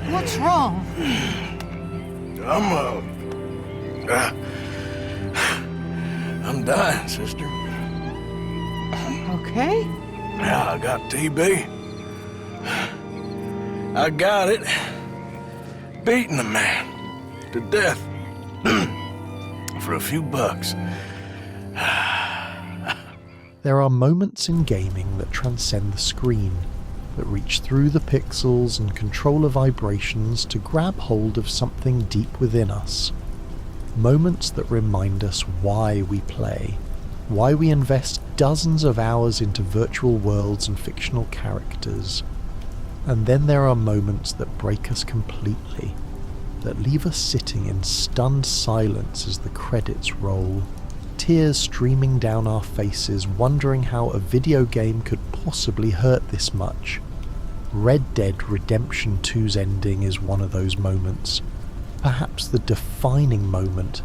What's wrong? I'm dying, sister. Okay? Yeah, I got TB. I got it. Beating a man to death for a few bucks. There are moments in gaming that transcend the screen, that reach through the pixels and control the vibrations to grab hold of something deep within us. Moments that remind us why we play, why we invest dozens of hours into virtual worlds and fictional characters. And then there are moments that break us completely, that leave us sitting in stunned silence as the credits roll, tears streaming down our faces, wondering how a video game could possibly hurt this much. Red Dead Redemption 2's ending is one of those moments, perhaps the defining moment.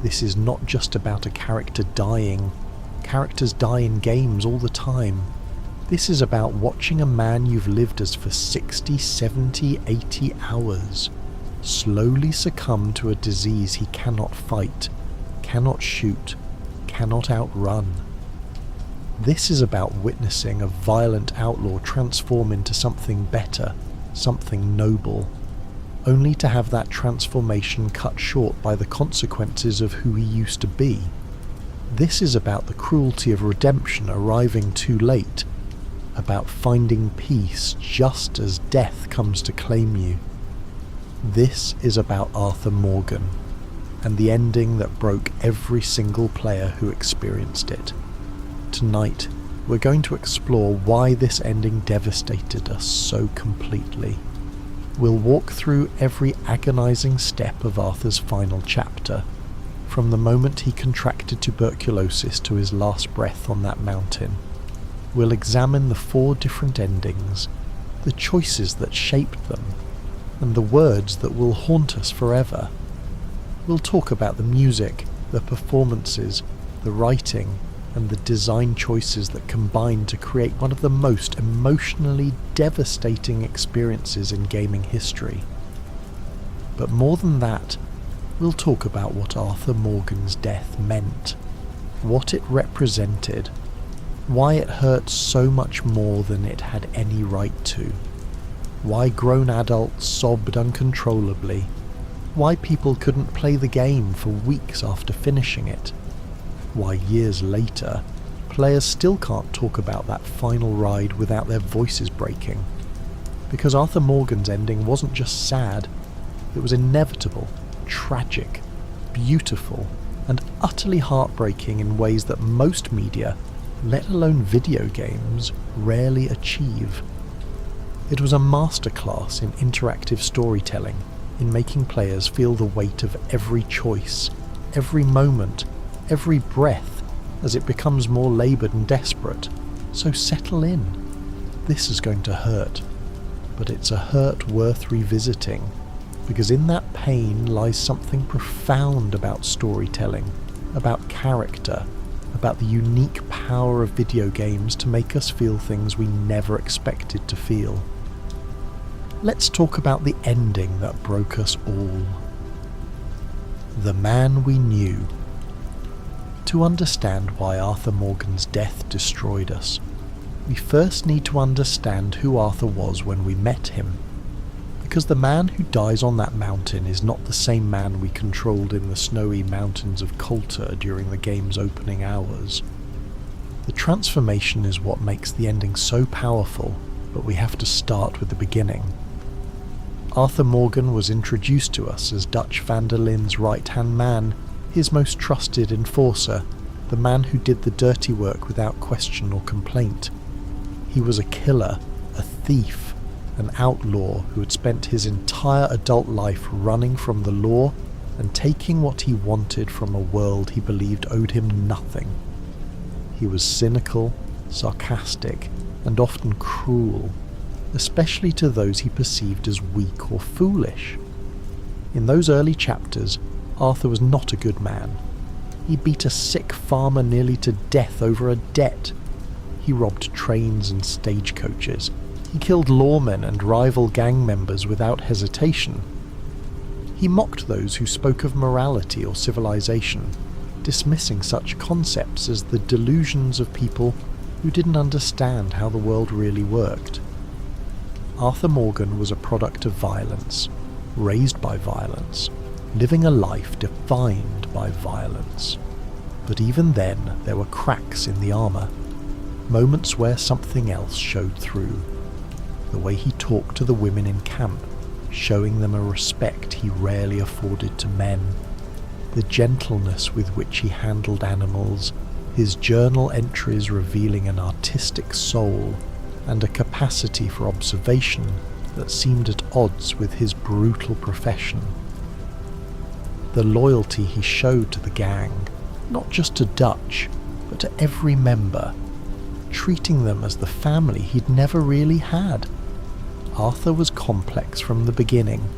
This is not just about a character dying. Characters die in games all the time. This is about watching a man you've lived as for 60, 70, 80 hours slowly succumb to a disease he cannot fight, cannot shoot, cannot outrun. This is about witnessing a violent outlaw transform into something better, something noble, only to have that transformation cut short by the consequences of who he used to be. This is about the cruelty of redemption arriving too late, about finding peace just as death comes to claim you. This is about Arthur Morgan, and the ending that broke every single player who experienced it. Tonight, we're going to explore why this ending devastated us so completely. We'll walk through every agonizing step of Arthur's final chapter, from the moment he contracted tuberculosis to his last breath on that mountain. We'll examine the 4 different endings, the choices that shaped them, and the words that will haunt us forever. We'll talk about the music, the performances, the writing, and the design choices that combine to create one of the most emotionally devastating experiences in gaming history. But more than that, we'll talk about what Arthur Morgan's death meant, what it represented, why it hurt so much more than it had any right to, why grown adults sobbed uncontrollably, why people couldn't play the game for weeks after finishing it, why years later, players still can't talk about that final ride without their voices breaking. Because Arthur Morgan's ending wasn't just sad, it was inevitable, tragic, beautiful, and utterly heartbreaking in ways that most media, let alone video games, rarely achieve. It was a masterclass in interactive storytelling, in making players feel the weight of every choice, every moment, every breath, as it becomes more laboured and desperate. So settle in. This is going to hurt, but it's a hurt worth revisiting, because in that pain lies something profound about storytelling, about character, about the unique power of video games to make us feel things we never expected to feel. Let's talk about the ending that broke us all. The Man We Knew. To understand why Arthur Morgan's death destroyed us, we first need to understand who Arthur was when we met him, because the man who dies on that mountain is not the same man we controlled in the snowy mountains of Coulter during the game's opening hours. The transformation is what makes the ending so powerful, but we have to start with the beginning. Arthur Morgan was introduced to us as Dutch van der Linde's right-hand man, his most trusted enforcer, the man who did the dirty work without question or complaint. He was a killer, a thief, an outlaw who had spent his entire adult life running from the law and taking what he wanted from a world he believed owed him nothing. He was cynical, sarcastic, and often cruel, especially to those he perceived as weak or foolish. In those early chapters, Arthur was not a good man. He beat a sick farmer nearly to death over a debt, He robbed trains and stagecoaches. He killed lawmen and rival gang members without hesitation. He mocked those who spoke of morality or civilization, dismissing such concepts as the delusions of people who didn't understand how the world really worked. Arthur Morgan was a product of violence, raised by violence, living a life defined by violence. But even then, there were cracks in the armour, moments where something else showed through. The way he talked to the women in camp, showing them a respect he rarely afforded to men. The gentleness with which he handled animals, his journal entries revealing an artistic soul and a capacity for observation that seemed at odds with his brutal profession. The loyalty he showed to the gang, not just to Dutch, but to every member, treating them as the family he'd never really had. Arthur was complex from the beginning,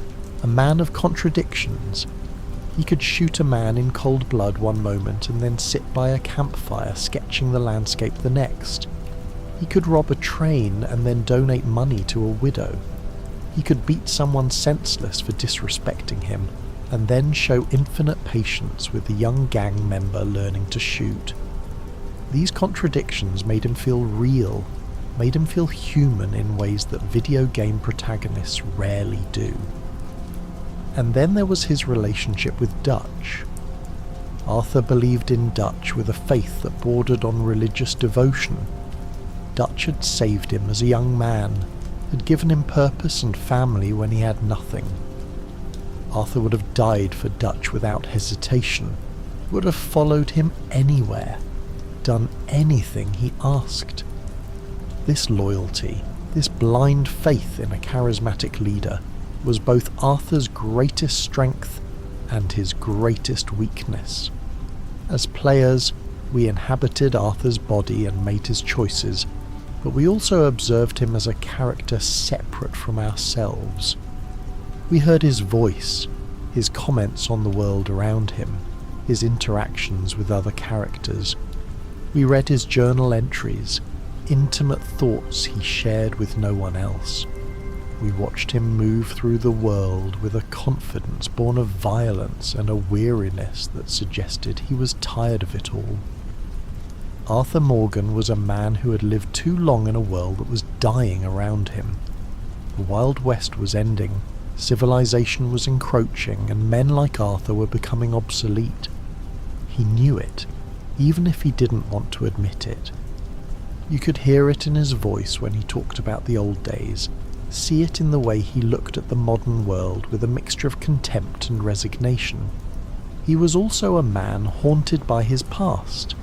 a man of contradictions. He could shoot a man in cold blood one moment and then sit by a campfire sketching the landscape the next. He could rob a train and then donate money to a widow. He could beat someone senseless for disrespecting him, and then show infinite patience with the young gang member learning to shoot. These contradictions made him feel real, made him feel human in ways that video game protagonists rarely do. And then there was his relationship with Dutch. Arthur believed in Dutch with a faith that bordered on religious devotion. Dutch had saved him as a young man, had given him purpose and family when he had nothing. Arthur would have died for Dutch without hesitation, would have followed him anywhere, done anything he asked. This loyalty, this blind faith in a charismatic leader, was both Arthur's greatest strength and his greatest weakness. As players, we inhabited Arthur's body and made his choices, but we also observed him as a character separate from ourselves. We heard his voice, his comments on the world around him, his interactions with other characters. We read his journal entries, intimate thoughts he shared with no one else. We watched him move through the world with a confidence born of violence and a weariness that suggested he was tired of it all. Arthur Morgan was a man who had lived too long in a world that was dying around him. The Wild West was ending, civilization was encroaching, and men like Arthur were becoming obsolete. He knew it, even if he didn't want to admit it. You could hear it in his voice when he talked about the old days, see it in the way he looked at the modern world with a mixture of contempt and resignation. He was also a man haunted by his past,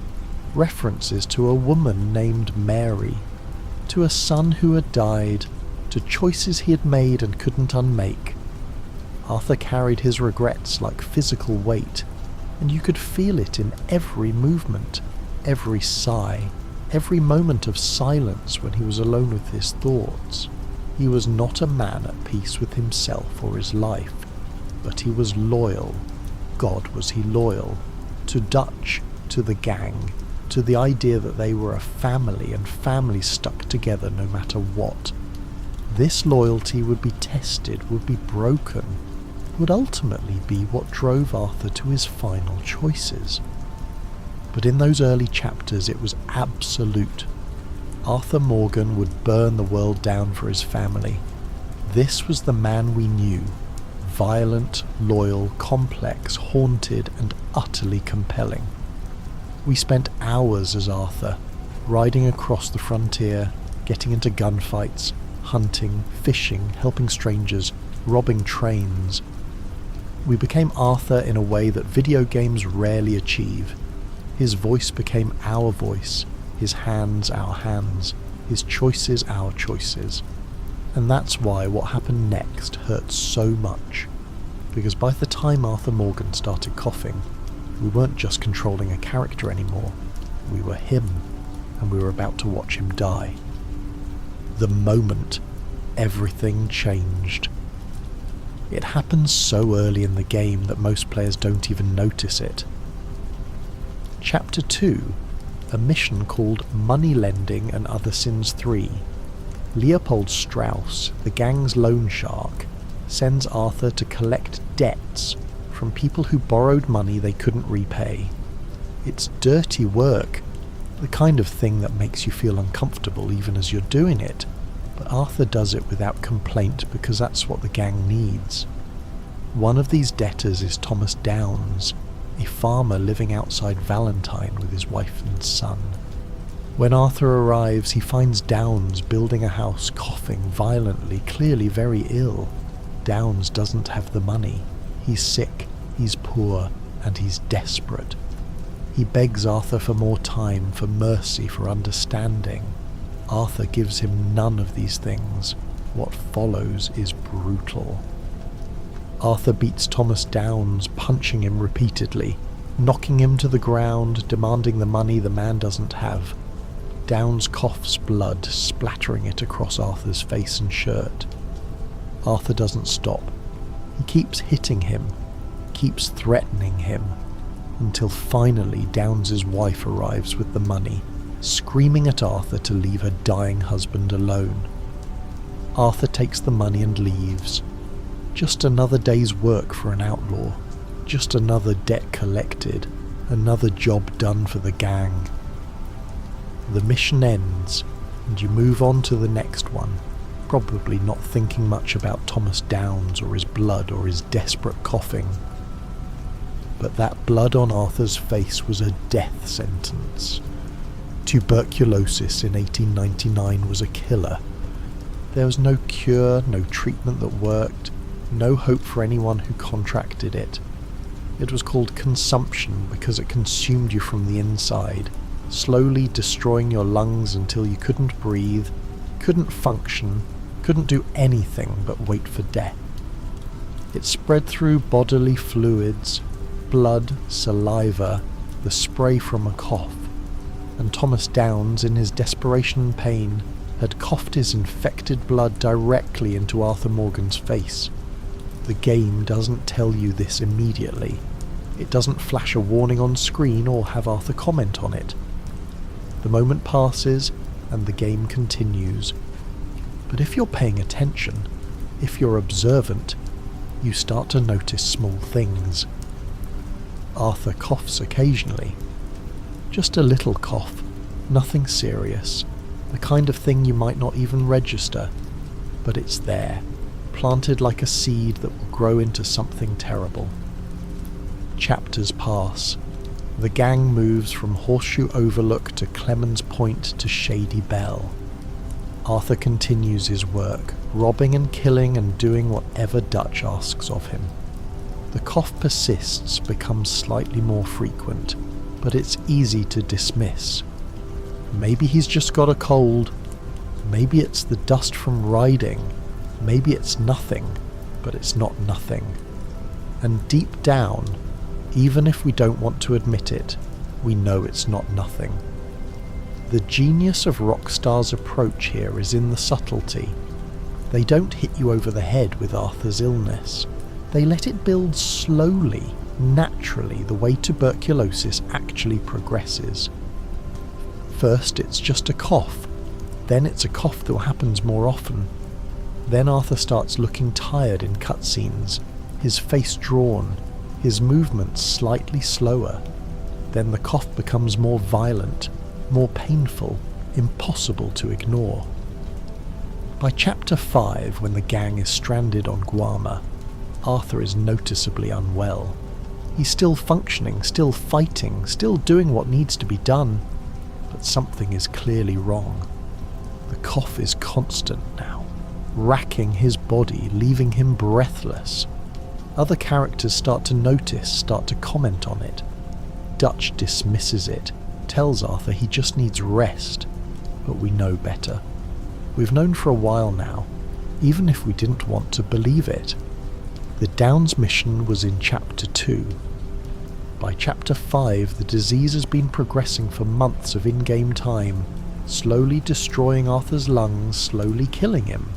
references to a woman named Mary, to a son who had died, to choices he had made and couldn't unmake. Arthur carried his regrets like physical weight, and you could feel it in every movement, every sigh, every moment of silence when he was alone with his thoughts. He was not a man at peace with himself or his life, but he was loyal. God, was he loyal to Dutch, to the gang, to the idea that they were a family and families stuck together no matter what. This loyalty would be tested, would be broken, would ultimately be what drove Arthur to his final choices. But in those early chapters it was absolute. Arthur Morgan would burn the world down for his family. This was the man we knew, violent, loyal, complex, haunted, and utterly compelling. We spent hours as Arthur, riding across the frontier, getting into gunfights, hunting, fishing, helping strangers, robbing trains. We became Arthur in a way that video games rarely achieve. His voice became our voice, his hands our hands, his choices our choices. And that's why what happened next hurt so much, because by the time Arthur Morgan started coughing, we weren't just controlling a character anymore, we were him, and we were about to watch him die. The moment, everything changed. It happens so early in the game that most players don't even notice it. Chapter 2, a mission called Money Lending and Other Sins 3. Leopold Strauss, the gang's loan shark, sends Arthur to collect debts from people who borrowed money they couldn't repay. It's dirty work, the kind of thing that makes you feel uncomfortable even as you're doing it, but Arthur does it without complaint because that's what the gang needs. One of these debtors is Thomas Downs, a farmer living outside Valentine with his wife and son. When Arthur arrives, he finds Downs building a house, coughing violently, clearly very ill. Downs doesn't have the money. He's sick, he's poor, and he's desperate. He begs Arthur for more time, for mercy, for understanding. Arthur gives him none of these things. What follows is brutal. Arthur beats Thomas Downs, punching him repeatedly, knocking him to the ground, demanding the money the man doesn't have. Downs coughs blood, splattering it across Arthur's face and shirt. Arthur doesn't stop. He keeps hitting him, keeps threatening him, until finally Downs' wife arrives with the money, screaming at Arthur to leave her dying husband alone. Arthur takes the money and leaves. Just another day's work for an outlaw, just another debt collected, another job done for the gang. The mission ends, and you move on to the next one, probably not thinking much about Thomas Downs or his blood or his desperate coughing. But that blood on Arthur's face was a death sentence. Tuberculosis in 1899 was a killer. There was no cure, no treatment that worked, no hope for anyone who contracted it. It was called consumption because it consumed you from the inside, slowly destroying your lungs until you couldn't breathe, couldn't function, couldn't do anything but wait for death. It spread through bodily fluids, blood, saliva, the spray from a cough, and Thomas Downs, in his desperation and pain, had coughed his infected blood directly into Arthur Morgan's face. The game doesn't tell you this immediately. It doesn't flash a warning on screen or have Arthur comment on it. The moment passes and the game continues. But if you're paying attention, if you're observant, you start to notice small things. Arthur coughs occasionally. Just a little cough, nothing serious, the kind of thing you might not even register, but it's there, planted like a seed that will grow into something terrible. Chapters pass. The gang moves from Horseshoe Overlook to Clemens Point to Shady Bell. Arthur continues his work, robbing and killing and doing whatever Dutch asks of him. The cough persists, becomes slightly more frequent, but it's easy to dismiss. Maybe he's just got a cold. Maybe it's the dust from riding. Maybe it's nothing, but it's not nothing. And deep down, even if we don't want to admit it, we know it's not nothing. The genius of Rockstar's approach here is in the subtlety. They don't hit you over the head with Arthur's illness. They let it build slowly, naturally, the way tuberculosis actually progresses. First it's just a cough, then it's a cough that happens more often. Then Arthur starts looking tired in cutscenes, his face drawn, his movements slightly slower. Then the cough becomes more violent, more painful, impossible to ignore. By chapter 5, when the gang is stranded on Guarma, Arthur is noticeably unwell. He's still functioning, still fighting, still doing what needs to be done, but something is clearly wrong. The cough is constant now, racking his body, leaving him breathless. Other characters start to notice, start to comment on it. Dutch dismisses it, tells Arthur he just needs rest, but we know better. We've known for a while now, even if we didn't want to believe it. The Downs mission was in chapter 2. By chapter 5, the disease has been progressing for months of in-game time, slowly destroying Arthur's lungs, slowly killing him.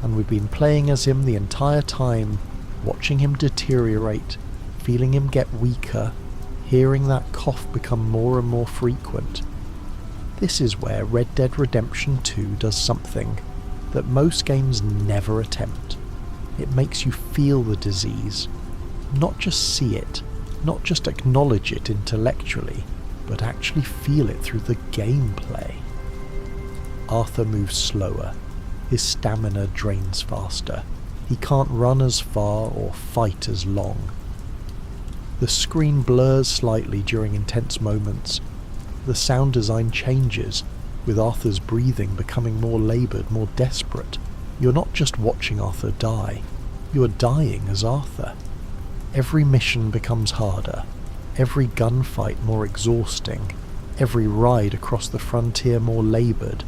And we've been playing as him the entire time, watching him deteriorate, feeling him get weaker, hearing that cough become more and more frequent, This is where Red Dead Redemption 2 does something that most games never attempt. It makes you feel the disease, not just see it, not just acknowledge it intellectually, but actually feel it through the gameplay. Arthur moves slower, his stamina drains faster, he can't run as far or fight as long. The screen blurs slightly during intense moments. The sound design changes, with Arthur's breathing becoming more laboured, more desperate. You're not just watching Arthur die, you're dying as Arthur. Every mission becomes harder, every gunfight more exhausting, every ride across the frontier more laboured.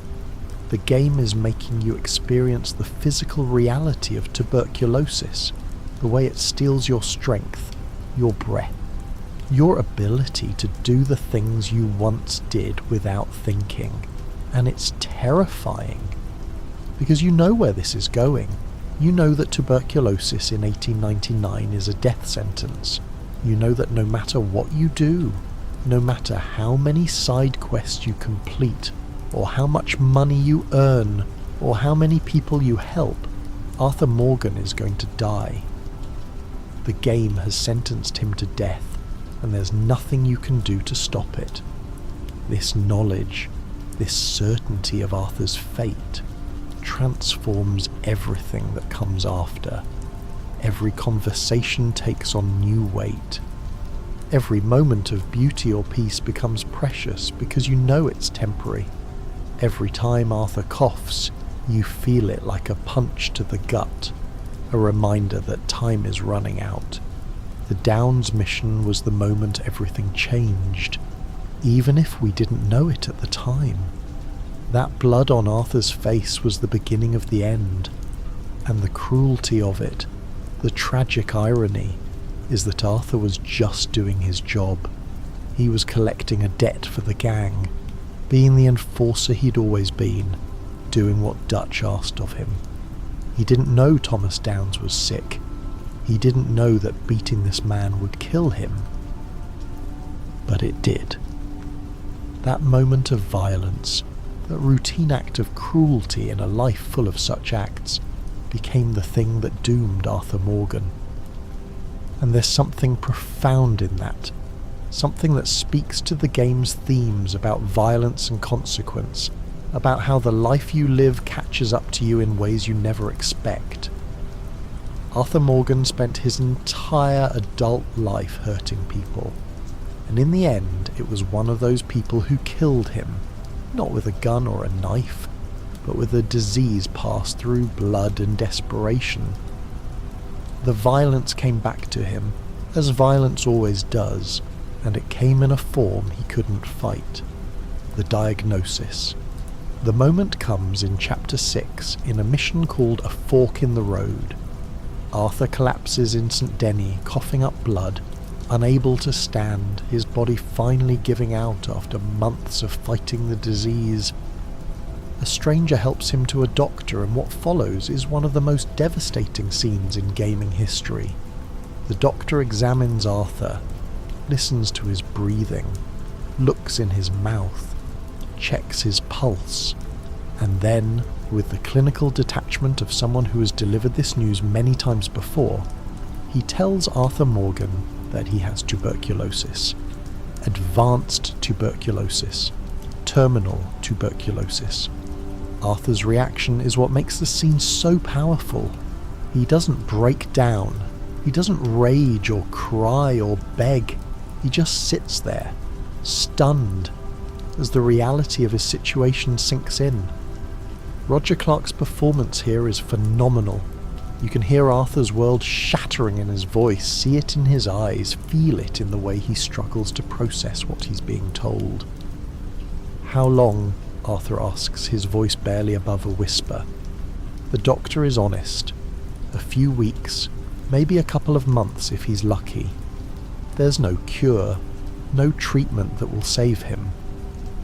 The game is making you experience the physical reality of tuberculosis, the way it steals your strength, your breath, your ability to do the things you once did without thinking. And it's terrifying, because you know where this is going. You know that tuberculosis in 1899 is a death sentence. You know that no matter what you do, no matter how many side quests you complete, or how much money you earn, or how many people you help, Arthur Morgan is going to die. The game has sentenced him to death, and there's nothing you can do to stop it. This knowledge, this certainty of Arthur's fate, transforms everything that comes after. Every conversation takes on new weight. Every moment of beauty or peace becomes precious because you know it's temporary. Every time Arthur coughs, you feel it like a punch to the gut, a reminder that time is running out. The Downs mission was the moment everything changed, even if we didn't know it at the time. That blood on Arthur's face was the beginning of the end, and the cruelty of it, the tragic irony, is that Arthur was just doing his job. He was collecting a debt for the gang, being the enforcer he'd always been, doing what Dutch asked of him. He didn't know Thomas Downs was sick. He didn't know that beating this man would kill him. But it did. That moment of violence, that routine act of cruelty in a life full of such acts, became the thing that doomed Arthur Morgan. And there's something profound in that, something that speaks to the game's themes about violence and consequence, about how the life you live catches up to you in ways you never expect. Arthur Morgan spent his entire adult life hurting people, and in the end it was one of those people who killed him, not with a gun or a knife, but with a disease passed through blood and desperation. The violence came back to him, as violence always does, and it came in a form he couldn't fight. The diagnosis. The moment comes in Chapter 6 in a mission called A Fork in the Road. Arthur collapses in St. Denis, coughing up blood, unable to stand, his body finally giving out after months of fighting the disease. A stranger helps him to a doctor, and what follows is one of the most devastating scenes in gaming history. The doctor examines Arthur, listens to his breathing, looks in his mouth, checks his pulse, and then, with the clinical detachment of someone who has delivered this news many times before, he tells Arthur Morgan that he has tuberculosis. Advanced tuberculosis. Terminal tuberculosis. Arthur's reaction is what makes the scene so powerful. He doesn't break down. He doesn't rage or cry or beg. He just sits there, stunned, as the reality of his situation sinks in. Roger Clark's performance here is phenomenal. You can hear Arthur's world shattering in his voice, see it in his eyes, feel it in the way he struggles to process what he's being told. "How long?" Arthur asks, his voice barely above a whisper. The doctor is honest. A few weeks, maybe a couple of months if he's lucky. There's no cure, no treatment that will save him.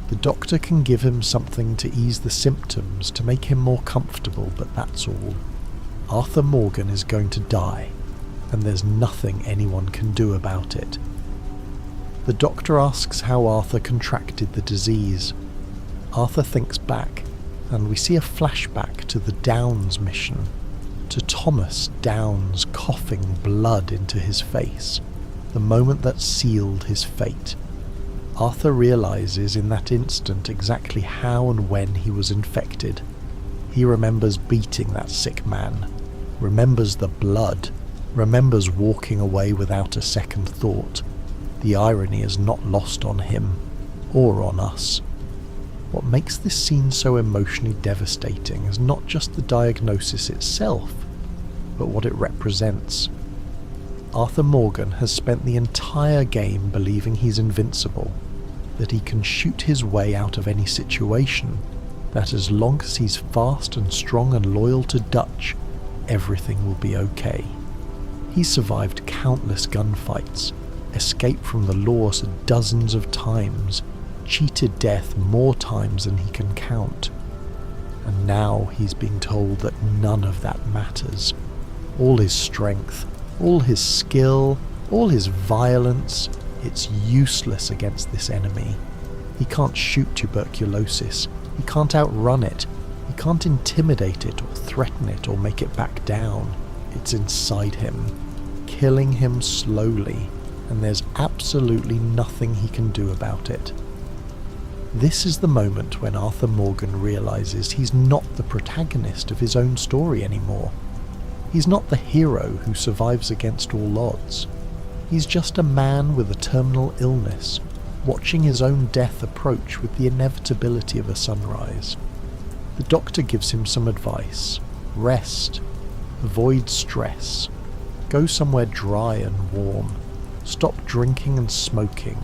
The doctor can give him something to ease the symptoms, to make him more comfortable, but that's all. Arthur Morgan is going to die, and there's nothing anyone can do about it. The doctor asks how Arthur contracted the disease. Arthur thinks back, and we see a flashback to the Downs mission, to Thomas Downs coughing blood into his face, the moment that sealed his fate. Arthur realizes in that instant exactly how and when he was infected. He remembers beating that sick man, remembers the blood, remembers walking away without a second thought. The irony is not lost on him, or on us. What makes this scene so emotionally devastating is not just the diagnosis itself, but what it represents. Arthur Morgan has spent the entire game believing he's invincible, that he can shoot his way out of any situation, that as long as he's fast and strong and loyal to Dutch, everything will be okay. He's survived countless gunfights, escaped from the laws dozens of times, cheated death more times than he can count. And now he's being told that none of that matters. All his strength, all his skill, all his violence, it's useless against this enemy. He can't shoot tuberculosis, he can't outrun it, he can't intimidate it or threaten it or make it back down. It's inside him, killing him slowly, and there's absolutely nothing he can do about it. This is the moment when Arthur Morgan realizes he's not the protagonist of his own story anymore. He's not the hero who survives against all odds. He's just a man with a terminal illness, watching his own death approach with the inevitability of a sunrise. The doctor gives him some advice. Rest. Avoid stress. Go somewhere dry and warm. Stop drinking and smoking.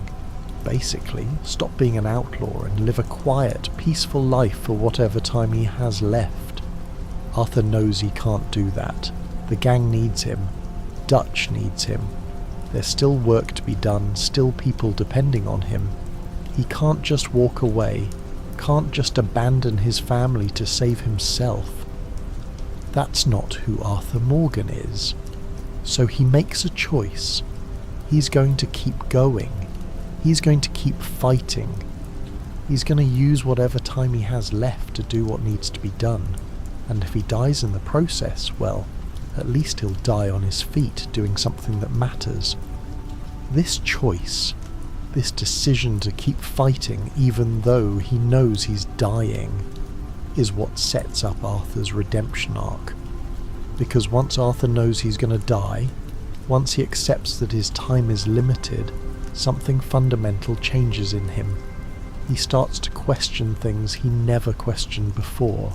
Basically, stop being an outlaw and live a quiet, peaceful life for whatever time he has left. Arthur knows he can't do that. The gang needs him. Dutch needs him. There's still work to be done, still people depending on him. He can't just walk away, can't just abandon his family to save himself. That's not who Arthur Morgan is. So he makes a choice. He's going to keep going. He's going to keep fighting. He's going to use whatever time he has left to do what needs to be done. And if he dies in the process, well, at least he'll die on his feet doing something that matters. This choice, this decision to keep fighting even though he knows he's dying, is what sets up Arthur's redemption arc. Because once Arthur knows he's going to die, once he accepts that his time is limited, something fundamental changes in him. He starts to question things he never questioned before.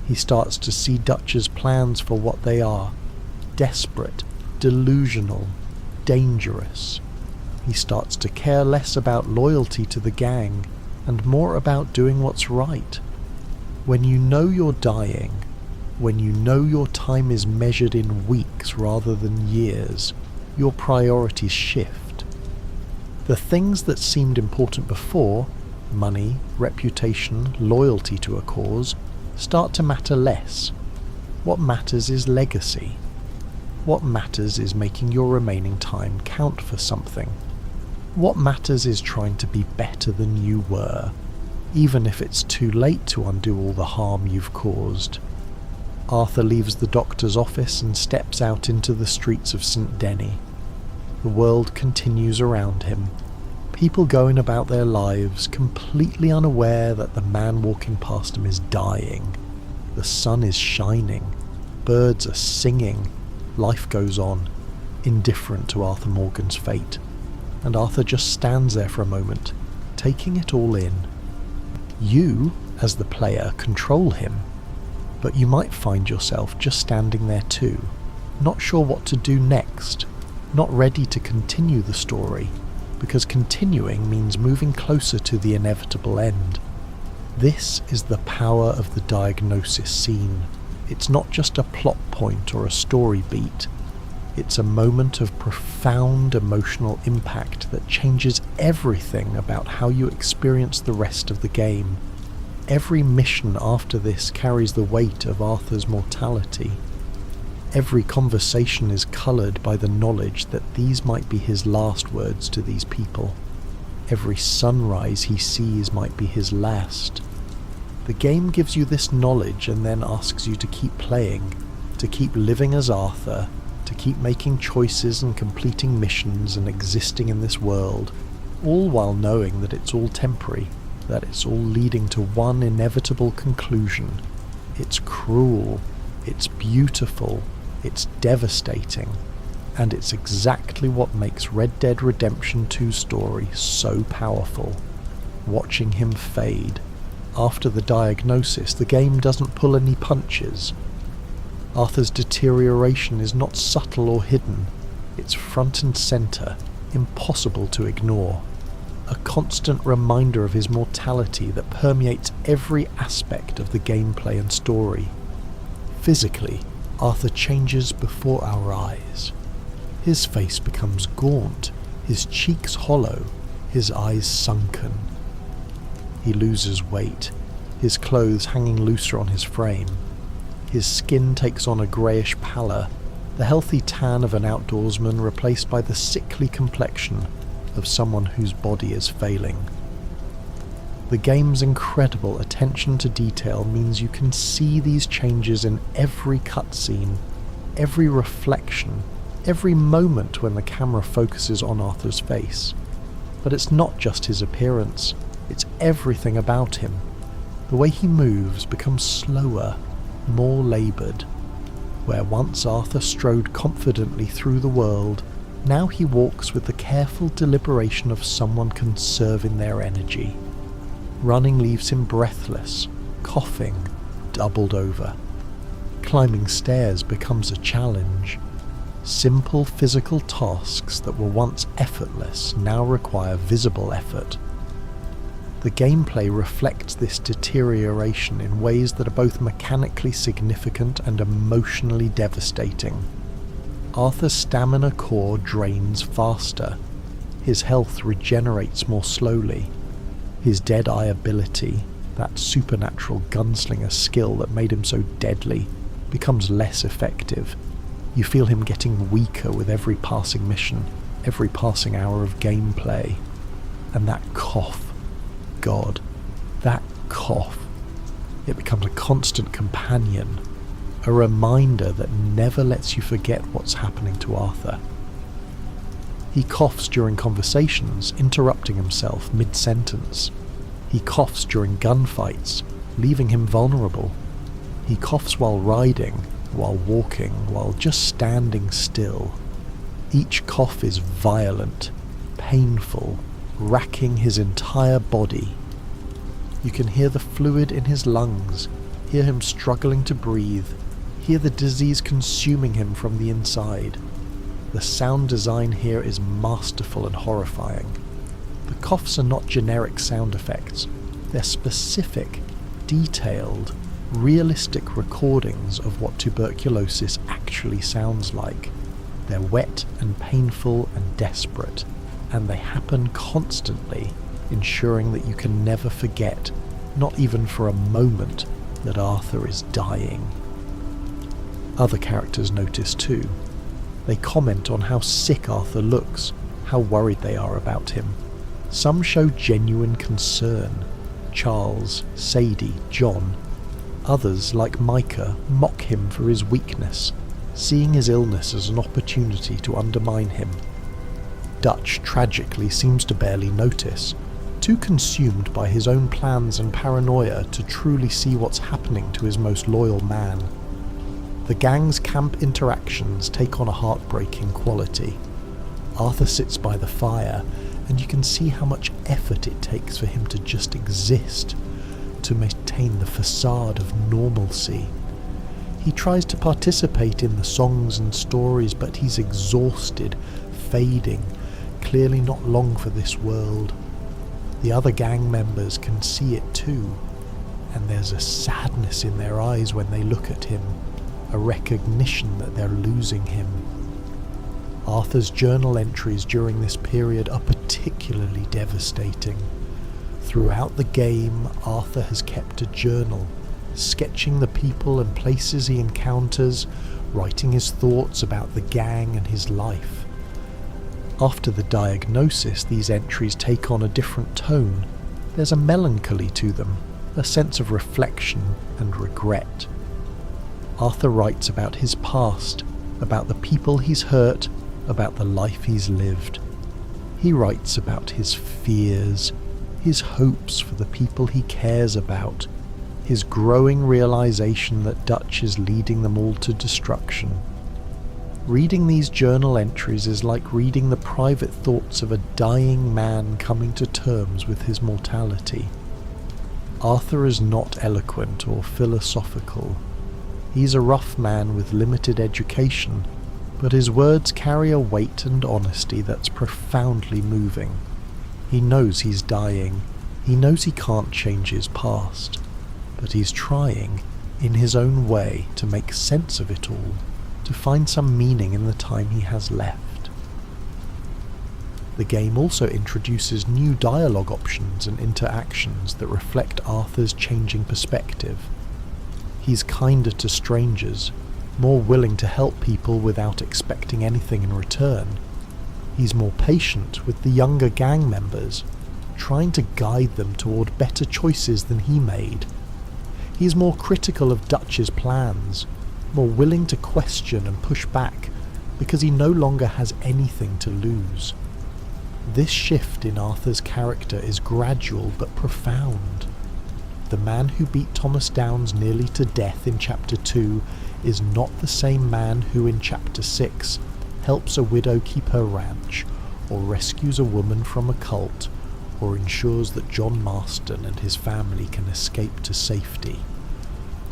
He starts to see Dutch's plans for what they are: desperate, delusional, dangerous. He starts to care less about loyalty to the gang and more about doing what's right. When you know you're dying, when you know your time is measured in weeks rather than years, your priorities shift. The things that seemed important before, money, reputation, loyalty to a cause, start to matter less. What matters is legacy. What matters is making your remaining time count for something. What matters is trying to be better than you were, even if it's too late to undo all the harm you've caused. Arthur leaves the doctor's office and steps out into the streets of St. Denis. The world continues around him. People going about their lives completely unaware that the man walking past him is dying. The sun is shining. Birds are singing. Life goes on, indifferent to Arthur Morgan's fate. And Arthur just stands there for a moment, taking it all in. You, as the player, control him, but you might find yourself just standing there too, not sure what to do next, not ready to continue the story, because continuing means moving closer to the inevitable end. This is the power of the diagnosis scene. It's not just a plot point or a story beat. It's a moment of profound emotional impact that changes everything about how you experience the rest of the game. Every mission after this carries the weight of Arthur's mortality. Every conversation is coloured by the knowledge that these might be his last words to these people. Every sunrise he sees might be his last. The game gives you this knowledge and then asks you to keep playing, to keep living as Arthur, to keep making choices and completing missions and existing in this world, all while knowing that it's all temporary, that it's all leading to one inevitable conclusion. It's cruel, it's beautiful, it's devastating, and it's exactly what makes Red Dead Redemption 2's story so powerful. Watching him fade. After the diagnosis, the game doesn't pull any punches. Arthur's deterioration is not subtle or hidden. It's front and centre, impossible to ignore. A constant reminder of his mortality that permeates every aspect of the gameplay and story. Physically, Arthur changes before our eyes. His face becomes gaunt, his cheeks hollow, his eyes sunken. He loses weight, his clothes hanging looser on his frame. His skin takes on a greyish pallor, the healthy tan of an outdoorsman replaced by the sickly complexion of someone whose body is failing. The game's incredible attention to detail means you can see these changes in every cutscene, every reflection, every moment when the camera focuses on Arthur's face. But it's not just his appearance, it's everything about him. The way he moves becomes slower, more laboured. Where once Arthur strode confidently through the world, now he walks with the careful deliberation of someone conserving their energy. Running leaves him breathless, coughing, doubled over. Climbing stairs becomes a challenge. Simple physical tasks that were once effortless now require visible effort. The gameplay reflects this deterioration in ways that are both mechanically significant and emotionally devastating. Arthur's stamina core drains faster. His health regenerates more slowly. His Dead-Eye ability, that supernatural gunslinger skill that made him so deadly, becomes less effective. You feel him getting weaker with every passing mission, every passing hour of gameplay. And that cough, God, that cough. It becomes a constant companion, a reminder that never lets you forget what's happening to Arthur. He coughs during conversations, interrupting himself mid-sentence. He coughs during gunfights, leaving him vulnerable. He coughs while riding, while walking, while just standing still. Each cough is violent, painful, racking his entire body. You can hear the fluid in his lungs, hear him struggling to breathe, hear the disease consuming him from the inside. The sound design here is masterful and horrifying. The coughs are not generic sound effects. They're specific, detailed, realistic recordings of what tuberculosis actually sounds like. They're wet and painful and desperate, and they happen constantly, ensuring that you can never forget, not even for a moment, that Arthur is dying. Other characters notice too. They comment on how sick Arthur looks, how worried they are about him. Some show genuine concern. Charles, Sadie, John. Others, like Micah, mock him for his weakness, seeing his illness as an opportunity to undermine him. Dutch tragically seems to barely notice, too consumed by his own plans and paranoia to truly see what's happening to his most loyal man. The gang's camp interactions take on a heartbreaking quality. Arthur sits by the fire, and you can see how much effort it takes for him to just exist, to maintain the facade of normalcy. He tries to participate in the songs and stories, but he's exhausted, fading, clearly not long for this world. The other gang members can see it too, and there's a sadness in their eyes when they look at him, a recognition that they're losing him. Arthur's journal entries during this period are particularly devastating. Throughout the game, Arthur has kept a journal, sketching the people and places he encounters, writing his thoughts about the gang and his life. After the diagnosis, these entries take on a different tone. There's a melancholy to them, a sense of reflection and regret. Arthur writes about his past, about the people he's hurt, about the life he's lived. He writes about his fears, his hopes for the people he cares about, his growing realization that Dutch is leading them all to destruction. Reading these journal entries is like reading the private thoughts of a dying man coming to terms with his mortality. Arthur is not eloquent or philosophical. He's a rough man with limited education, but his words carry a weight and honesty that's profoundly moving. He knows he's dying. He knows he can't change his past, but he's trying, in his own way, to make sense of it all, to find some meaning in the time he has left. The game also introduces new dialogue options and interactions that reflect Arthur's changing perspective. He's kinder to strangers, more willing to help people without expecting anything in return. He's more patient with the younger gang members, trying to guide them toward better choices than he made. He's more critical of Dutch's plans, more willing to question and push back, because he no longer has anything to lose. This shift in Arthur's character is gradual but profound. The man who beat Thomas Downes nearly to death in Chapter 2 is not the same man who in Chapter 6 helps a widow keep her ranch, or rescues a woman from a cult, or ensures that John Marston and his family can escape to safety.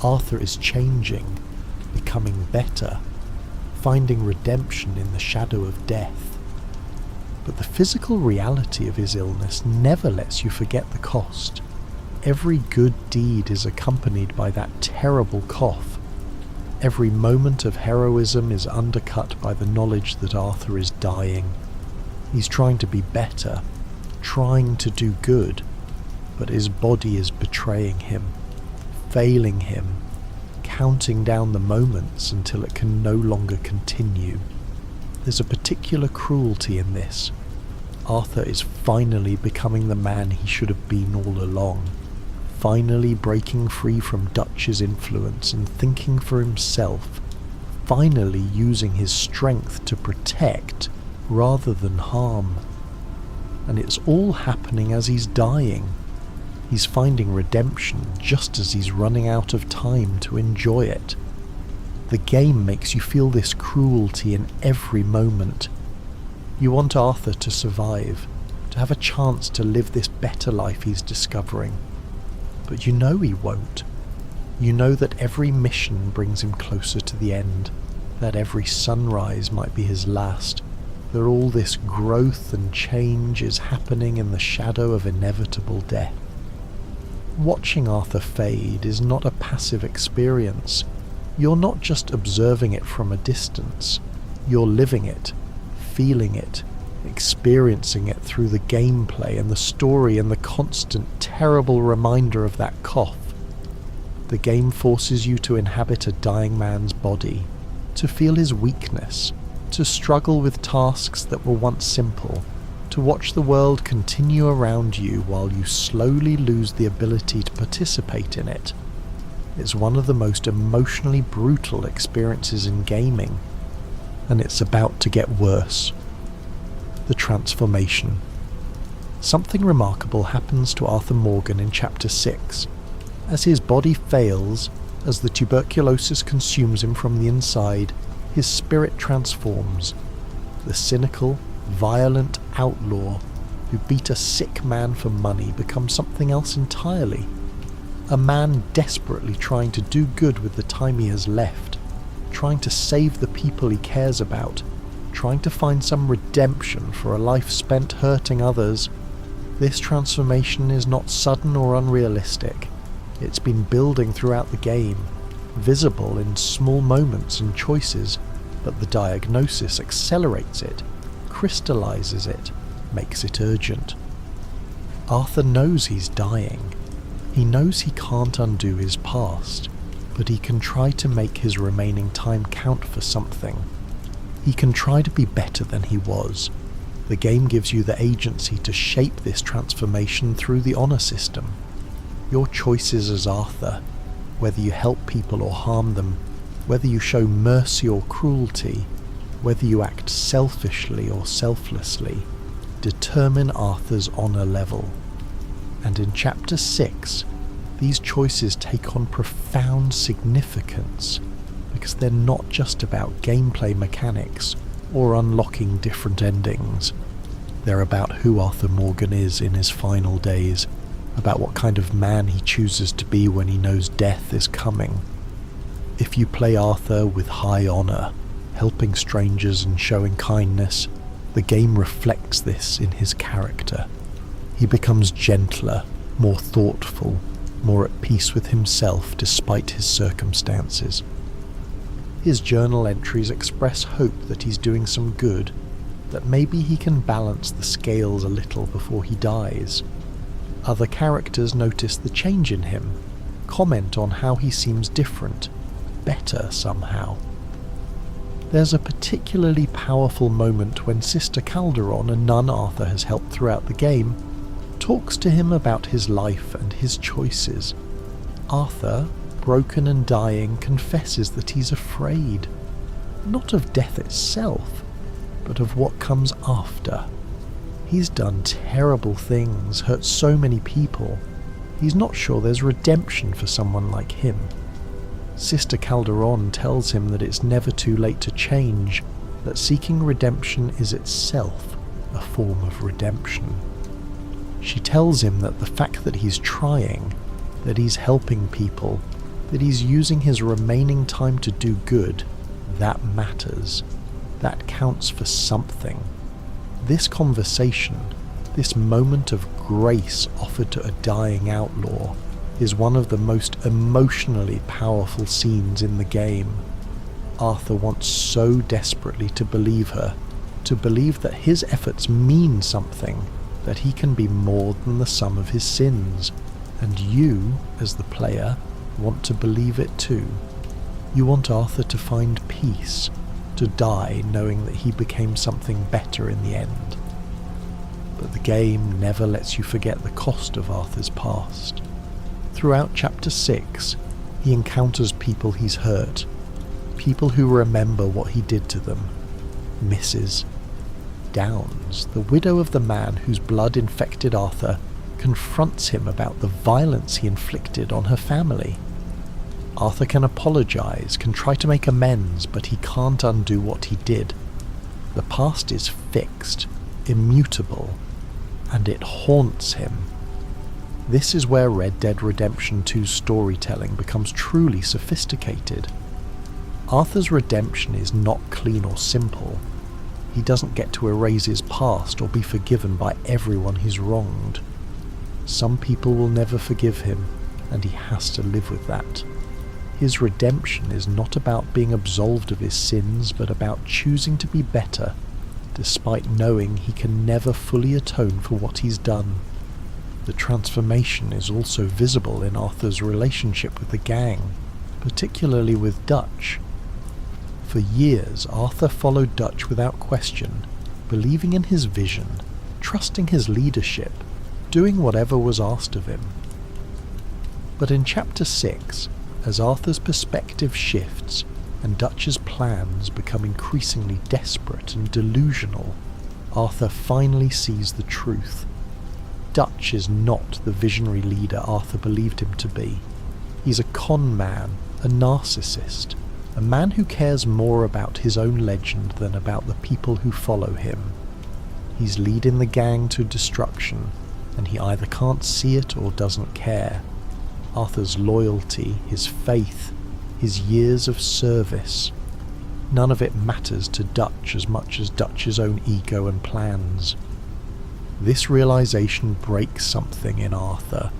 Arthur is changing, becoming better, finding redemption in the shadow of death. But the physical reality of his illness never lets you forget the cost. Every good deed is accompanied by that terrible cough. Every moment of heroism is undercut by the knowledge that Arthur is dying. He's trying to be better, trying to do good, but his body is betraying him, failing him, counting down the moments until it can no longer continue. There's a particular cruelty in this. Arthur is finally becoming the man he should have been all along, finally breaking free from Dutch's influence and thinking for himself, finally using his strength to protect rather than harm. And it's all happening as he's dying. He's finding redemption just as he's running out of time to enjoy it. The game makes you feel this cruelty in every moment. You want Arthur to survive, to have a chance to live this better life he's discovering. But you know he won't. You know that every mission brings him closer to the end, that every sunrise might be his last, that all this growth and change is happening in the shadow of inevitable death. Watching Arthur fade is not a passive experience. You're not just observing it from a distance. You're living it, feeling it, experiencing it through the gameplay and the story and the constant, terrible reminder of that cough. The game forces you to inhabit a dying man's body, to feel his weakness, to struggle with tasks that were once simple, to watch the world continue around you while you slowly lose the ability to participate in it. It's one of the most emotionally brutal experiences in gaming, and it's about to get worse. The transformation. Something remarkable happens to Arthur Morgan in Chapter 6. As his body fails, as the tuberculosis consumes him from the inside, his spirit transforms. The cynical, violent outlaw who beat a sick man for money becomes something else entirely. A man desperately trying to do good with the time he has left, trying to save the people he cares about, trying to find some redemption for a life spent hurting others. This transformation is not sudden or unrealistic. It's been building throughout the game, visible in small moments and choices, but the diagnosis accelerates it, crystallizes it, makes it urgent. Arthur knows he's dying. He knows he can't undo his past, but he can try to make his remaining time count for something. He can try to be better than he was. The game gives you the agency to shape this transformation through the honor system. Your choices as Arthur, whether you help people or harm them, whether you show mercy or cruelty, whether you act selfishly or selflessly, determine Arthur's honour level. And in Chapter 6, these choices take on profound significance, because they're not just about gameplay mechanics or unlocking different endings. They're about who Arthur Morgan is in his final days, about what kind of man he chooses to be when he knows death is coming. If you play Arthur with high honour, helping strangers and showing kindness, the game reflects this in his character. He becomes gentler, more thoughtful, more at peace with himself despite his circumstances. His journal entries express hope that he's doing some good, that maybe he can balance the scales a little before he dies. Other characters notice the change in him, comment on how he seems different, better somehow. There's a particularly powerful moment when Sister Calderon, a nun Arthur has helped throughout the game, talks to him about his life and his choices. Arthur, broken and dying, confesses that he's afraid, not of death itself, but of what comes after. He's done terrible things, hurt so many people. He's not sure there's redemption for someone like him. Sister Calderon tells him that it's never too late to change, that seeking redemption is itself a form of redemption. She tells him that the fact that he's trying, that he's helping people, that he's using his remaining time to do good, that matters. That counts for something. This conversation, this moment of grace offered to a dying outlaw, is one of the most emotionally powerful scenes in the game. Arthur wants so desperately to believe her, to believe that his efforts mean something, that he can be more than the sum of his sins, and you, as the player, want to believe it too. You want Arthur to find peace, to die knowing that he became something better in the end. But the game never lets you forget the cost of Arthur's past. Throughout Chapter 6, he encounters people he's hurt, people who remember what he did to them. Mrs. Downs, the widow of the man whose blood infected Arthur, confronts him about the violence he inflicted on her family. Arthur can apologize, can try to make amends, but he can't undo what he did. The past is fixed, immutable, and it haunts him. This is where Red Dead Redemption 2's storytelling becomes truly sophisticated. Arthur's redemption is not clean or simple. He doesn't get to erase his past or be forgiven by everyone he's wronged. Some people will never forgive him, and he has to live with that. His redemption is not about being absolved of his sins, but about choosing to be better, despite knowing he can never fully atone for what he's done. The transformation is also visible in Arthur's relationship with the gang, particularly with Dutch. For years, Arthur followed Dutch without question, believing in his vision, trusting his leadership, doing whatever was asked of him. But in Chapter 6, as Arthur's perspective shifts and Dutch's plans become increasingly desperate and delusional, Arthur finally sees the truth. Dutch is not the visionary leader Arthur believed him to be. He's a con man, a narcissist, a man who cares more about his own legend than about the people who follow him. He's leading the gang to destruction, and he either can't see it or doesn't care. Arthur's loyalty, his faith, his years of service, none of it matters to Dutch as much as Dutch's own ego and plans. This realization breaks something in Arthur.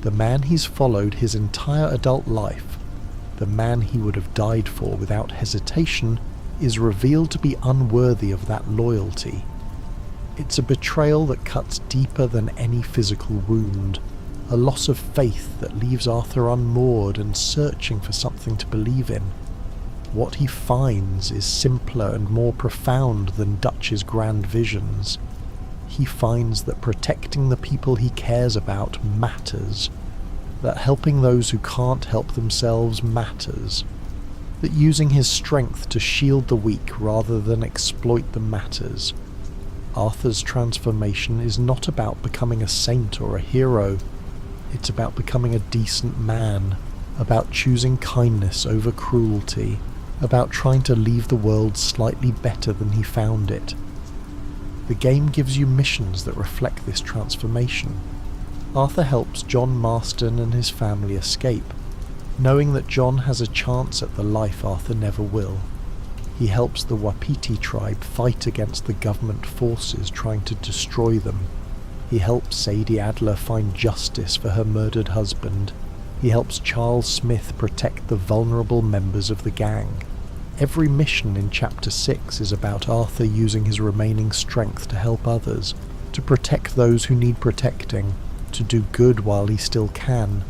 The man he's followed his entire adult life, the man he would have died for without hesitation, is revealed to be unworthy of that loyalty. It's a betrayal that cuts deeper than any physical wound, a loss of faith that leaves Arthur unmoored and searching for something to believe in. What he finds is simpler and more profound than Dutch's grand visions. He finds that protecting the people he cares about matters, that helping those who can't help themselves matters, that using his strength to shield the weak rather than exploit them matters. Arthur's transformation is not about becoming a saint or a hero, it's about becoming a decent man, about choosing kindness over cruelty, about trying to leave the world slightly better than he found it. The game gives you missions that reflect this transformation. Arthur helps John Marston and his family escape, knowing that John has a chance at the life Arthur never will. He helps the Wapiti tribe fight against the government forces trying to destroy them. He helps Sadie Adler find justice for her murdered husband. He helps Charles Smith protect the vulnerable members of the gang. Every mission in Chapter 6 is about Arthur using his remaining strength to help others, to protect those who need protecting, to do good while he still can.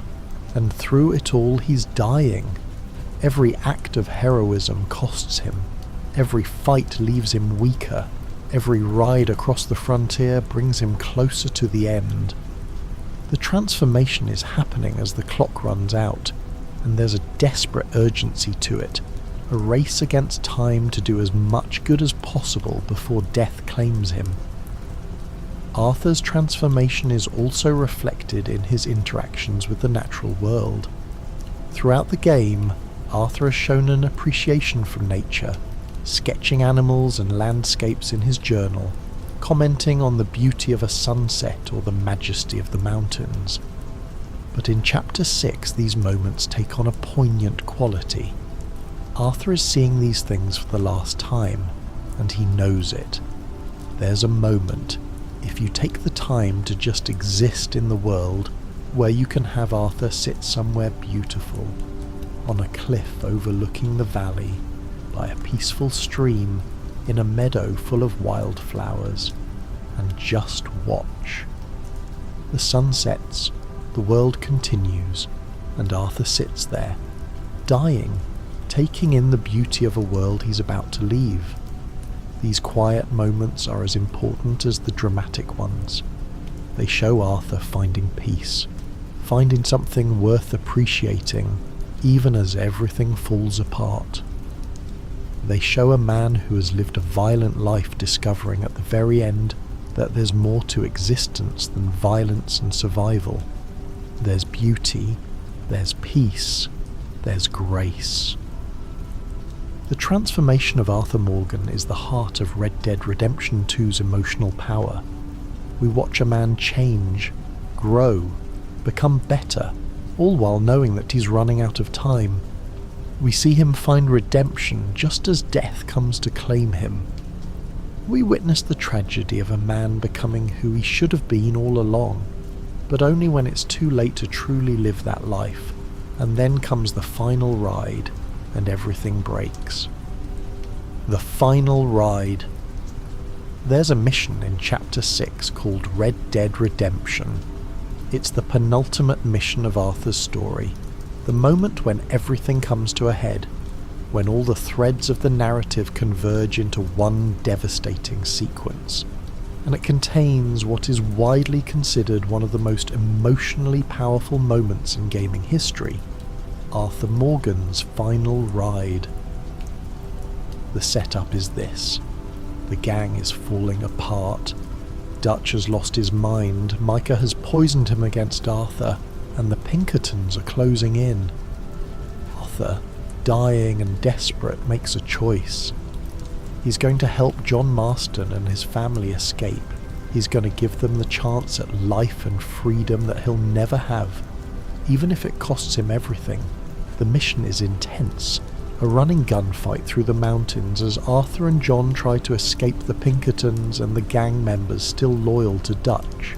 And through it all he's dying. Every act of heroism costs him. Every fight leaves him weaker. Every ride across the frontier brings him closer to the end. The transformation is happening as the clock runs out, and there's a desperate urgency to it, a race against time to do as much good as possible before death claims him. Arthur's transformation is also reflected in his interactions with the natural world. Throughout the game, Arthur has shown an appreciation for nature, sketching animals and landscapes in his journal, commenting on the beauty of a sunset or the majesty of the mountains. But in Chapter 6 these moments take on a poignant quality. Arthur is seeing these things for the last time, and he knows it. There's a moment, if you take the time to just exist in the world, where you can have Arthur sit somewhere beautiful, on a cliff overlooking the valley, by a peaceful stream, in a meadow full of wildflowers, and just watch. The sun sets, the world continues, and Arthur sits there, dying, taking in the beauty of a world he's about to leave. These quiet moments are as important as the dramatic ones. They show Arthur finding peace, finding something worth appreciating, even as everything falls apart. They show a man who has lived a violent life discovering at the very end that there's more to existence than violence and survival. There's beauty, there's peace, there's grace. The transformation of Arthur Morgan is the heart of Red Dead Redemption 2's emotional power. We watch a man change, grow, become better, all while knowing that he's running out of time. We see him find redemption just as death comes to claim him. We witness the tragedy of a man becoming who he should have been all along, but only when it's too late to truly live that life, and then comes the final ride, and everything breaks. The final ride. There's a mission in Chapter 6 called Red Dead Redemption. It's the penultimate mission of Arthur's story, the moment when everything comes to a head, when all the threads of the narrative converge into one devastating sequence, and it contains what is widely considered one of the most emotionally powerful moments in gaming history, Arthur Morgan's final ride. The setup is this. The gang is falling apart. Dutch has lost his mind, Micah has poisoned him against Arthur, and the Pinkertons are closing in. Arthur, dying and desperate, makes a choice. He's going to help John Marston and his family escape. He's going to give them the chance at life and freedom that he'll never have, even if it costs him everything. The mission is intense, a running gunfight through the mountains as Arthur and John try to escape the Pinkertons and the gang members still loyal to Dutch.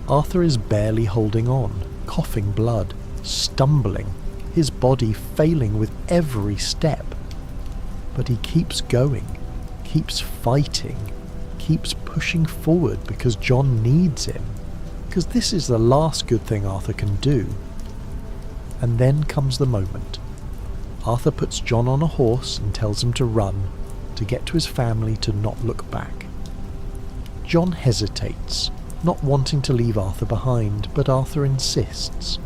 Arthur is barely holding on, coughing blood, stumbling, his body failing with every step. But he keeps going, keeps fighting, keeps pushing forward because John needs him, because this is the last good thing Arthur can do. And then comes the moment. Arthur puts John on a horse and tells him to run, to get to his family, to not look back. John hesitates, not wanting to leave Arthur behind, but Arthur insists.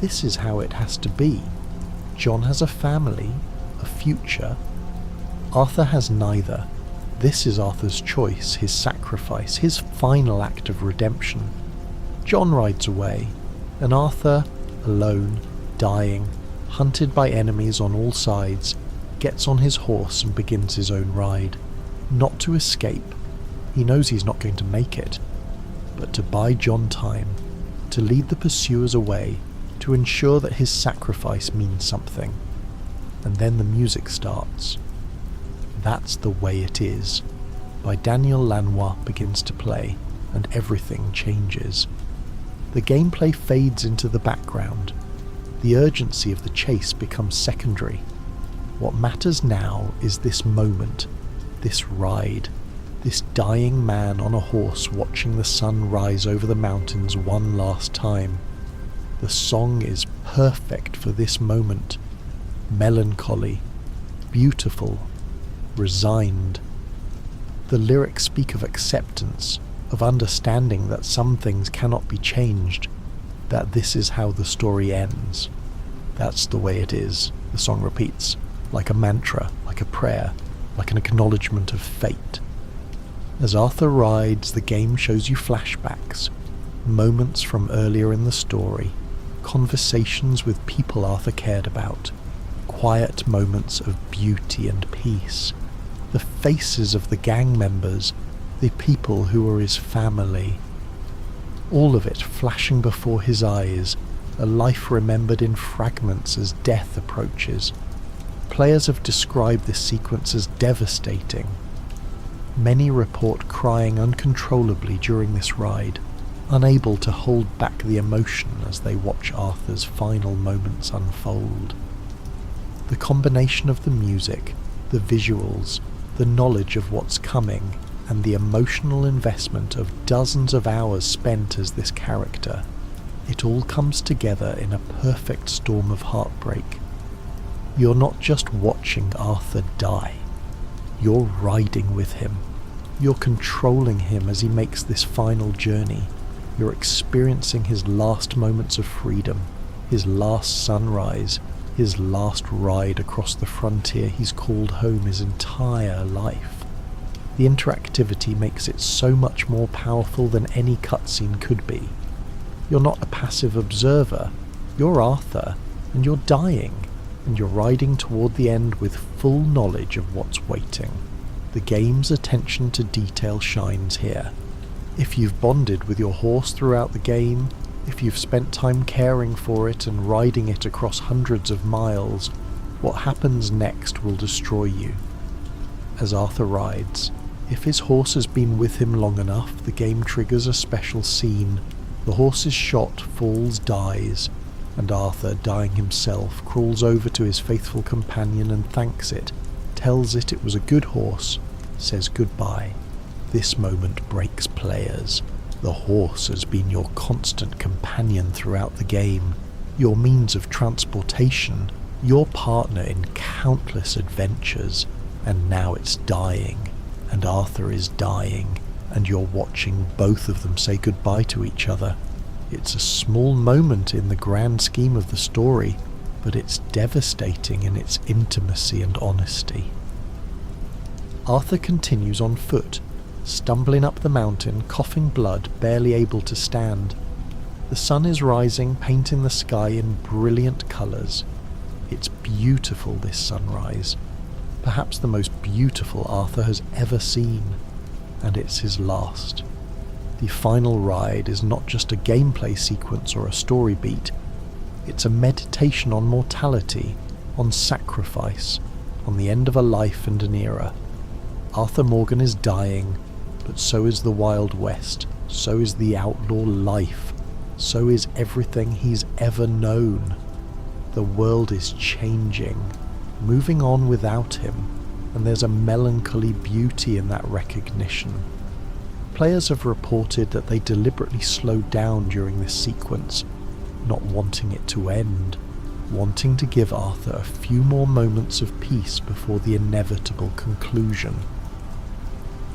This is how it has to be. John has a family, a future. Arthur has neither. This is Arthur's choice, his sacrifice, his final act of redemption. John rides away, and Arthur, alone, dying, hunted by enemies on all sides, gets on his horse and begins his own ride. Not to escape, he knows he's not going to make it, but to buy John time, to lead the pursuers away, to ensure that his sacrifice means something. And then the music starts. That's the Way It Is, by Daniel Lanois begins to play, and everything changes. The gameplay fades into the background. The urgency of the chase becomes secondary. What matters now is this moment, this ride, this dying man on a horse watching the sun rise over the mountains one last time. The song is perfect for this moment. Melancholy, beautiful, resigned. The lyrics speak of acceptance, of understanding that some things cannot be changed, that this is how the story ends. That's the way it is, the song repeats, like a mantra, like a prayer, like an acknowledgement of fate. As Arthur rides, the game shows you flashbacks, moments from earlier in the story, conversations with people Arthur cared about, quiet moments of beauty and peace, the faces of the gang members, the people who were his family. All of it flashing before his eyes, a life remembered in fragments as death approaches. Players have described this sequence as devastating. Many report crying uncontrollably during this ride, unable to hold back the emotion as they watch Arthur's final moments unfold. The combination of the music, the visuals, the knowledge of what's coming, and the emotional investment of dozens of hours spent as this character, it all comes together in a perfect storm of heartbreak. You're not just watching Arthur die, you're riding with him. You're controlling him as he makes this final journey. You're experiencing his last moments of freedom, his last sunrise, his last ride across the frontier he's called home his entire life. The interactivity makes it so much more powerful than any cutscene could be. You're not a passive observer, you're Arthur, and you're dying, and you're riding toward the end with full knowledge of what's waiting. The game's attention to detail shines here. If you've bonded with your horse throughout the game, if you've spent time caring for it and riding it across hundreds of miles, what happens next will destroy you. As Arthur rides, if his horse has been with him long enough, the game triggers a special scene. The horse is shot, falls, dies, and Arthur, dying himself, crawls over to his faithful companion and thanks it, tells it was a good horse, says goodbye. This moment breaks players. The horse has been your constant companion throughout the game, your means of transportation, your partner in countless adventures, and now it's dying, and Arthur is dying, and you're watching both of them say goodbye to each other. It's a small moment in the grand scheme of the story, but it's devastating in its intimacy and honesty. Arthur continues on foot, stumbling up the mountain, coughing blood, barely able to stand. The sun is rising, painting the sky in brilliant colours. It's beautiful, this sunrise. Perhaps the most beautiful Arthur has ever seen, and it's his last. The final ride is not just a gameplay sequence or a story beat. It's a meditation on mortality, on sacrifice, on the end of a life and an era. Arthur Morgan is dying, but so is the Wild West, so is the outlaw life, so is everything he's ever known. The world is changing, moving on without him, and there's a melancholy beauty in that recognition. Players have reported that they deliberately slowed down during this sequence, not wanting it to end, wanting to give Arthur a few more moments of peace before the inevitable conclusion.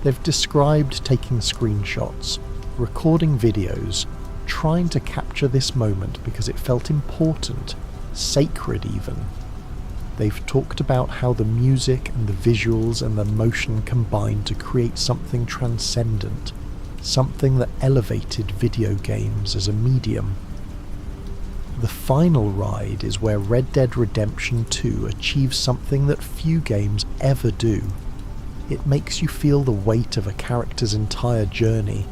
They've described taking screenshots, recording videos, trying to capture this moment because it felt important, sacred even. They've talked about how the music and the visuals and the motion combined to create something transcendent, something that elevated video games as a medium. The final ride is where Red Dead Redemption 2 achieves something that few games ever do. It makes you feel the weight of a character's entire journey,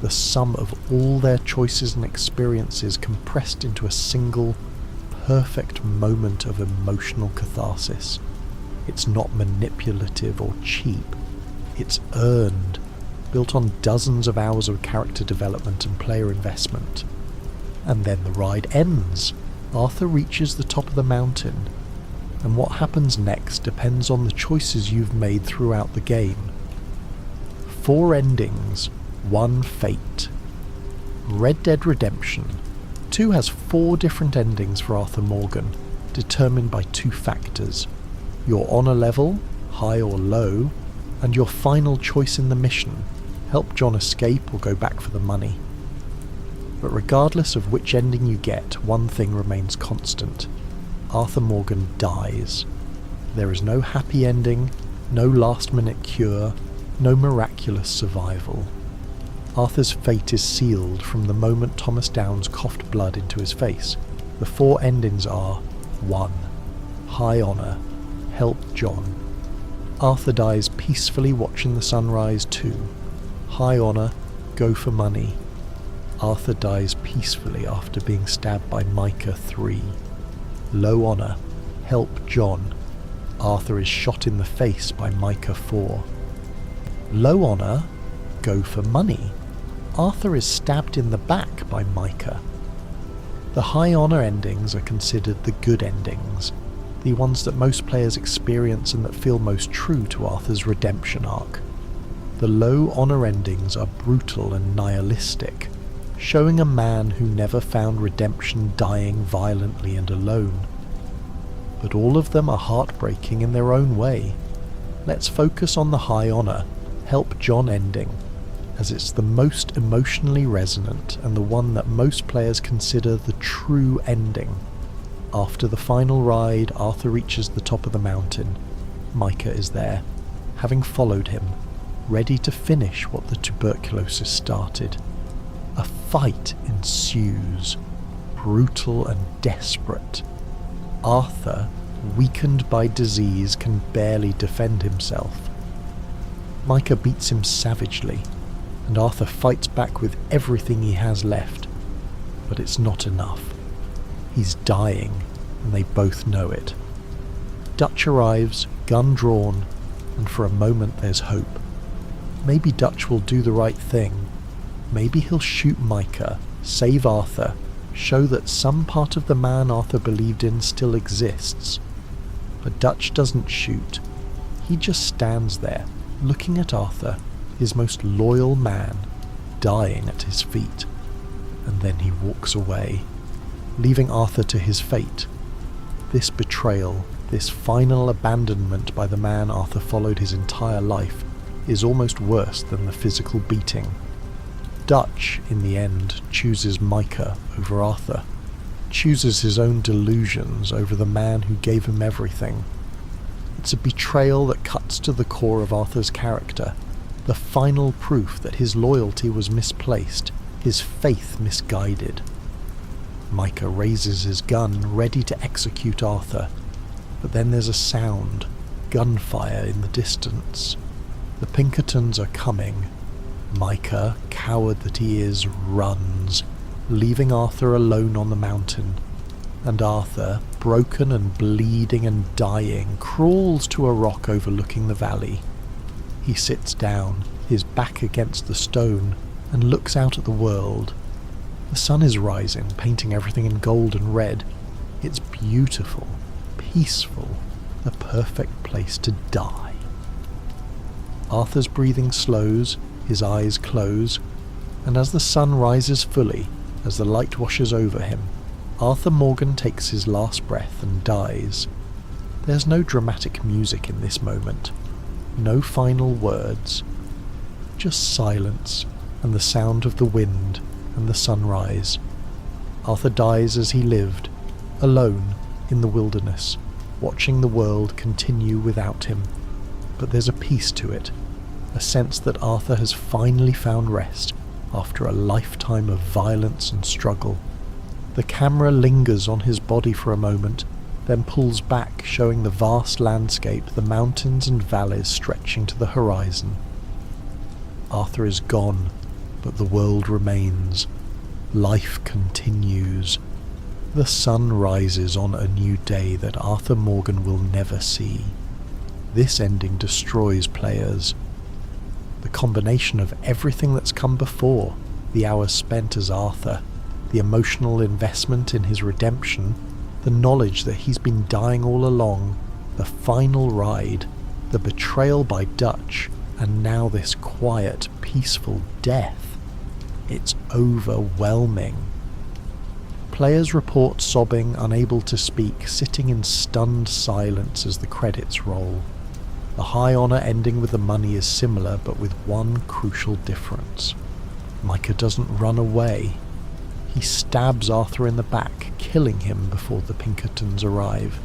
the sum of all their choices and experiences compressed into a single, perfect moment of emotional catharsis. It's not manipulative or cheap. It's earned, built on dozens of hours of character development and player investment. And then the ride ends. Arthur reaches the top of the mountain, and what happens next depends on the choices you've made throughout the game. 4 endings, 1 fate. Red Dead Redemption 2 has 4 different endings for Arthur Morgan, determined by 2 factors: your honor level, high or low, and your final choice in the mission, help John escape or go back for the money. But regardless of which ending you get, one thing remains constant. Arthur Morgan dies. There is no happy ending, no last-minute cure, no miraculous survival. Arthur's fate is sealed from the moment Thomas Downes coughed blood into his face. The 4 endings are: 1. High honour, help John. Arthur dies peacefully watching the sunrise. 2. High honour, go for money. Arthur dies peacefully after being stabbed by Micah. 3. Low honour, help John. Arthur is shot in the face by Micah. 4. Low honour, go for money. Arthur is stabbed in the back by Micah. The high honour endings are considered the good endings, the ones that most players experience and that feel most true to Arthur's redemption arc. The low honour endings are brutal and nihilistic, showing a man who never found redemption dying violently and alone. But all of them are heartbreaking in their own way. Let's focus on the high honour, help John ending, as it's the most emotionally resonant and the one that most players consider the true ending. After the final ride, Arthur reaches the top of the mountain. Micah is there, having followed him, ready to finish what the tuberculosis started. A fight ensues, brutal and desperate. Arthur, weakened by disease, can barely defend himself. Micah beats him savagely, and Arthur fights back with everything he has left, but it's not enough. He's dying, and they both know it. Dutch arrives, gun drawn, and for a moment there's hope. Maybe Dutch will do the right thing. Maybe he'll shoot Micah, save Arthur, show that some part of the man Arthur believed in still exists. But Dutch doesn't shoot. He just stands there, looking at Arthur, his most loyal man, dying at his feet. And then he walks away, leaving Arthur to his fate. This betrayal, this final abandonment by the man Arthur followed his entire life, is almost worse than the physical beating. Dutch, in the end, chooses Micah over Arthur, chooses his own delusions over the man who gave him everything. It's a betrayal that cuts to the core of Arthur's character, the final proof that his loyalty was misplaced, his faith misguided. Micah raises his gun, ready to execute Arthur, but then there's a sound, gunfire in the distance. The Pinkertons are coming. Micah, coward that he is, runs, leaving Arthur alone on the mountain. And Arthur, broken and bleeding and dying, crawls to a rock overlooking the valley. He sits down, his back against the stone, and looks out at the world. The sun is rising, painting everything in gold and red. It's beautiful, peaceful, the perfect place to die. Arthur's breathing slows, his eyes close, and as the sun rises fully, as the light washes over him, Arthur Morgan takes his last breath and dies. There's no dramatic music in this moment, no final words, just silence and the sound of the wind and the sunrise. Arthur dies as he lived, alone in the wilderness, watching the world continue without him. But there's a peace to it, a sense that Arthur has finally found rest after a lifetime of violence and struggle. The camera lingers on his body for a moment, then pulls back, showing the vast landscape, the mountains and valleys stretching to the horizon. Arthur is gone, but the world remains. Life continues. The sun rises on a new day that Arthur Morgan will never see. This ending destroys players. The combination of everything that's come before, the hours spent as Arthur, the emotional investment in his redemption, the knowledge that he's been dying all along, the final ride, the betrayal by Dutch, and now this quiet, peaceful death. It's overwhelming. Players report sobbing, unable to speak, sitting in stunned silence as the credits roll. The high honour ending with the money is similar, but with one crucial difference. Micah doesn't run away. He stabs Arthur in the back, killing him before the Pinkertons arrive.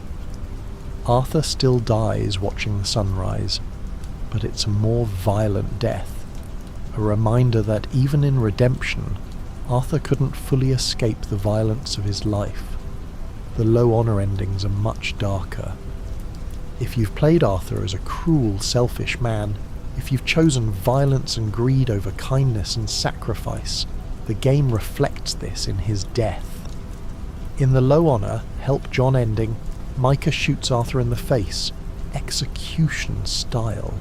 Arthur still dies watching the sunrise, but it's a more violent death, a reminder that even in redemption, Arthur couldn't fully escape the violence of his life. The low honour endings are much darker. If you've played Arthur as a cruel, selfish man, if you've chosen violence and greed over kindness and sacrifice, the game reflects this in his death. In the low honour, Help John ending, Micah shoots Arthur in the face, execution style.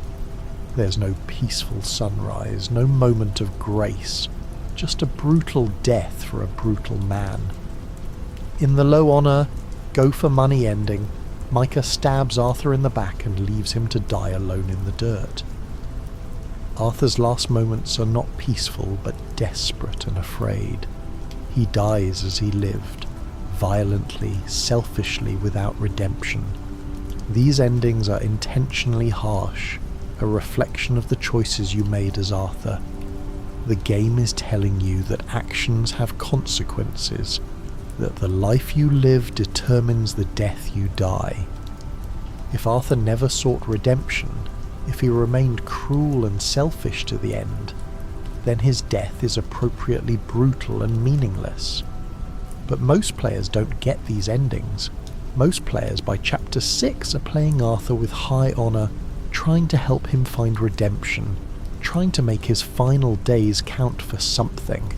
There's no peaceful sunrise, no moment of grace, just a brutal death for a brutal man. In the low honour, Go for Money ending, Micah stabs Arthur in the back and leaves him to die alone in the dirt. Arthur's last moments are not peaceful, but desperate and afraid. He dies as he lived, violently, selfishly, without redemption. These endings are intentionally harsh, a reflection of the choices you made as Arthur. The game is telling you that actions have consequences, that the life you live determines the death you die. If Arthur never sought redemption, if he remained cruel and selfish to the end, then his death is appropriately brutal and meaningless. But most players don't get these endings. Most players by Chapter 6 are playing Arthur with high honour, trying to help him find redemption, trying to make his final days count for something.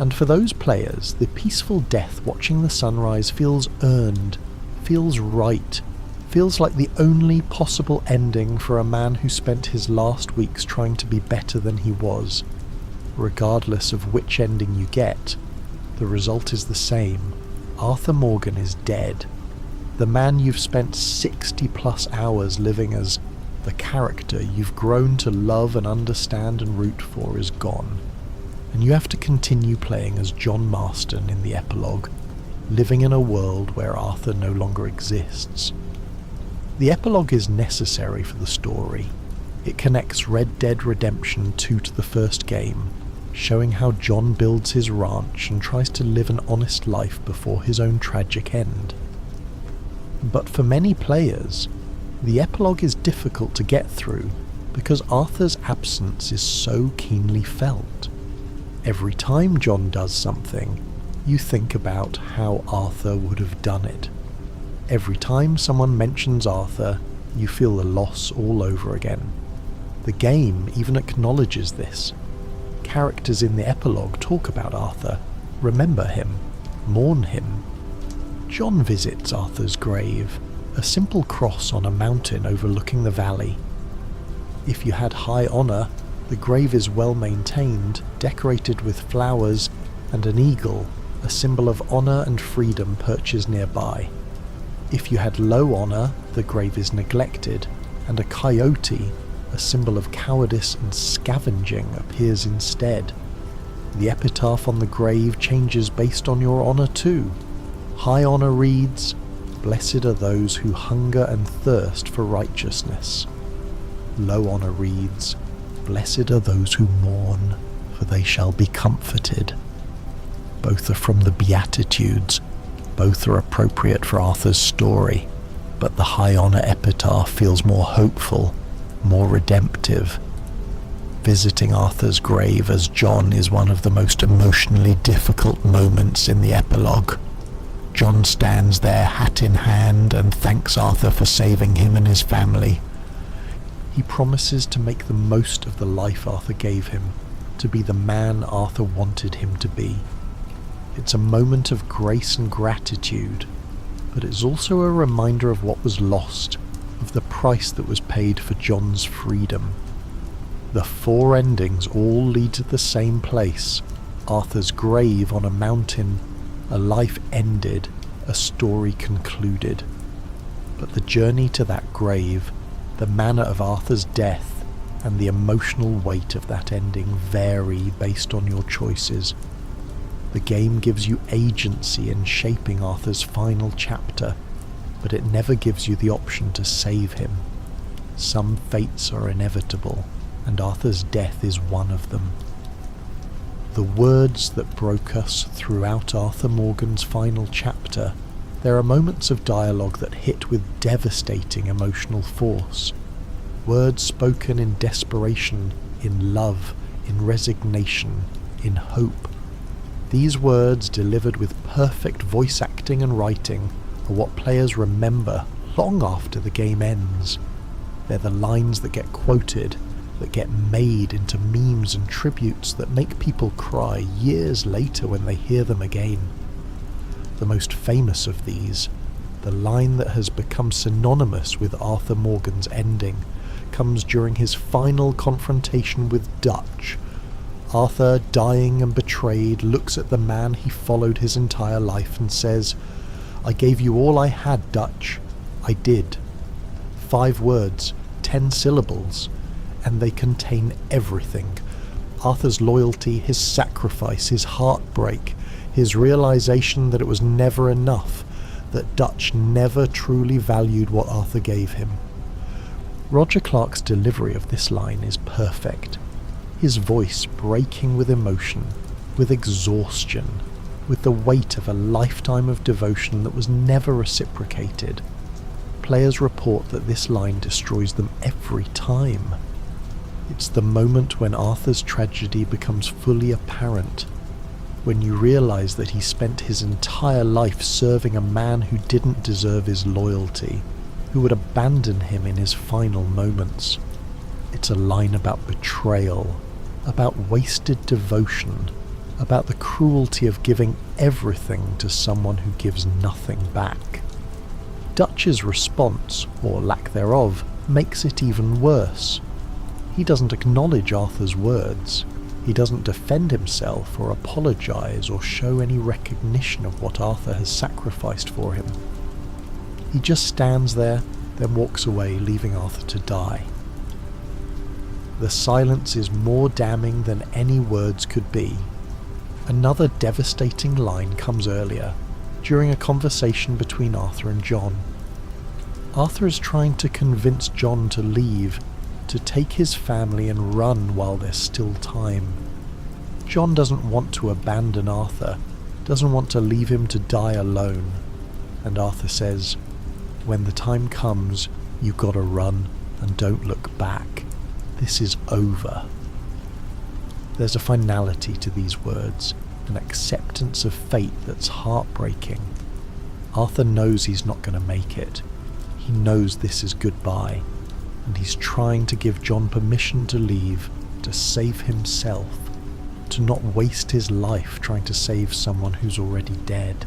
And for those players, the peaceful death watching the sunrise feels earned, feels right, feels like the only possible ending for a man who spent his last weeks trying to be better than he was. Regardless of which ending you get, the result is the same. Arthur Morgan is dead. The man you've spent 60 plus hours living as, the character you've grown to love and understand and root for, is gone. And you have to continue playing as John Marston in the epilogue, living in a world where Arthur no longer exists. The epilogue is necessary for the story. It connects Red Dead Redemption 2 to the first game, showing how John builds his ranch and tries to live an honest life before his own tragic end. But for many players, the epilogue is difficult to get through because Arthur's absence is so keenly felt. Every time John does something, you think about how Arthur would have done it. Every time someone mentions Arthur, you feel the loss all over again. The game even acknowledges this. Characters in the epilogue talk about Arthur, remember him, mourn him. John visits Arthur's grave, a simple cross on a mountain overlooking the valley. If you had high honour, the grave is well maintained, decorated with flowers, and an eagle, a symbol of honour and freedom, perches nearby. If you had low honour, the grave is neglected, and a coyote, a symbol of cowardice and scavenging, appears instead. The epitaph on the grave changes based on your honour too. High honour reads, "Blessed are those who hunger and thirst for righteousness." Low honour reads, "Blessed are those who mourn, for they shall be comforted." Both are from the Beatitudes. Both are appropriate for Arthur's story, but the High Honor epitaph feels more hopeful, more redemptive. Visiting Arthur's grave as Jon is one of the most emotionally difficult moments in the epilogue. Jon stands there hat in hand and thanks Arthur for saving him and his family. He promises to make the most of the life Arthur gave him, to be the man Arthur wanted him to be. It's a moment of grace and gratitude, but it's also a reminder of what was lost, of the price that was paid for Jon's freedom. The 4 endings all lead to the same place: Arthur's grave on a mountain, a life ended, a story concluded. But the journey to that grave, the manner of Arthur's death, and the emotional weight of that ending vary based on your choices. The game gives you agency in shaping Arthur's final chapter, but it never gives you the option to save him. Some fates are inevitable, and Arthur's death is one of them. The words that broke us throughout Arthur Morgan's final chapter, there are moments of dialogue that hit with devastating emotional force. Words spoken in desperation, in love, in resignation, in hope. These words, delivered with perfect voice acting and writing, are what players remember long after the game ends. They're the lines that get quoted, that get made into memes and tributes that make people cry years later when they hear them again. The most famous of these, the line that has become synonymous with Arthur Morgan's ending, comes during his final confrontation with Dutch. Arthur, dying and betrayed, looks at the man he followed his entire life and says, "I gave you all I had, Dutch. I did." 5 words, 10 syllables, and they contain everything. Arthur's loyalty, his sacrifice, his heartbreak, his realization that it was never enough, that Dutch never truly valued what Arthur gave him. Roger Clark's delivery of this line is perfect. His voice breaking with emotion, with exhaustion, with the weight of a lifetime of devotion that was never reciprocated. Players report that this line destroys them every time. It's the moment when Arthur's tragedy becomes fully apparent, when you realize that he spent his entire life serving a man who didn't deserve his loyalty, who would abandon him in his final moments. It's a line about betrayal, about wasted devotion, about the cruelty of giving everything to someone who gives nothing back. Dutch's response, or lack thereof, makes it even worse. He doesn't acknowledge Arthur's words. He doesn't defend himself or apologize or show any recognition of what Arthur has sacrificed for him. He just stands there, then walks away, leaving Arthur to die. The silence is more damning than any words could be. Another devastating line comes earlier, during a conversation between Arthur and Jon. Arthur is trying to convince Jon to leave, to take his family and run while there's still time. Jon doesn't want to abandon Arthur, doesn't want to leave him to die alone. And Arthur says, "When the time comes, you gotta run and don't look back. This is over." There's a finality to these words, an acceptance of fate that's heartbreaking. Arthur knows he's not going to make it. He knows this is goodbye, and he's trying to give Jon permission to leave, to save himself, to not waste his life trying to save someone who's already dead.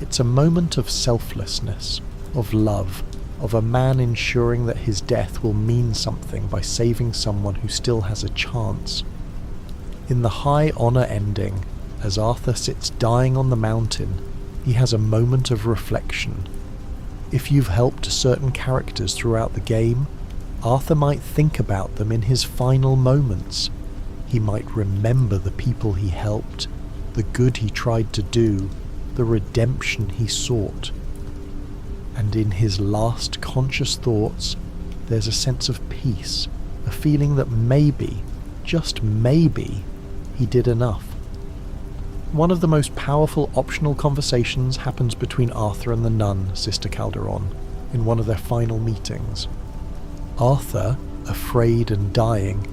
It's a moment of selflessness, of love, of a man ensuring that his death will mean something by saving someone who still has a chance. In the High Honor ending, as Arthur sits dying on the mountain, he has a moment of reflection. If you've helped certain characters throughout the game, Arthur might think about them in his final moments. He might remember the people he helped, the good he tried to do, the redemption he sought. And in his last conscious thoughts, there's a sense of peace, a feeling that maybe, just maybe, he did enough. One of the most powerful optional conversations happens between Arthur and the nun, Sister Calderon, in one of their final meetings. Arthur, afraid and dying,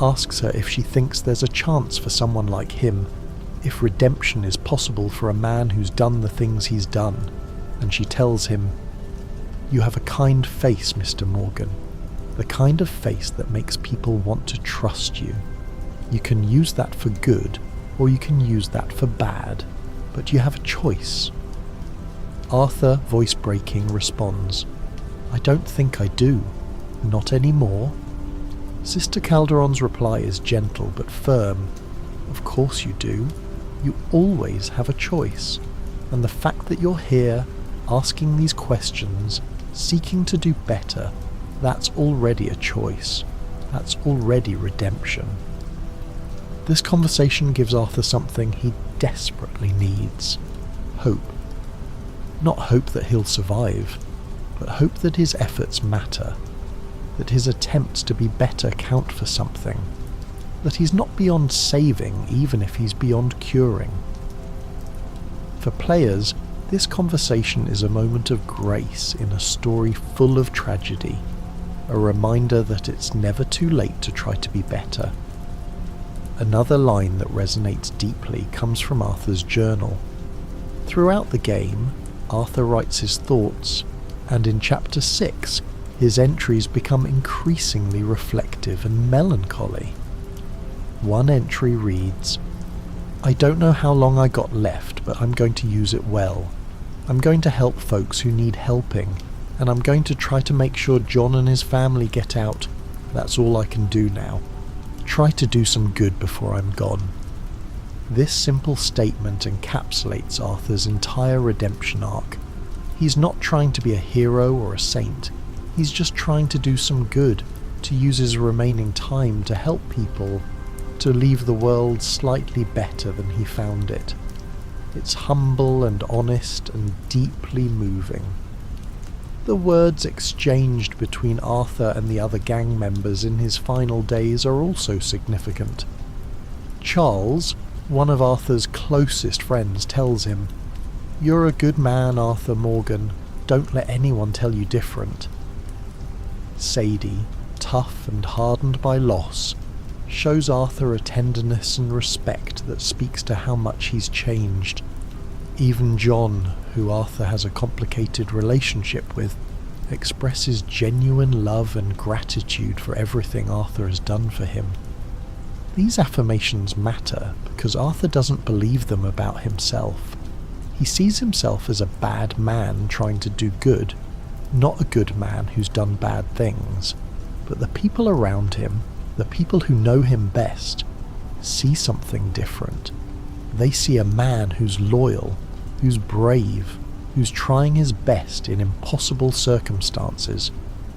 asks her if she thinks there's a chance for someone like him, if redemption is possible for a man who's done the things he's done, and she tells him, "You have a kind face, Mr. Morgan, the kind of face that makes people want to trust you. You can use that for good, or you can use that for bad, but you have a choice." Arthur, voice breaking, responds, "I don't think I do. Not anymore." Sister Calderon's reply is gentle but firm. "Of course you do. You always have a choice. And the fact that you're here, asking these questions, seeking to do better, that's already a choice. That's already redemption." This conversation gives Arthur something he desperately needs. Hope. Not hope that he'll survive, but hope that his efforts matter, that his attempts to be better count for something, that he's not beyond saving even if he's beyond curing. For players, this conversation is a moment of grace in a story full of tragedy, a reminder that it's never too late to try to be better. Another line that resonates deeply comes from Arthur's journal. Throughout the game, Arthur writes his thoughts, and in Chapter 6, his entries become increasingly reflective and melancholy. One entry reads, "I don't know how long I got left, but I'm going to use it well. I'm going to help folks who need helping, and I'm going to try to make sure John and his family get out. That's all I can do now. Try to do some good before I'm gone." This simple statement encapsulates Arthur's entire redemption arc. He's not trying to be a hero or a saint. He's just trying to do some good, to use his remaining time to help people, to leave the world slightly better than he found it. It's humble and honest and deeply moving. The words exchanged between Arthur and the other gang members in his final days are also significant. Charles, one of Arthur's closest friends, tells him, "You're a good man, Arthur Morgan. Don't let anyone tell you different." Sadie, tough and hardened by loss, shows Arthur a tenderness and respect that speaks to how much he's changed. Even John, who Arthur has a complicated relationship with, expresses genuine love and gratitude for everything Arthur has done for him. These affirmations matter because Arthur doesn't believe them about himself. He sees himself as a bad man trying to do good, not a good man who's done bad things. But the people around him, the people who know him best, see something different. They see a man who's loyal, who's brave, who's trying his best in impossible circumstances.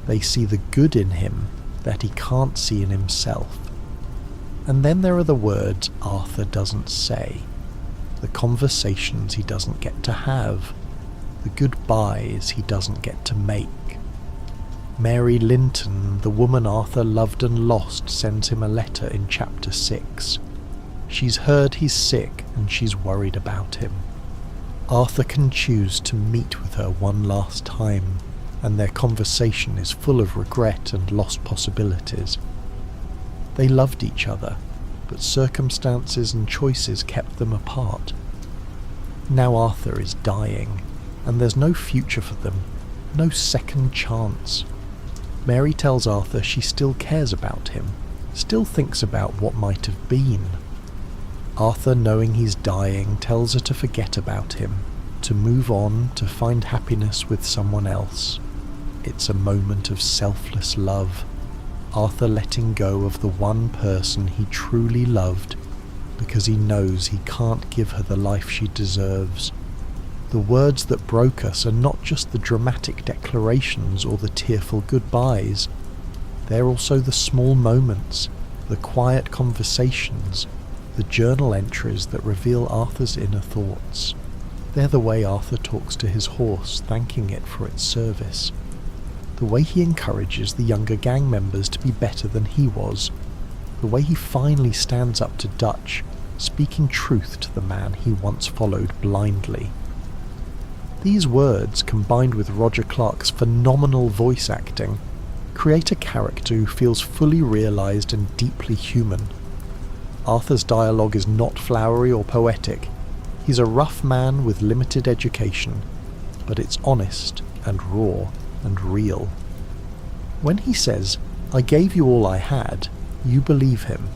They see the good in him that he can't see in himself. And then there are the words Arthur doesn't say, the conversations he doesn't get to have, the goodbyes he doesn't get to make. Mary Linton, the woman Arthur loved and lost, sends him a letter in Chapter 6. She's heard he's sick and she's worried about him. Arthur can choose to meet with her one last time, and their conversation is full of regret and lost possibilities. They loved each other, but circumstances and choices kept them apart. Now Arthur is dying, and there's no future for them, no second chance. Mary tells Arthur she still cares about him, still thinks about what might have been. Arthur, knowing he's dying, tells her to forget about him, to move on, to find happiness with someone else. It's a moment of selfless love. Arthur letting go of the one person he truly loved because he knows he can't give her the life she deserves. The words that broke us are not just the dramatic declarations or the tearful goodbyes. They're also the small moments, the quiet conversations, the journal entries that reveal Arthur's inner thoughts. They're the way Arthur talks to his horse, thanking it for its service. The way he encourages the younger gang members to be better than he was. The way he finally stands up to Dutch, speaking truth to the man he once followed blindly. These words, combined with Roger Clark's phenomenal voice acting, create a character who feels fully realised and deeply human. Arthur's dialogue is not flowery or poetic. He's a rough man with limited education, but it's honest and raw and real. When he says, "I gave you all I had," you believe him.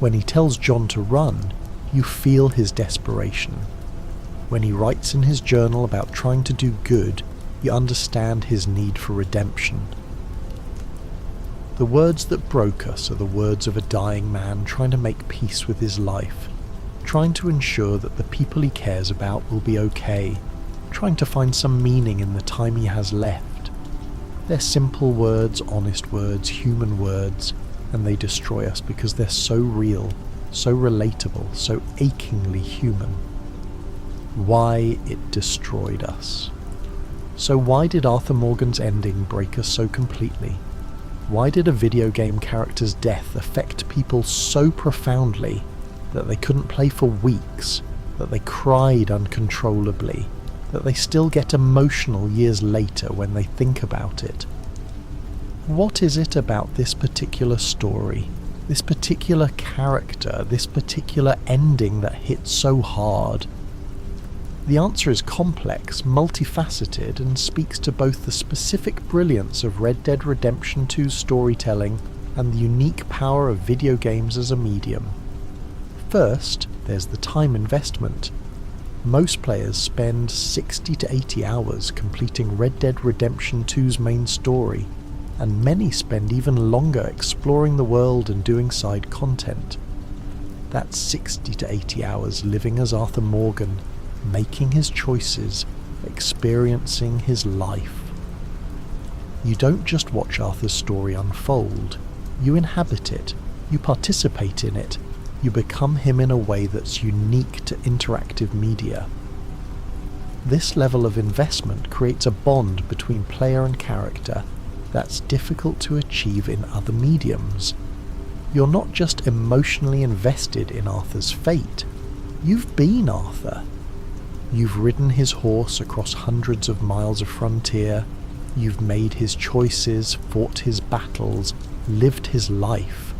When he tells John to run, you feel his desperation. When he writes in his journal about trying to do good, you understand his need for redemption. The words that broke us are the words of a dying man trying to make peace with his life, trying to ensure that the people he cares about will be okay, trying to find some meaning in the time he has left. They're simple words, honest words, human words, and they destroy us because they're so real, so relatable, so achingly human. Why it destroyed us. So why did Arthur Morgan's ending break us so completely? Why did a video game character's death affect people so profoundly that they couldn't play for weeks, that they cried uncontrollably, that they still get emotional years later when they think about it? What is it about this particular story, this particular character, this particular ending that hits so hard? The answer is complex, multifaceted, and speaks to both the specific brilliance of Red Dead Redemption 2's storytelling and the unique power of video games as a medium. First, there's the time investment. Most players spend 60 to 80 hours completing Red Dead Redemption 2's main story, and many spend even longer exploring the world and doing side content. That's 60 to 80 hours living as Arthur Morgan, making his choices, experiencing his life. You don't just watch Arthur's story unfold, you inhabit it, you participate in it, you become him in a way that's unique to interactive media. This level of investment creates a bond between player and character that's difficult to achieve in other mediums. You're not just emotionally invested in Arthur's fate, you've been Arthur. You've ridden his horse across hundreds of miles of frontier, you've made his choices, fought his battles, lived his life.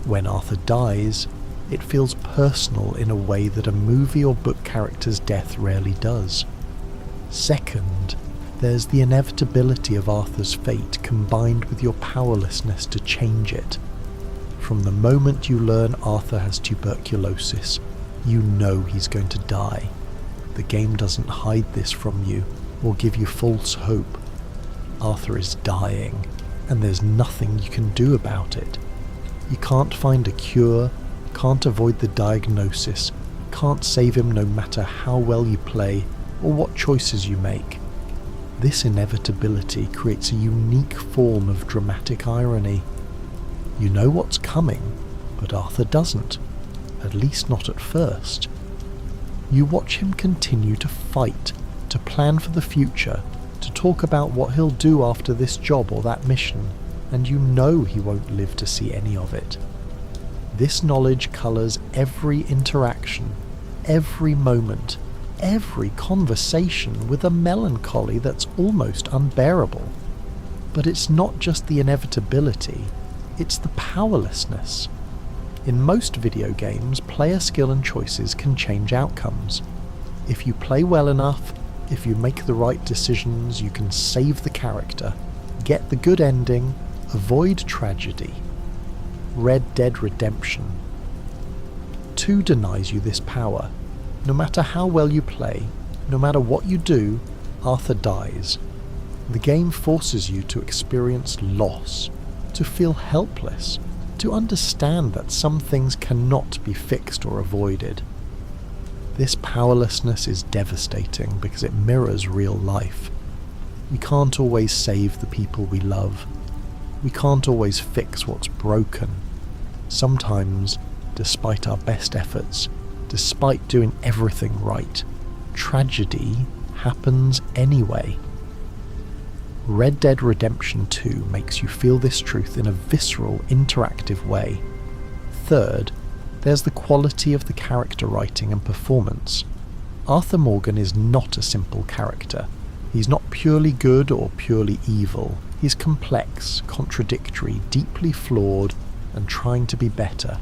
When Arthur dies, it feels personal in a way that a movie or book character's death rarely does. Second, there's the inevitability of Arthur's fate combined with your powerlessness to change it. From the moment you learn Arthur has tuberculosis, you know he's going to die. The game doesn't hide this from you or give you false hope. Arthur is dying, and there's nothing you can do about it. You can't find a cure, can't avoid the diagnosis, can't save him no matter how well you play or what choices you make. This inevitability creates a unique form of dramatic irony. You know what's coming, but Arthur doesn't, at least not at first. You watch him continue to fight, to plan for the future, to talk about what he'll do after this job or that mission, and you know he won't live to see any of it. This knowledge colours every interaction, every moment, every conversation with a melancholy that's almost unbearable. But it's not just the inevitability, it's the powerlessness. In most video games, player skill and choices can change outcomes. If you play well enough, if you make the right decisions, you can save the character, get the good ending, avoid tragedy. Red Dead Redemption 2 denies you this power. No matter how well you play, no matter what you do, Arthur dies. The game forces you to experience loss, to feel helpless, to understand that some things cannot be fixed or avoided. This powerlessness is devastating because it mirrors real life. We can't always save the people we love. We can't always fix what's broken. Sometimes, despite our best efforts, despite doing everything right, tragedy happens anyway. Red Dead Redemption 2 makes you feel this truth in a visceral, interactive way. Third, there's the quality of the character writing and performance. Arthur Morgan is not a simple character. He's not purely good or purely evil. He's complex, contradictory, deeply flawed, and trying to be better.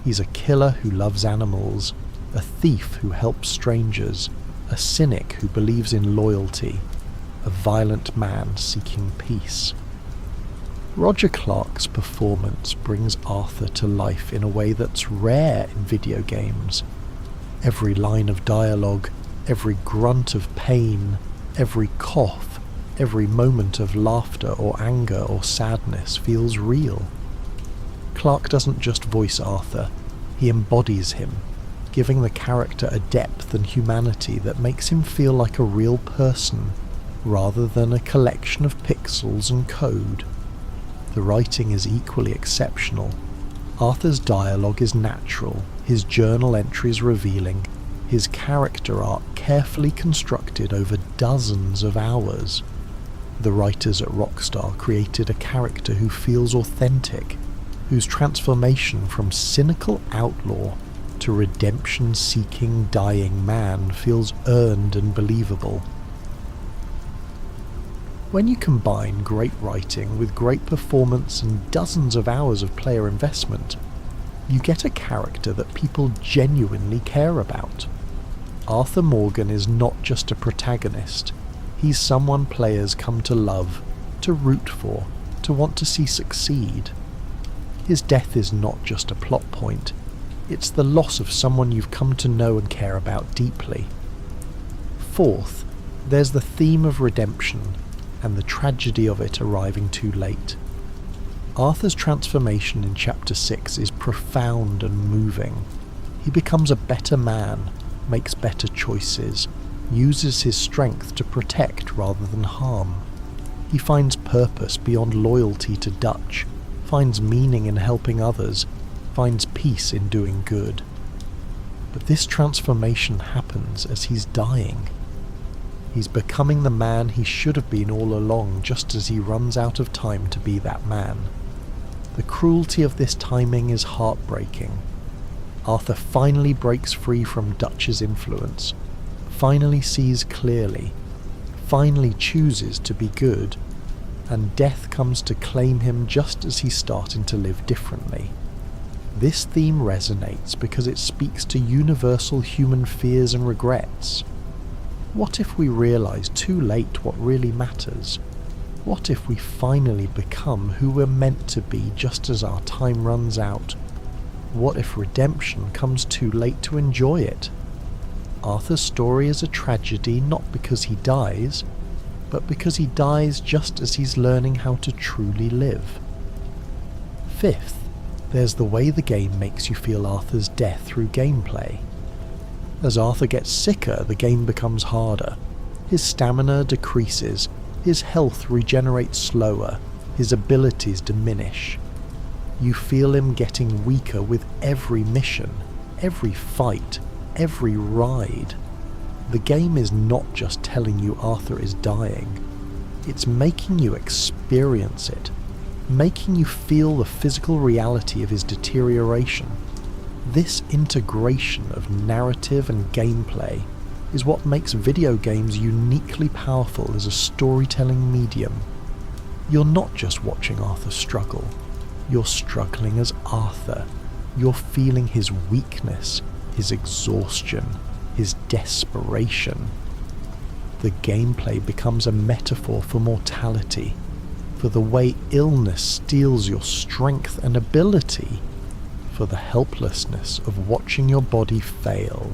He's a killer who loves animals, a thief who helps strangers, a cynic who believes in loyalty, a violent man seeking peace. Roger Clark's performance brings Arthur to life in a way that's rare in video games. Every line of dialogue, every grunt of pain, every cough, every moment of laughter or anger or sadness feels real. Clark doesn't just voice Arthur, he embodies him, giving the character a depth and humanity that makes him feel like a real person, rather than a collection of pixels and code. The writing is equally exceptional. Arthur's dialogue is natural, his journal entries revealing, his character arc carefully constructed over dozens of hours. The writers at Rockstar created a character who feels authentic, whose transformation from cynical outlaw to redemption-seeking dying man feels earned and believable. When you combine great writing with great performance and dozens of hours of player investment, you get a character that people genuinely care about. Arthur Morgan is not just a protagonist, he's someone players come to love, to root for, to want to see succeed. His death is not just a plot point, it's the loss of someone you've come to know and care about deeply. Fourth, there's the theme of redemption, and the tragedy of it arriving too late. Arthur's transformation in Chapter 6 is profound and moving. He becomes a better man, makes better choices, uses his strength to protect rather than harm. He finds purpose beyond loyalty to Dutch, finds meaning in helping others, finds peace in doing good. But this transformation happens as he's dying. He's becoming the man he should have been all along, just as he runs out of time to be that man. The cruelty of this timing is heartbreaking. Arthur finally breaks free from Dutch's influence, finally sees clearly, finally chooses to be good, and death comes to claim him just as he's starting to live differently. This theme resonates because it speaks to universal human fears and regrets. What if we realise too late what really matters? What if we finally become who we're meant to be just as our time runs out? What if redemption comes too late to enjoy it? Arthur's story is a tragedy not because he dies, but because he dies just as he's learning how to truly live. Fifth, there's the way the game makes you feel Arthur's death through gameplay. As Arthur gets sicker, the game becomes harder. His stamina decreases, his health regenerates slower, his abilities diminish. You feel him getting weaker with every mission, every fight, every ride. The game is not just telling you Arthur is dying, it's making you experience it, making you feel the physical reality of his deterioration. This integration of narrative and gameplay is what makes video games uniquely powerful as a storytelling medium. You're not just watching Arthur struggle, you're struggling as Arthur. You're feeling his weakness, his exhaustion, his desperation. The gameplay becomes a metaphor for mortality, for the way illness steals your strength and ability, for the helplessness of watching your body fail.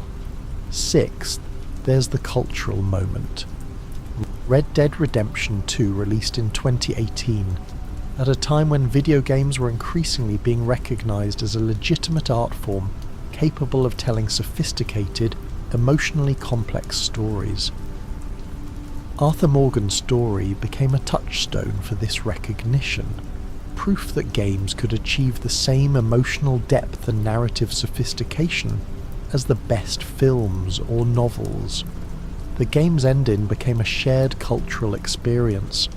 Sixth, there's the cultural moment. Red Dead Redemption 2 released in 2018, at a time when video games were increasingly being recognised as a legitimate art form capable of telling sophisticated, emotionally complex stories. Arthur Morgan's story became a touchstone for this recognition, proof that games could achieve the same emotional depth and narrative sophistication as the best films or novels. The game's ending became a shared cultural experience.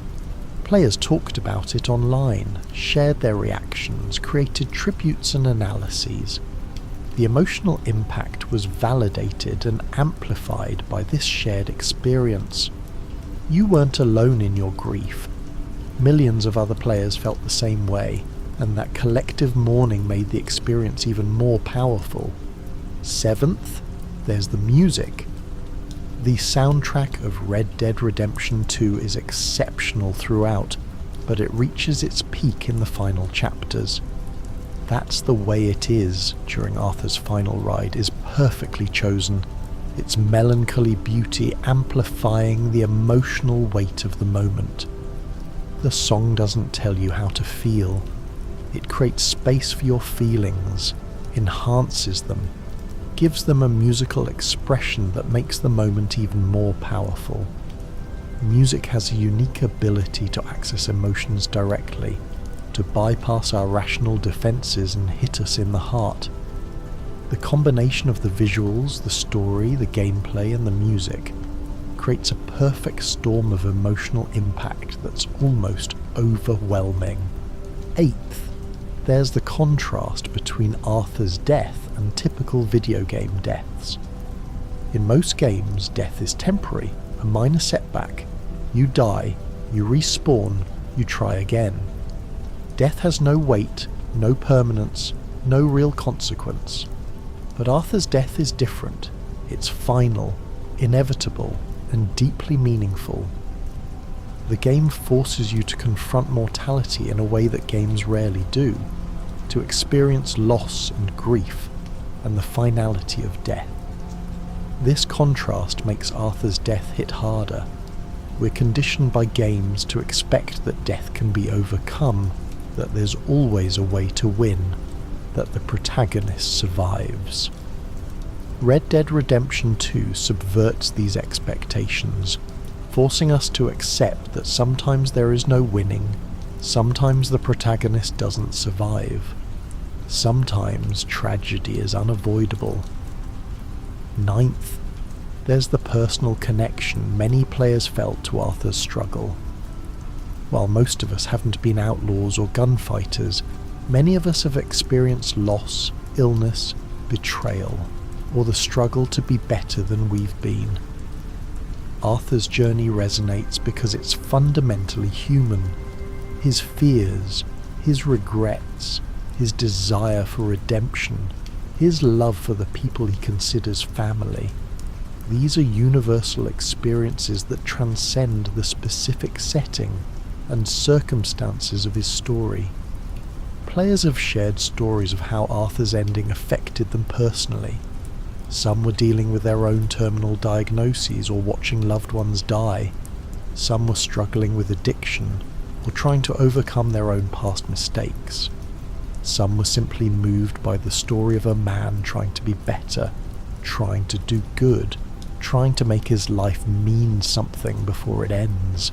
Players talked about it online, shared their reactions, created tributes and analyses. The emotional impact was validated and amplified by this shared experience. You weren't alone in your grief. Millions of other players felt the same way, and that collective mourning made the experience even more powerful. Seventh, there's the music. The soundtrack of Red Dead Redemption 2 is exceptional throughout, but it reaches its peak in the final chapters. That's the way it is during Arthur's final ride is perfectly chosen, its melancholy beauty amplifying the emotional weight of the moment. The song doesn't tell you how to feel. It creates space for your feelings, enhances them, gives them a musical expression that makes the moment even more powerful. Music has a unique ability to access emotions directly, to bypass our rational defenses and hit us in the heart. The combination of the visuals, the story, the gameplay, and the music creates a perfect storm of emotional impact that's almost overwhelming. Eighth, there's the contrast between Arthur's death and typical video game deaths. In most games, death is temporary, a minor setback. You die, you respawn, you try again. Death has no weight, no permanence, no real consequence. But Arthur's death is different. It's final, inevitable, and deeply meaningful. The game forces you to confront mortality in a way that games rarely do, to experience loss and grief, and the finality of death. This contrast makes Arthur's death hit harder. We're conditioned by games to expect that death can be overcome, that there's always a way to win, that the protagonist survives. Red Dead Redemption 2 subverts these expectations, forcing us to accept that sometimes there is no winning, sometimes the protagonist doesn't survive, sometimes tragedy is unavoidable. Ninth, there's the personal connection many players felt to Arthur's struggle. While most of us haven't been outlaws or gunfighters, many of us have experienced loss, illness, betrayal, or the struggle to be better than we've been. Arthur's journey resonates because it's fundamentally human. His fears, his regrets, his desire for redemption, his love for the people he considers family. These are universal experiences that transcend the specific setting and circumstances of his story. Players have shared stories of how Arthur's ending affected them personally. Some were dealing with their own terminal diagnoses or watching loved ones die. Some were struggling with addiction or trying to overcome their own past mistakes. Some were simply moved by the story of a man trying to be better, trying to do good, trying to make his life mean something before it ends.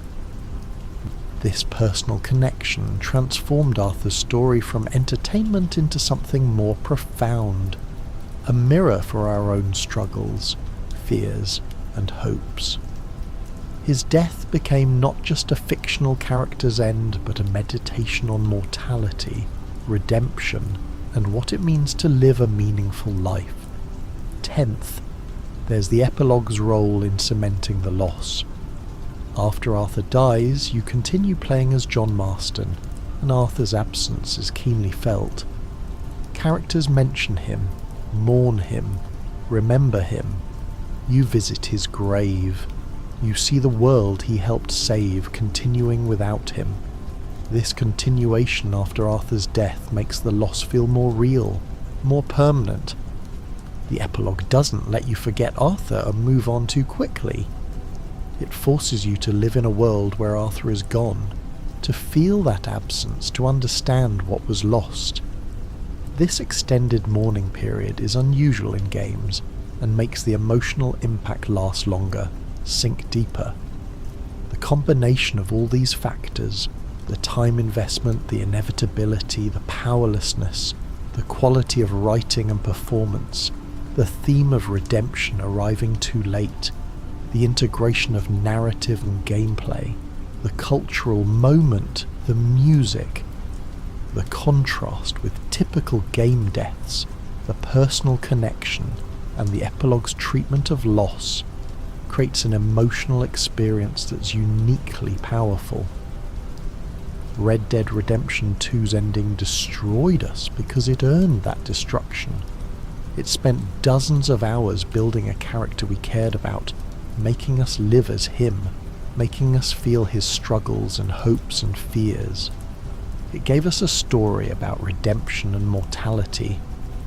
This personal connection transformed Arthur's story from entertainment into something more profound, a mirror for our own struggles, fears, and hopes. His death became not just a fictional character's end, but a meditation on mortality, redemption, and what it means to live a meaningful life. 10th, there's the epilogue's role in cementing the loss. After Arthur dies, you continue playing as John Marston, and Arthur's absence is keenly felt. Characters mention him, mourn him, remember him. You visit his grave. You see the world he helped save continuing without him. This continuation after Arthur's death makes the loss feel more real, more permanent. The epilogue doesn't let you forget Arthur and move on too quickly. It forces you to live in a world where Arthur is gone, to feel that absence, to understand what was lost. This extended mourning period is unusual in games and makes the emotional impact last longer, sink deeper. The combination of all these factors, the time investment, the inevitability, the powerlessness, the quality of writing and performance, the theme of redemption arriving too late, the integration of narrative and gameplay, the cultural moment, the music, the contrast with typical game deaths, the personal connection and the epilogue's treatment of loss creates an emotional experience that's uniquely powerful. Red Dead Redemption 2's ending destroyed us because it earned that destruction. It spent dozens of hours building a character we cared about, making us live as him, making us feel his struggles and hopes and fears. It gave us a story about redemption and mortality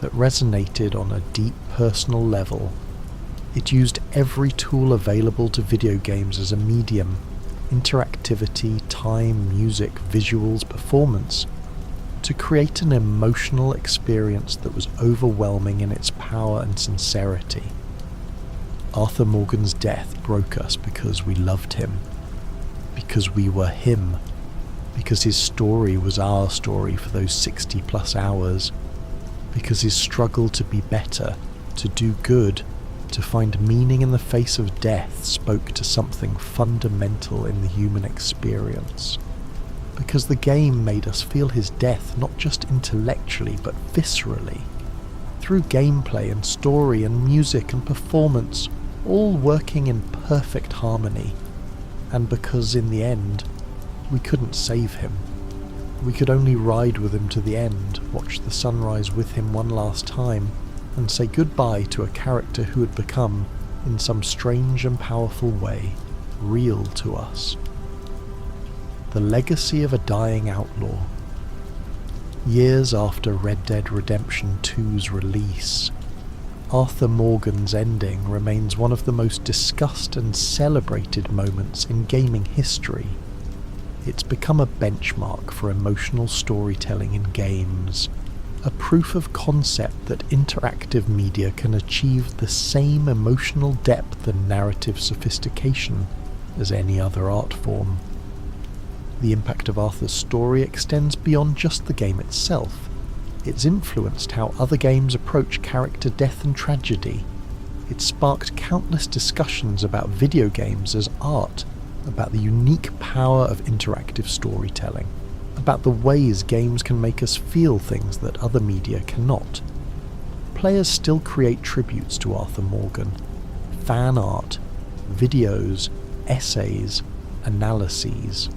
that resonated on a deep personal level. It used every tool available to video games as a medium: interactivity, time, music, visuals, performance, to create an emotional experience that was overwhelming in its power and sincerity. Arthur Morgan's death broke us because we loved him, because we were him, because his story was our story for those 60+ hours, because his struggle to be better, to do good, to find meaning in the face of death spoke to something fundamental in the human experience. Because the game made us feel his death not just intellectually but viscerally, through gameplay and story and music and performance, all working in perfect harmony. And because in the end, we couldn't save him. We could only ride with him to the end, watch the sunrise with him one last time, and say goodbye to a character who had become, in some strange and powerful way, real to us. The legacy of a dying outlaw. Years after Red Dead Redemption 2's release, Arthur Morgan's ending remains one of the most discussed and celebrated moments in gaming history. It's become a benchmark for emotional storytelling in games, a proof of concept that interactive media can achieve the same emotional depth and narrative sophistication as any other art form. The impact of Arthur's story extends beyond just the game itself. It's influenced how other games approach character death and tragedy. It sparked countless discussions about video games as art, about the unique power of interactive storytelling, about the ways games can make us feel things that other media cannot. Players still create tributes to Arthur Morgan: fan art, videos, essays, analyses.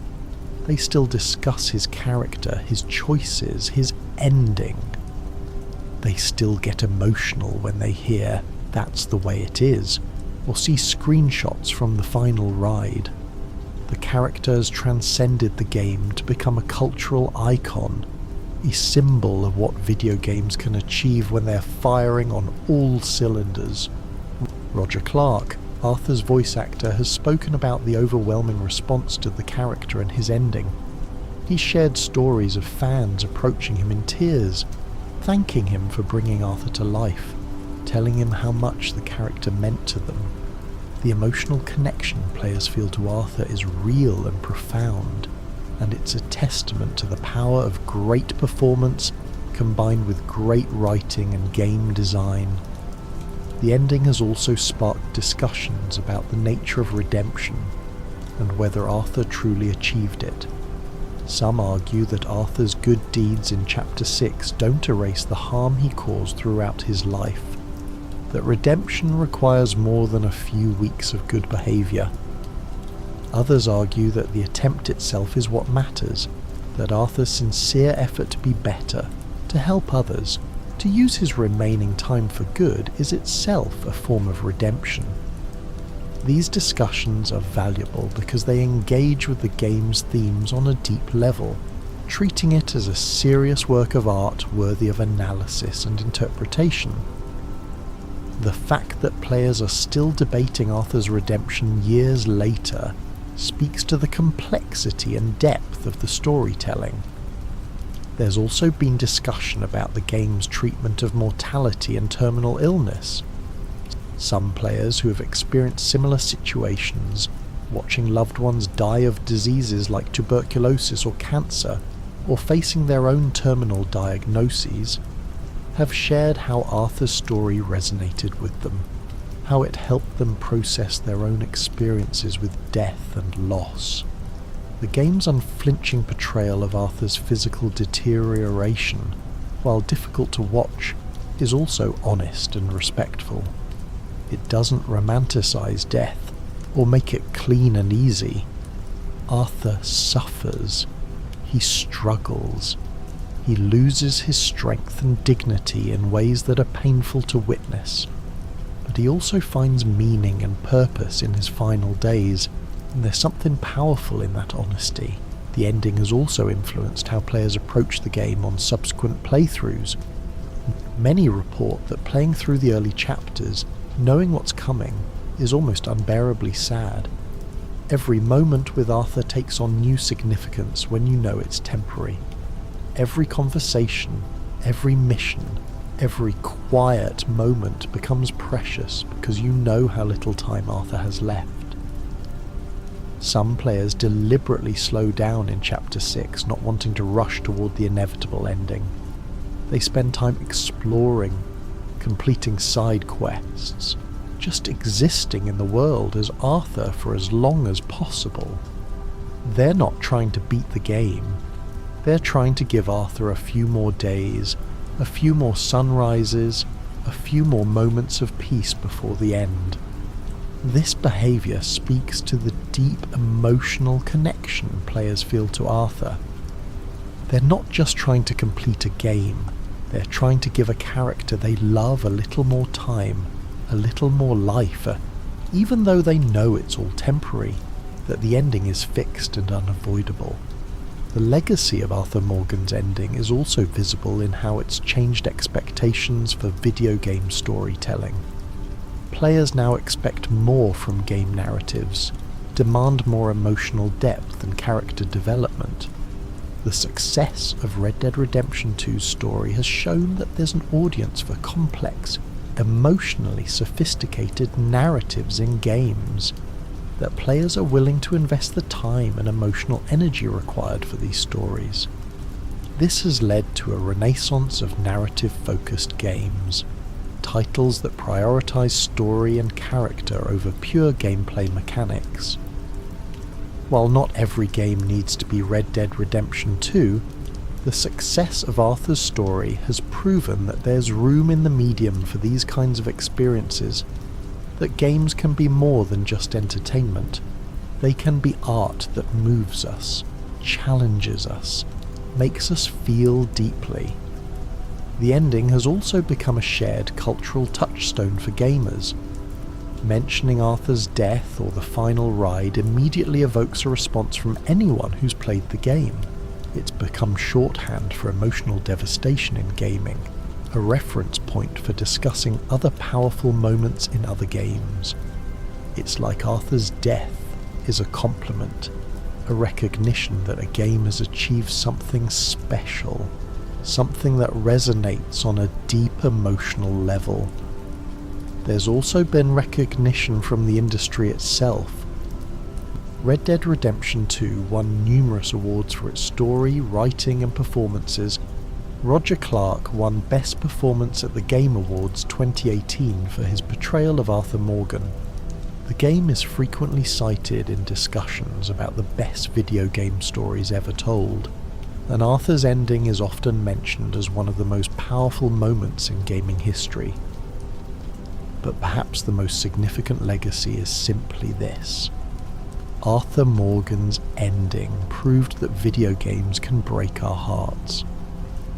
They still discuss his character, his choices, his ending. They still get emotional when they hear "that's the way it is," or see screenshots from the final ride. The character has transcended the game to become a cultural icon, a symbol of what video games can achieve when they're firing on all cylinders. Roger Clark, Arthur's voice actor, has spoken about the overwhelming response to the character and his ending. He shared stories of fans approaching him in tears, thanking him for bringing Arthur to life, telling him how much the character meant to them. The emotional connection players feel to Arthur is real and profound, and it's a testament to the power of great performance combined with great writing and game design. The ending has also sparked discussions about the nature of redemption and whether Arthur truly achieved it. Some argue that Arthur's good deeds in Chapter 6 don't erase the harm he caused throughout his life, that redemption requires more than a few weeks of good behaviour. Others argue that the attempt itself is what matters, that Arthur's sincere effort to be better, to help others, to use his remaining time for good is itself a form of redemption. These discussions are valuable because they engage with the game's themes on a deep level, treating it as a serious work of art worthy of analysis and interpretation. The fact that players are still debating Arthur's redemption years later speaks to the complexity and depth of the storytelling. There's also been discussion about the game's treatment of mortality and terminal illness. Some players who have experienced similar situations, watching loved ones die of diseases like tuberculosis or cancer, or facing their own terminal diagnoses, have shared how Arthur's story resonated with them, how it helped them process their own experiences with death and loss. The game's unflinching portrayal of Arthur's physical deterioration, while difficult to watch, is also honest and respectful. It doesn't romanticize death or make it clean and easy. Arthur suffers. He struggles. He loses his strength and dignity in ways that are painful to witness. But he also finds meaning and purpose in his final days, and there's something powerful in that honesty. The ending has also influenced how players approach the game on subsequent playthroughs. Many report that playing through the early chapters, knowing what's coming, is almost unbearably sad. Every moment with Arthur takes on new significance when you know it's temporary. Every conversation, every mission, every quiet moment becomes precious because you know how little time Arthur has left. Some players deliberately slow down in Chapter 6, not wanting to rush toward the inevitable ending. They spend time exploring, completing side quests, just existing in the world as Arthur for as long as possible. They're not trying to beat the game. They're trying to give Arthur a few more days, a few more sunrises, a few more moments of peace before the end. This behaviour speaks to the deep emotional connection players feel to Arthur. They're not just trying to complete a game, they're trying to give a character they love a little more time, a little more life, even though they know it's all temporary, that the ending is fixed and unavoidable. The legacy of Arthur Morgan's ending is also visible in how it's changed expectations for video game storytelling. Players now expect more from game narratives, demand more emotional depth and character development. The success of Red Dead Redemption 2's story has shown that there's an audience for complex, emotionally sophisticated narratives in games, that players are willing to invest the time and emotional energy required for these stories. This has led to a renaissance of narrative-focused games, titles that prioritize story and character over pure gameplay mechanics. While not every game needs to be Red Dead Redemption 2, the success of Arthur's story has proven that there's room in the medium for these kinds of experiences, that games can be more than just entertainment. They can be art that moves us, challenges us, makes us feel deeply. The ending has also become a shared cultural touchstone for gamers. Mentioning Arthur's death or the final ride immediately evokes a response from anyone who's played the game. It's become shorthand for emotional devastation in gaming, a reference point for discussing other powerful moments in other games. It's like Arthur's death is a compliment, a recognition that a game has achieved something special, something that resonates on a deep emotional level. There's also been recognition from the industry itself. Red Dead Redemption 2 won numerous awards for its story, writing and performances. Roger Clark won Best Performance at the Game Awards 2018 for his portrayal of Arthur Morgan. The game is frequently cited in discussions about the best video game stories ever told, and Arthur's ending is often mentioned as one of the most powerful moments in gaming history. But perhaps the most significant legacy is simply this. Arthur Morgan's ending proved that video games can break our hearts,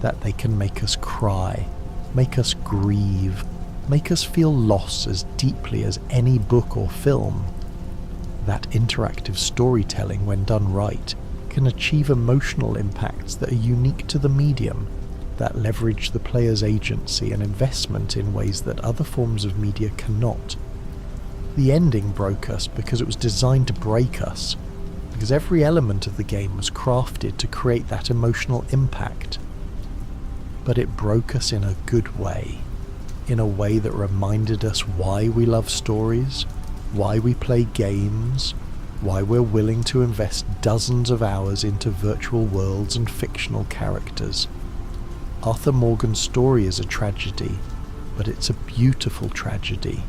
that they can make us cry, make us grieve, make us feel loss as deeply as any book or film. That interactive storytelling, when done right, can achieve emotional impacts that are unique to the medium, that leverage the player's agency and investment in ways that other forms of media cannot. The ending broke us because it was designed to break us, because every element of the game was crafted to create that emotional impact. But it broke us in a good way, in a way that reminded us why we love stories, why we play games, why we're willing to invest dozens of hours into virtual worlds and fictional characters. Arthur Morgan's story is a tragedy, but it's a beautiful tragedy.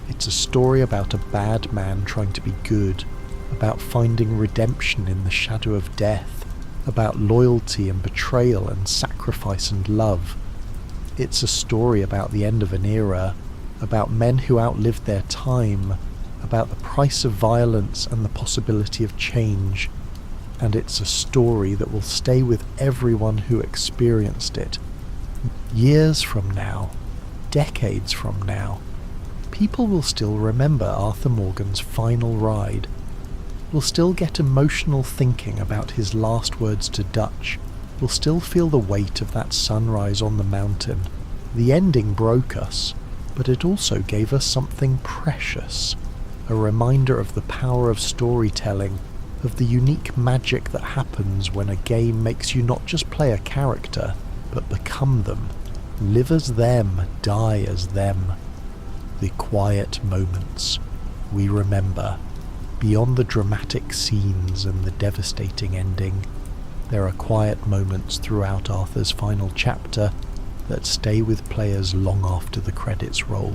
It's a story about a bad man trying to be good, about finding redemption in the shadow of death, about loyalty and betrayal and sacrifice and love. It's a story about the end of an era, about men who outlived their time, about the price of violence and the possibility of change, and it's a story that will stay with everyone who experienced it. Years from now, decades from now, people will still remember Arthur Morgan's final ride, will still get emotional thinking about his last words to Dutch, will still feel the weight of that sunrise on the mountain. The ending broke us, but it also gave us something precious, a reminder of the power of storytelling, of the unique magic that happens when a game makes you not just play a character, but become them, live as them, die as them. The quiet moments we remember. Beyond the dramatic scenes and the devastating ending, there are quiet moments throughout Arthur's final chapter that stay with players long after the credits roll.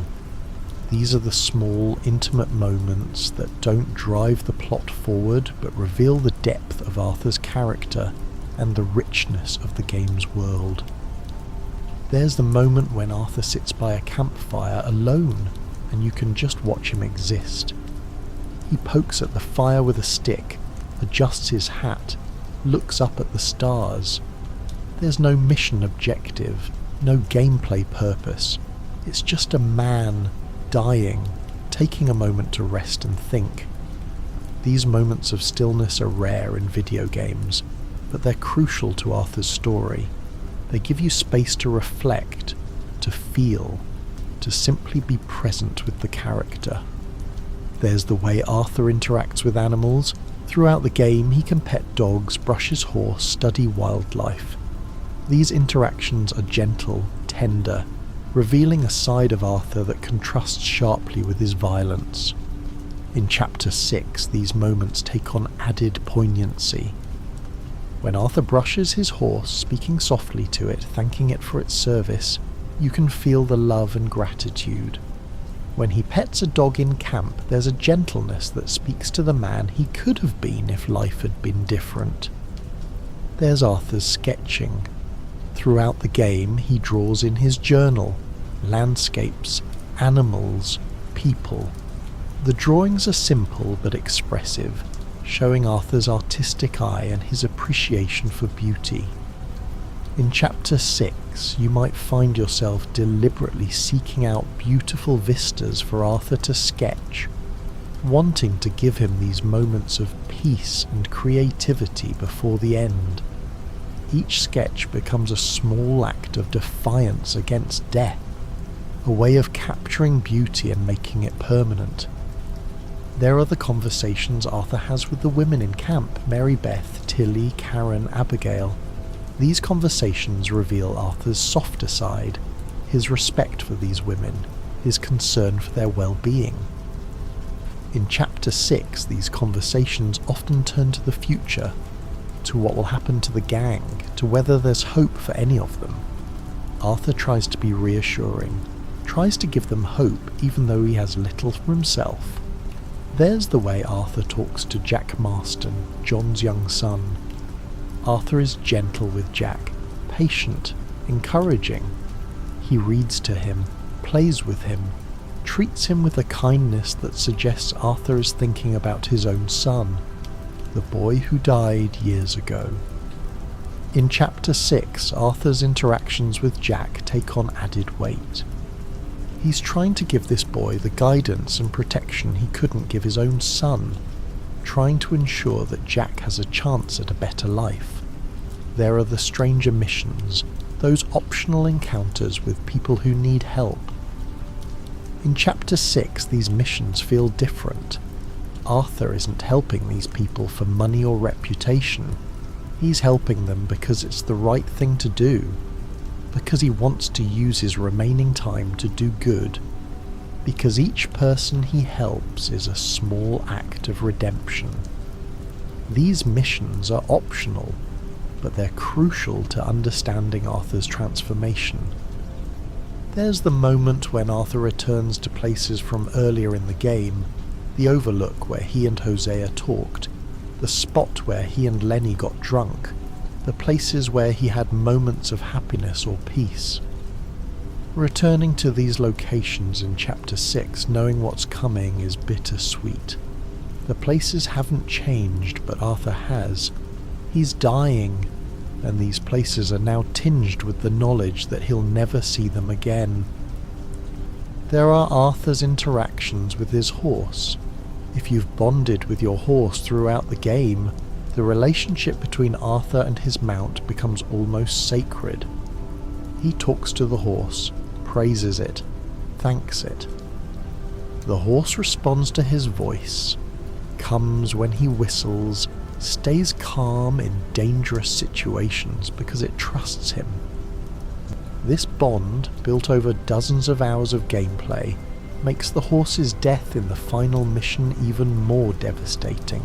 These are the small, intimate moments that don't drive the plot forward but reveal the depth of Arthur's character and the richness of the game's world. There's the moment when Arthur sits by a campfire alone and you can just watch him exist. He pokes at the fire with a stick, adjusts his hat, looks up at the stars. There's no mission objective, no gameplay purpose. It's just a man dying, taking a moment to rest and think. These moments of stillness are rare in video games, but they're crucial to Arthur's story. They give you space to reflect, to feel, to simply be present with the character. There's the way Arthur interacts with animals. Throughout the game, he can pet dogs, brush his horse, study wildlife. These interactions are gentle, tender, revealing a side of Arthur that contrasts sharply with his violence. In Chapter 6, these moments take on added poignancy. When Arthur brushes his horse, speaking softly to it, thanking it for its service, you can feel the love and gratitude. When he pets a dog in camp, there's a gentleness that speaks to the man he could have been if life had been different. There's Arthur's sketching. Throughout the game, he draws in his journal, landscapes, animals, people. The drawings are simple but expressive, showing Arthur's artistic eye and his appreciation for beauty. In Chapter 6, you might find yourself deliberately seeking out beautiful vistas for Arthur to sketch, wanting to give him these moments of peace and creativity before the end. Each sketch becomes a small act of defiance against death, a way of capturing beauty and making it permanent. There are the conversations Arthur has with the women in camp, Mary Beth, Tilly, Karen, Abigail. These conversations reveal Arthur's softer side, his respect for these women, his concern for their well-being. In Chapter 6, these conversations often turn to the future, to what will happen to the gang, to whether there's hope for any of them. Arthur tries to be reassuring, tries to give them hope even though he has little for himself. There's the way Arthur talks to Jack Marston, John's young son. Arthur is gentle with Jack, patient, encouraging. He reads to him, plays with him, treats him with a kindness that suggests Arthur is thinking about his own son, the boy who died years ago. In Chapter 6, Arthur's interactions with Jack take on added weight. He's trying to give this boy the guidance and protection he couldn't give his own son, trying to ensure that Jack has a chance at a better life. There are the stranger missions, those optional encounters with people who need help. In Chapter 6, these missions feel different. Arthur isn't helping these people for money or reputation. He's helping them because it's the right thing to do, because he wants to use his remaining time to do good, because each person he helps is a small act of redemption. These missions are optional, but they're crucial to understanding Arthur's transformation. There's the moment when Arthur returns to places from earlier in the game, the overlook where he and Hosea talked, the spot where he and Lenny got drunk, the places where he had moments of happiness or peace. Returning to these locations in Chapter 6, knowing what's coming is bittersweet. The places haven't changed, but Arthur has. He's dying, and these places are now tinged with the knowledge that he'll never see them again. There are Arthur's interactions with his horse. If you've bonded with your horse throughout the game, the relationship between Arthur and his mount becomes almost sacred. He talks to the horse, praises it, thanks it. The horse responds to his voice, comes when he whistles, stays calm in dangerous situations because it trusts him. This bond, built over dozens of hours of gameplay, makes the horse's death in the final mission even more devastating.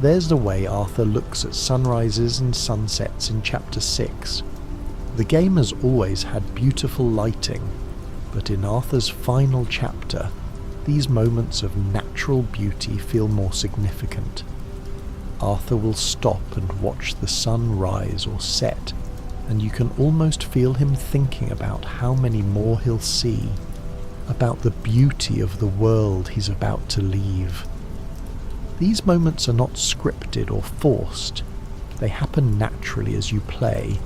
There's the way Arthur looks at sunrises and sunsets in Chapter 6. The game has always had beautiful lighting, but in Arthur's final chapter, these moments of natural beauty feel more significant. Arthur will stop and watch the sun rise or set, and you can almost feel him thinking about how many more he'll see, about the beauty of the world he's about to leave. These moments are not scripted or forced. They happen naturally as you play,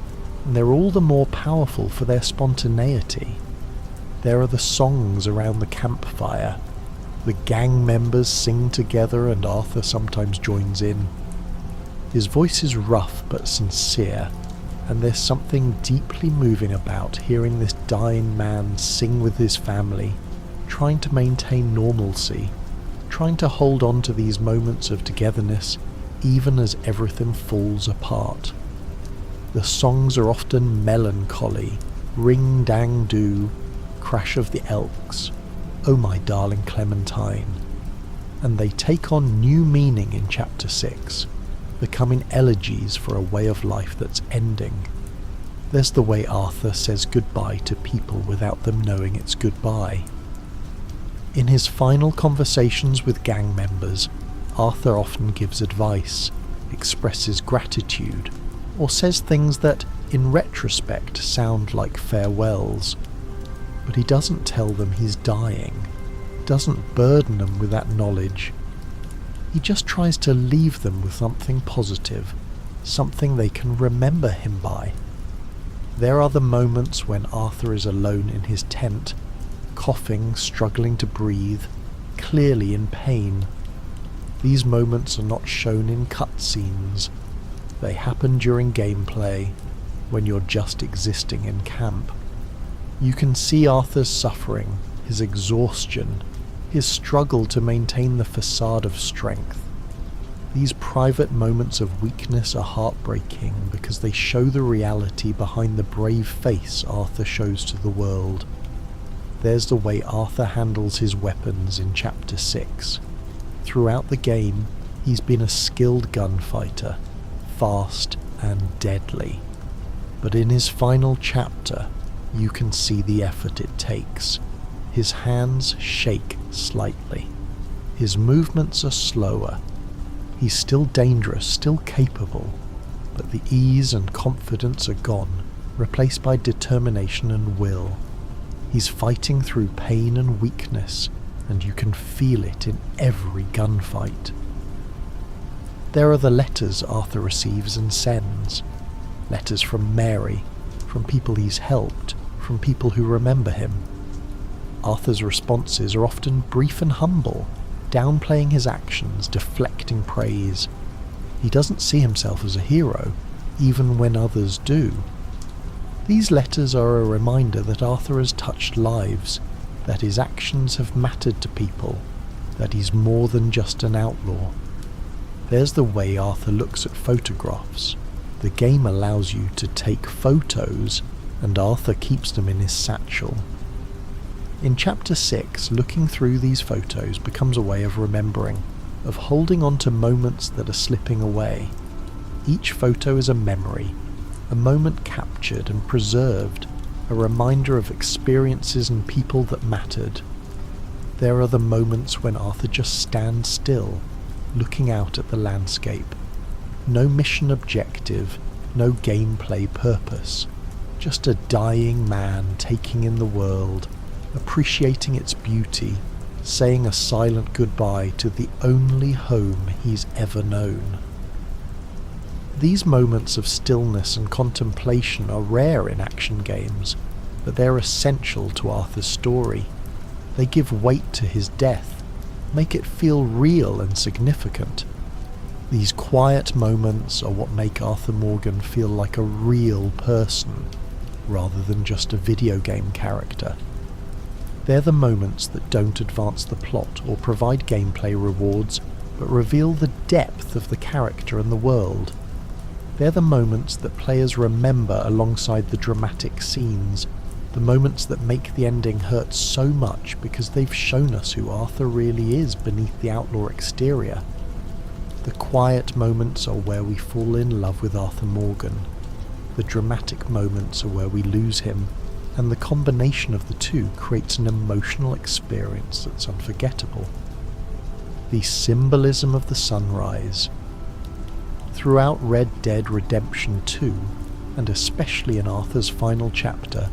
and they're all the more powerful for their spontaneity. There are the songs around the campfire. The gang members sing together and Arthur sometimes joins in. His voice is rough but sincere, and there's something deeply moving about hearing this dying man sing with his family, trying to maintain normalcy, trying to hold on to these moments of togetherness even as everything falls apart. The songs are often melancholy, ring-dang-do, Crash of the Elks, Oh My Darling Clementine, and they take on new meaning in Chapter 6, becoming elegies for a way of life that's ending. There's the way Arthur says goodbye to people without them knowing it's goodbye. In his final conversations with gang members, Arthur often gives advice, expresses gratitude, or says things that, in retrospect, sound like farewells. But he doesn't tell them he's dying, doesn't burden them with that knowledge. He just tries to leave them with something positive, something they can remember him by. There are the moments when Arthur is alone in his tent, coughing, struggling to breathe, clearly in pain. These moments are not shown in cutscenes. They happen during gameplay, when you're just existing in camp. You can see Arthur's suffering, his exhaustion, his struggle to maintain the facade of strength. These private moments of weakness are heartbreaking because they show the reality behind the brave face Arthur shows to the world. There's the way Arthur handles his weapons in Chapter 6. Throughout the game, he's been a skilled gunfighter, fast and deadly. But in his final chapter, you can see the effort it takes. His hands shake slightly. His movements are slower. He's still dangerous, still capable, but the ease and confidence are gone, replaced by determination and will. He's fighting through pain and weakness, and you can feel it in every gunfight. There are the letters Arthur receives and sends. Letters from Mary, from people he's helped, from people who remember him. Arthur's responses are often brief and humble, downplaying his actions, deflecting praise. He doesn't see himself as a hero, even when others do. These letters are a reminder that Arthur has touched lives, that his actions have mattered to people, that he's more than just an outlaw. There's the way Arthur looks at photographs. The game allows you to take photos, and Arthur keeps them in his satchel. In Chapter 6, looking through these photos becomes a way of remembering, of holding on to moments that are slipping away. Each photo is a memory, a moment captured and preserved, a reminder of experiences and people that mattered. There are the moments when Arthur just stands still, looking out at the landscape. No mission objective, no gameplay purpose. just a dying man taking in the world, appreciating its beauty, saying a silent goodbye to the only home he's ever known. These moments of stillness and contemplation are rare in action games, but they're essential to Arthur's story. They give weight to his death, make it feel real and significant. These quiet moments are what make Arthur Morgan feel like a real person, rather than just a video game character. They're the moments that don't advance the plot or provide gameplay rewards, but reveal the depth of the character and the world. They're the moments that players remember alongside the dramatic scenes, the moments that make the ending hurt so much because they've shown us who Arthur really is beneath the outlaw exterior. The quiet moments are where we fall in love with Arthur Morgan. The dramatic moments are where we lose him, and the combination of the two creates an emotional experience that's unforgettable. The symbolism of the sunrise. Throughout Red Dead Redemption 2, and especially in Arthur's final chapter,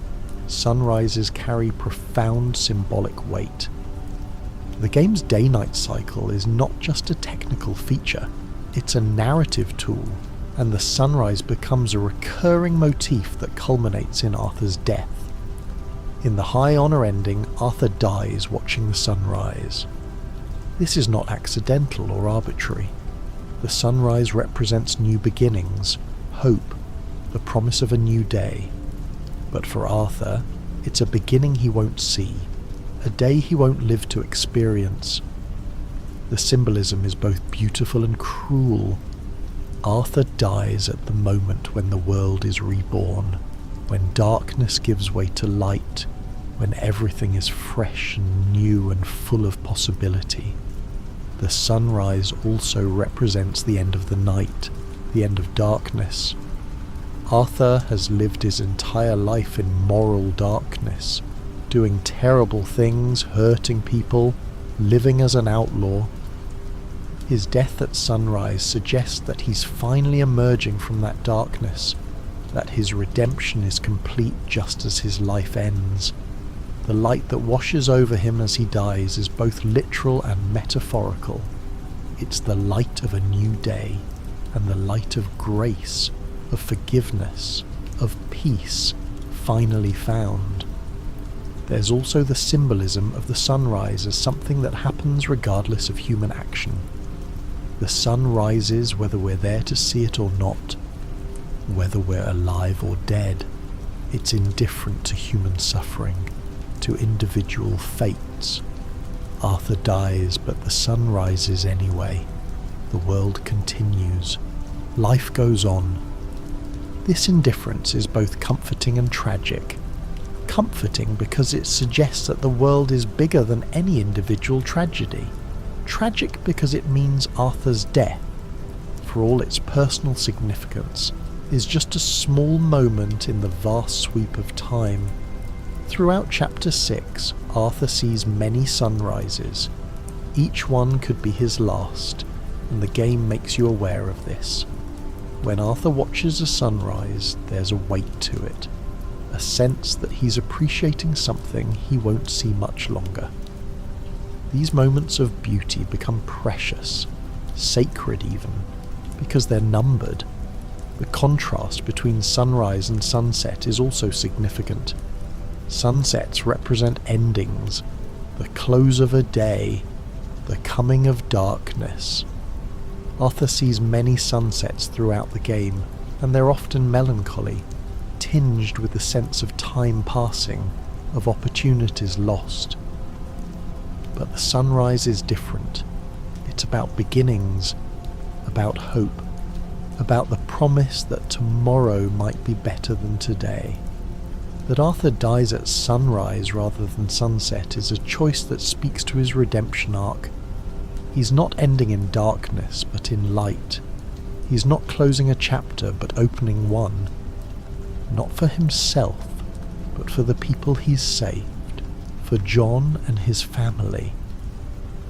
sunrises carry profound symbolic weight. The game's day-night cycle is not just a technical feature, it's a narrative tool, and the sunrise becomes a recurring motif that culminates in Arthur's death. In the High Honor ending, Arthur dies watching the sunrise. This is not accidental or arbitrary. The sunrise represents new beginnings, hope, the promise of a new day. But for Arthur, it's a beginning he won't see, a day he won't live to experience. The symbolism is both beautiful and cruel. Arthur dies at the moment when the world is reborn, when darkness gives way to light, when everything is fresh and new and full of possibility. The sunrise also represents the end of the night, the end of darkness. Arthur has lived his entire life in moral darkness, doing terrible things, hurting people, living as an outlaw. His death at sunrise suggests that he's finally emerging from that darkness, that his redemption is complete just as his life ends. The light that washes over him as he dies is both literal and metaphorical. It's the light of a new day, and the light of grace, of forgiveness, of peace, finally found. There's also the symbolism of the sunrise as something that happens regardless of human action. The sun rises whether we're there to see it or not, whether we're alive or dead. It's indifferent to human suffering, to individual fates. Arthur dies, but the sun rises anyway. The world continues. Life goes on. This indifference is both comforting and tragic. Comforting because it suggests that the world is bigger than any individual tragedy. Tragic because it means Arthur's death, for all its personal significance, is just a small moment in the vast sweep of time. Throughout Chapter 6, Arthur sees many sunrises. Each one could be his last, and the game makes you aware of this. When Arthur watches a sunrise, there's a weight to it, a sense that he's appreciating something he won't see much longer. These moments of beauty become precious, sacred even, because they're numbered. The contrast between sunrise and sunset is also significant. Sunsets represent endings, the close of a day, the coming of darkness. Arthur sees many sunsets throughout the game, and they're often melancholy, tinged with the sense of time passing, of opportunities lost. But the sunrise is different. It's about beginnings, about hope, about the promise that tomorrow might be better than today. That Arthur dies at sunrise rather than sunset is a choice that speaks to his redemption arc. He's not ending in darkness, but in light. He's not closing a chapter, but opening one. Not for himself, but for the people he's saved. For John and his family,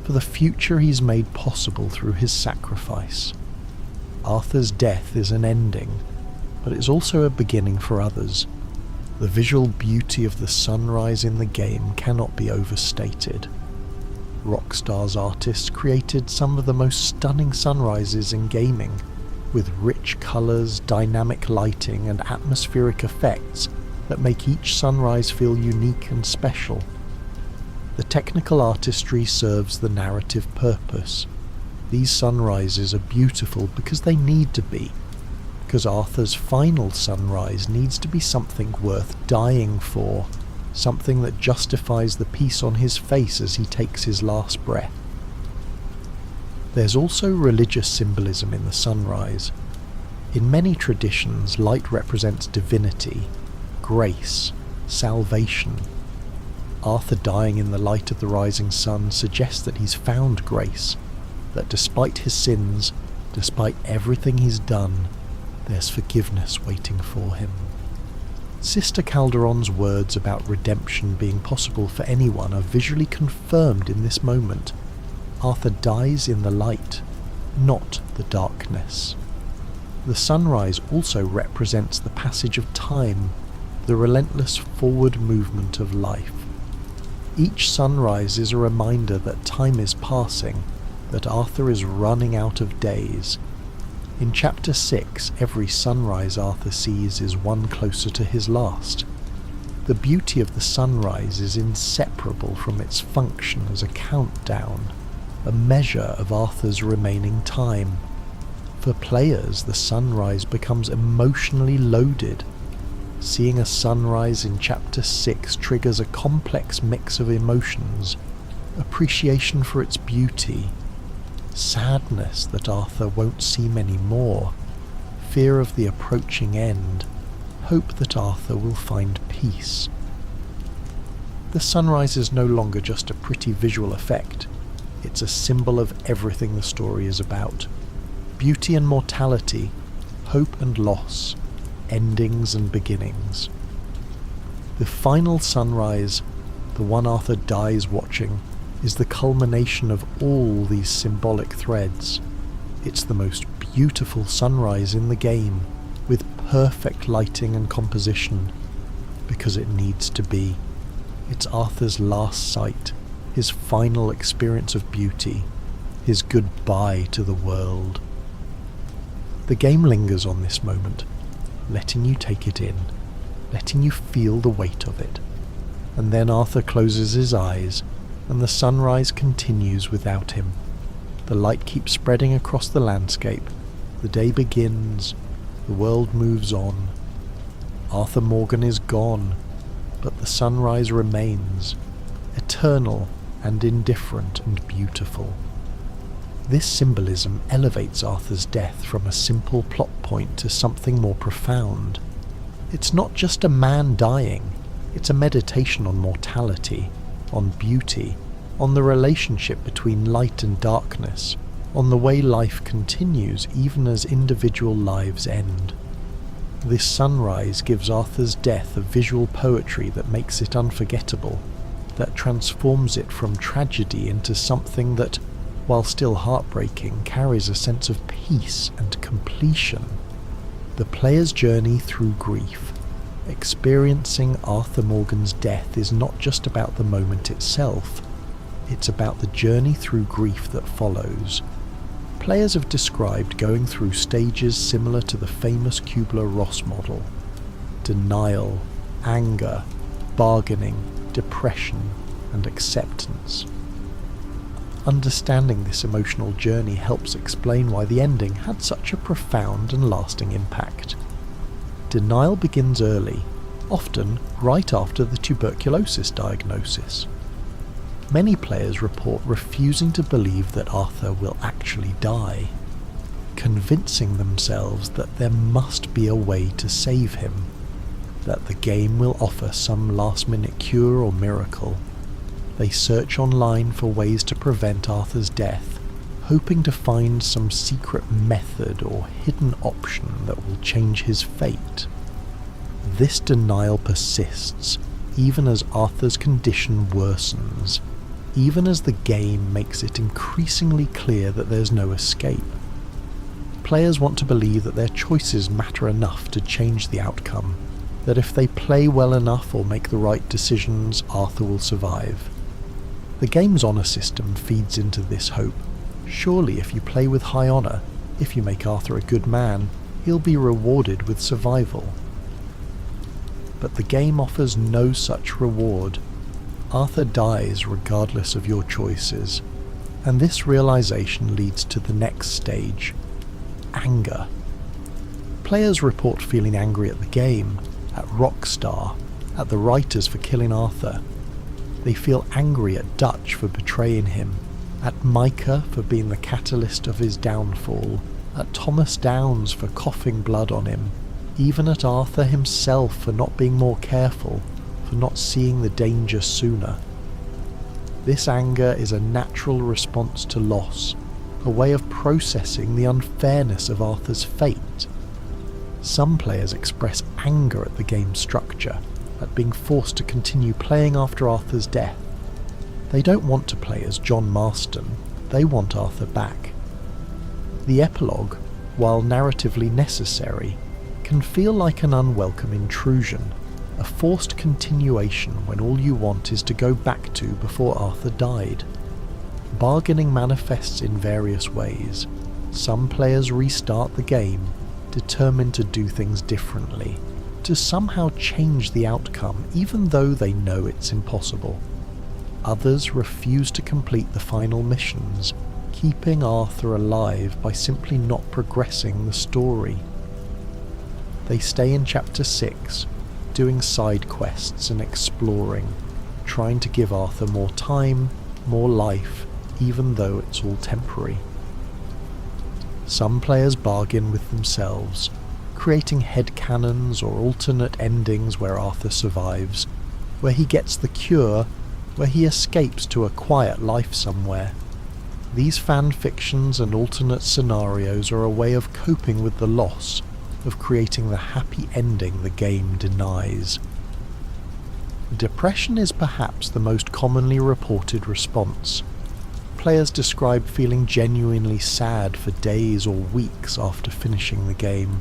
for the future he's made possible through his sacrifice. Arthur's death is an ending, but it's also a beginning for others, The visual beauty of the sunrise in the game cannot be overstated. Rockstar's artists created some of the most stunning sunrises in gaming, with rich colours, dynamic lighting and atmospheric effects that make each sunrise feel unique and special. The technical artistry serves the narrative purpose. These sunrises are beautiful because they need to be, because Arthur's final sunrise needs to be something worth dying for, something that justifies the peace on his face as he takes his last breath. There's also religious symbolism in the sunrise. In many traditions, light represents divinity, grace, salvation. Arthur dying in the light of the rising sun suggests that he's found grace, that despite his sins, despite everything he's done, there's forgiveness waiting for him. Sister Calderon's words about redemption being possible for anyone are visually confirmed in this moment. Arthur dies in the light, not the darkness. The sunrise also represents the passage of time, the relentless forward movement of life. Each sunrise is a reminder that time is passing, that Arthur is running out of days. In Chapter 6, every sunrise Arthur sees is one closer to his last. The beauty of the sunrise is inseparable from its function as a countdown, a measure of Arthur's remaining time. For players, the sunrise becomes emotionally loaded. Seeing a sunrise in Chapter 6 triggers a complex mix of emotions: appreciation for its beauty, sadness that Arthur won't see many more, fear of the approaching end, hope that Arthur will find peace. The sunrise is no longer just a pretty visual effect, it's a symbol of everything the story is about. Beauty and mortality, hope and loss, endings and beginnings. The final sunrise, the one Arthur dies watching, is the culmination of all these symbolic threads. It's the most beautiful sunrise in the game, with perfect lighting and composition, because it needs to be. It's Arthur's last sight, his final experience of beauty, his goodbye to the world. The game lingers on this moment, letting you take it in, letting you feel the weight of it. And then Arthur closes his eyes, and the sunrise continues without him. The light keeps spreading across the landscape, the day begins, the world moves on. Arthur Morgan is gone, but the sunrise remains, eternal and indifferent and beautiful. This symbolism elevates Arthur's death from a simple plot point to something more profound. It's not just a man dying, it's a meditation on mortality, on beauty, on the relationship between light and darkness, on the way life continues even as individual lives end. This sunrise gives Arthur's death a visual poetry that makes it unforgettable, that transforms it from tragedy into something that, while still heartbreaking, carries a sense of peace and completion. The player's journey through grief. Experiencing Arthur Morgan's death is not just about the moment itself, it's about the journey through grief that follows. Players have described going through stages similar to the famous Kubler-Ross model: denial, anger, bargaining, depression, and acceptance. Understanding this emotional journey helps explain why the ending had such a profound and lasting impact. Denial begins early, often right after the tuberculosis diagnosis. Many players report refusing to believe that Arthur will actually die, convincing themselves that there must be a way to save him, that the game will offer some last-minute cure or miracle. They search online for ways to prevent Arthur's death, hoping to find some secret method or hidden option that will change his fate. This denial persists, even as Arthur's condition worsens, even as the game makes it increasingly clear that there's no escape. Players want to believe that their choices matter enough to change the outcome, that if they play well enough or make the right decisions, Arthur will survive. The game's honour system feeds into this hope. Surely if you play with high honour, if you make Arthur a good man, he'll be rewarded with survival. But the game offers no such reward. Arthur dies regardless of your choices, and this realization leads to the next stage: anger. Players report feeling angry at the game, at Rockstar, at the writers for killing Arthur. They feel angry at Dutch for betraying him, at Micah for being the catalyst of his downfall, at Thomas Downes for coughing blood on him, even at Arthur himself for not being more careful, for not seeing the danger sooner. This anger is a natural response to loss, a way of processing the unfairness of Arthur's fate. Some players express anger at the game's structure, at being forced to continue playing after Arthur's death. They don't want to play as John Marston, they want Arthur back. The epilogue, while narratively necessary, can feel like an unwelcome intrusion, a forced continuation when all you want is to go back to before Arthur died. Bargaining manifests in various ways. Some players restart the game, determined to do things differently, to somehow change the outcome even though they know it's impossible. Others refuse to complete the final missions, keeping Arthur alive by simply not progressing the story. They stay in Chapter 6, doing side quests and exploring, trying to give Arthur more time, more life, even though it's all temporary. Some players bargain with themselves, creating headcanons or alternate endings where Arthur survives, where he gets the cure, where he escapes to a quiet life somewhere. These fan fictions and alternate scenarios are a way of coping with the loss, of creating the happy ending the game denies. Depression is perhaps the most commonly reported response. Players describe feeling genuinely sad for days or weeks after finishing the game.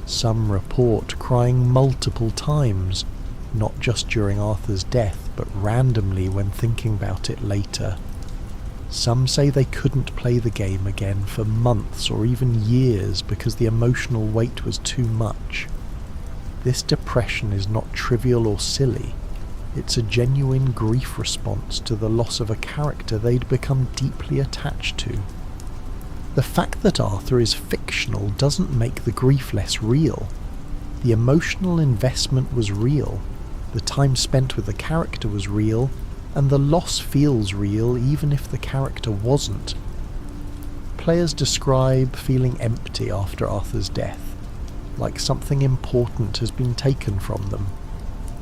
Some report crying multiple times, not just during Arthur's death, but randomly when thinking about it later. Some say they couldn't play the game again for months or even years because the emotional weight was too much. This depression is not trivial or silly. It's a genuine grief response to the loss of a character they'd become deeply attached to. The fact that Arthur is fictional doesn't make the grief less real. The emotional investment was real, the time spent with the character was real, and the loss feels real even if the character wasn't. Players describe feeling empty after Arthur's death, like something important has been taken from them.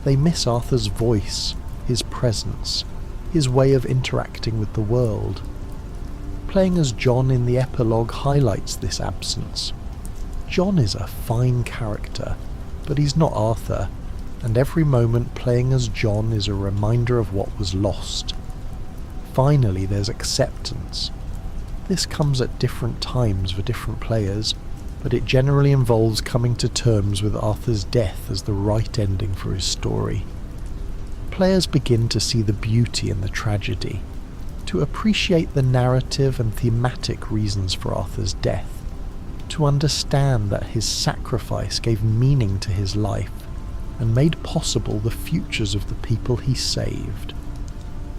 They miss Arthur's voice, his presence, his way of interacting with the world. Playing as John in the epilogue highlights this absence. John is a fine character, but he's not Arthur, and every moment playing as John is a reminder of what was lost. Finally, there's acceptance. This comes at different times for different players, but it generally involves coming to terms with Arthur's death as the right ending for his story. Players begin to see the beauty in the tragedy, to appreciate the narrative and thematic reasons for Arthur's death, to understand that his sacrifice gave meaning to his life and made possible the futures of the people he saved.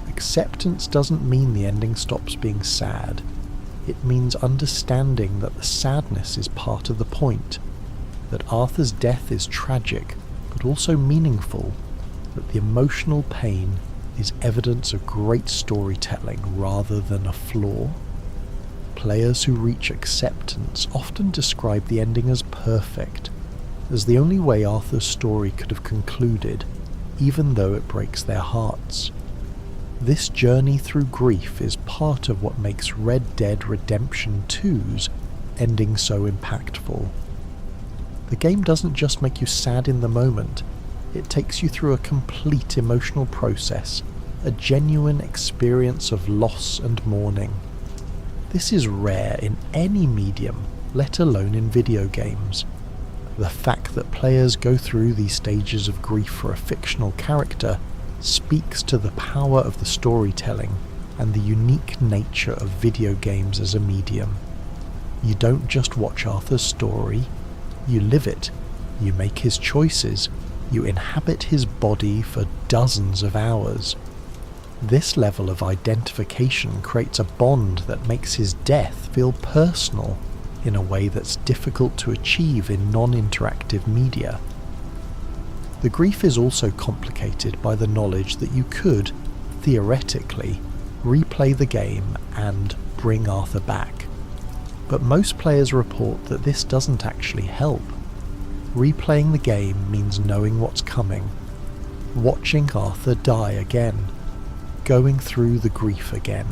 Acceptance doesn't mean the ending stops being sad. It means understanding that the sadness is part of the point, that Arthur's death is tragic but also meaningful, that the emotional pain is evidence of great storytelling rather than a flaw. Players who reach acceptance often describe the ending as perfect, as the only way Arthur's story could have concluded, even though it breaks their hearts. This journey through grief is part of what makes Red Dead Redemption 2's ending so impactful. The game doesn't just make you sad in the moment, it takes you through a complete emotional process, a genuine experience of loss and mourning. This is rare in any medium, let alone in video games. The fact that players go through these stages of grief for a fictional character speaks to the power of the storytelling and the unique nature of video games as a medium. You don't just watch Arthur's story, you live it, you make his choices, you inhabit his body for dozens of hours. This level of identification creates a bond that makes his death feel personal in a way that's difficult to achieve in non-interactive media. The grief is also complicated by the knowledge that you could, theoretically, replay the game and bring Arthur back. But most players report that this doesn't actually help. Replaying the game means knowing what's coming, watching Arthur die again, going through the grief again.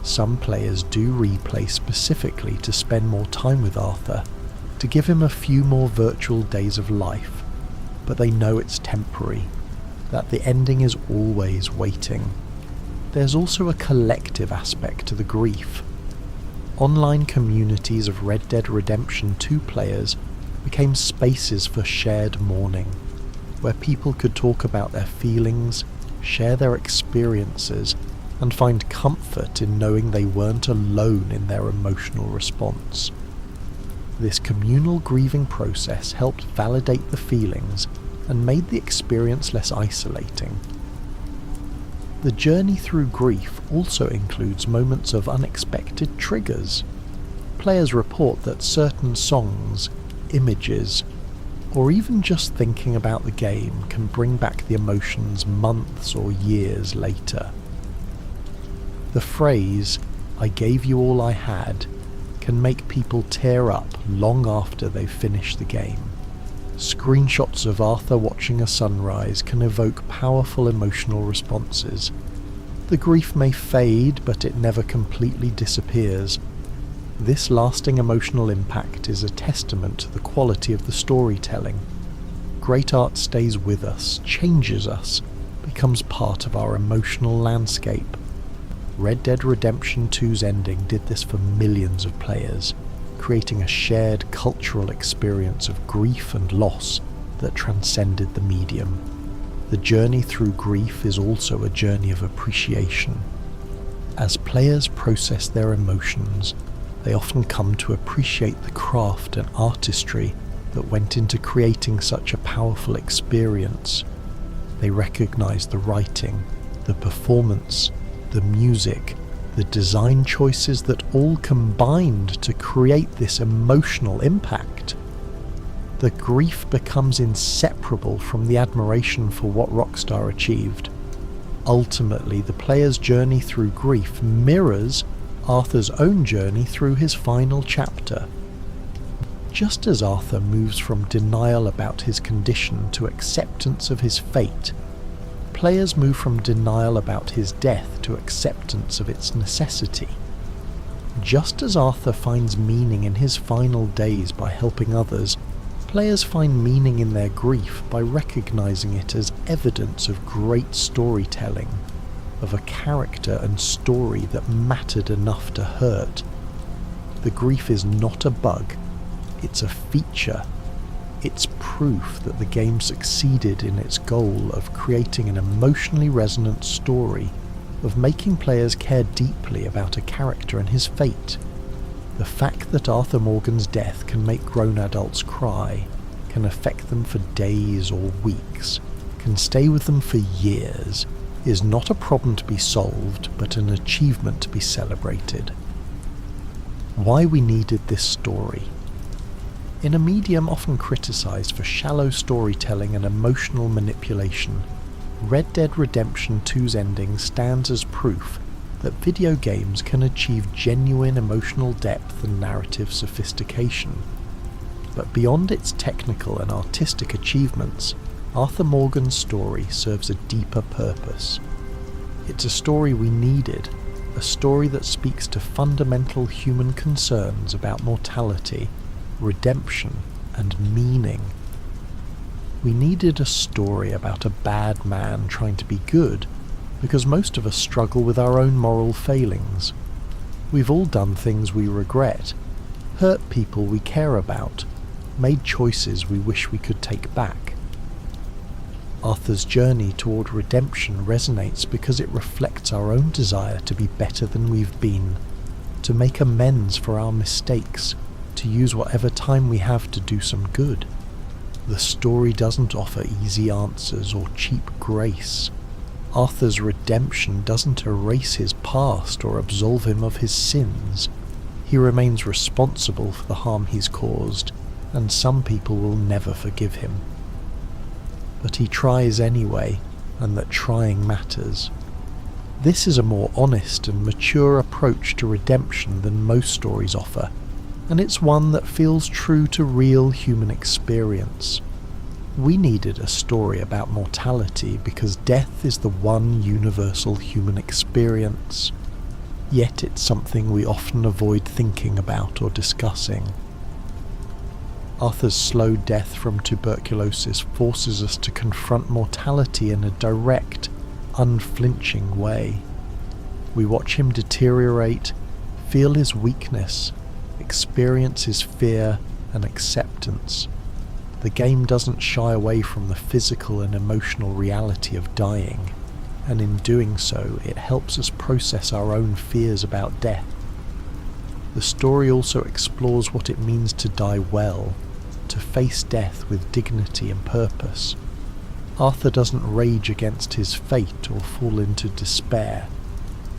Some players do replay specifically to spend more time with Arthur, to give him a few more virtual days of life, but they know it's temporary, that the ending is always waiting. There's also a collective aspect to the grief. Online communities of Red Dead Redemption 2 players became spaces for shared mourning, where people could talk about their feelings, share their experiences, and find comfort in knowing they weren't alone in their emotional response. This communal grieving process helped validate the feelings and made the experience less isolating. The journey through grief also includes moments of unexpected triggers. Players report that certain songs, images, or even just thinking about the game can bring back the emotions months or years later. The phrase, "I gave you all I had," can make people tear up long after they've finished the game. Screenshots of Arthur watching a sunrise can evoke powerful emotional responses. The grief may fade, but it never completely disappears. This lasting emotional impact is a testament to the quality of the storytelling. Great art stays with us, changes us, becomes part of our emotional landscape. Red Dead Redemption 2's ending did this for millions of players, creating a shared cultural experience of grief and loss that transcended the medium. The journey through grief is also a journey of appreciation. As players process their emotions, they often come to appreciate the craft and artistry that went into creating such a powerful experience. They recognize the writing, the performance, the music, the design choices that all combined to create this emotional impact. The grief becomes inseparable from the admiration for what Rockstar achieved. Ultimately, the player's journey through grief mirrors Arthur's own journey through his final chapter. Just as Arthur moves from denial about his condition to acceptance of his fate, players move from denial about his death to acceptance of its necessity. Just as Arthur finds meaning in his final days by helping others, players find meaning in their grief by recognizing it as evidence of great storytelling, of a character and story that mattered enough to hurt. The grief is not a bug, it's a feature. It's proof that the game succeeded in its goal of creating an emotionally resonant story, of making players care deeply about a character and his fate. The fact that Arthur Morgan's death can make grown adults cry, can affect them for days or weeks, can stay with them for years, is not a problem to be solved, but an achievement to be celebrated. Why we needed this story. In a medium often criticised for shallow storytelling and emotional manipulation, Red Dead Redemption 2's ending stands as proof that video games can achieve genuine emotional depth and narrative sophistication. But beyond its technical and artistic achievements, Arthur Morgan's story serves a deeper purpose. It's a story we needed, a story that speaks to fundamental human concerns about mortality, redemption, and meaning. We needed a story about a bad man trying to be good, because most of us struggle with our own moral failings. We've all done things we regret, hurt people we care about, made choices we wish we could take back. Arthur's journey toward redemption resonates because it reflects our own desire to be better than we've been, to make amends for our mistakes, to use whatever time we have to do some good. The story doesn't offer easy answers or cheap grace. Arthur's redemption doesn't erase his past or absolve him of his sins. He remains responsible for the harm he's caused, and some people will never forgive him. But he tries anyway, and that trying matters. This is a more honest and mature approach to redemption than most stories offer, and it's one that feels true to real human experience. We needed a story about mortality because death is the one universal human experience, yet it's something we often avoid thinking about or discussing. Arthur's slow death from tuberculosis forces us to confront mortality in a direct, unflinching way. We watch him deteriorate, feel his weakness, experience his fear and acceptance. The game doesn't shy away from the physical and emotional reality of dying, and in doing so it helps us process our own fears about death. The story also explores what it means to die well, to face death with dignity and purpose. Arthur doesn't rage against his fate or fall into despair.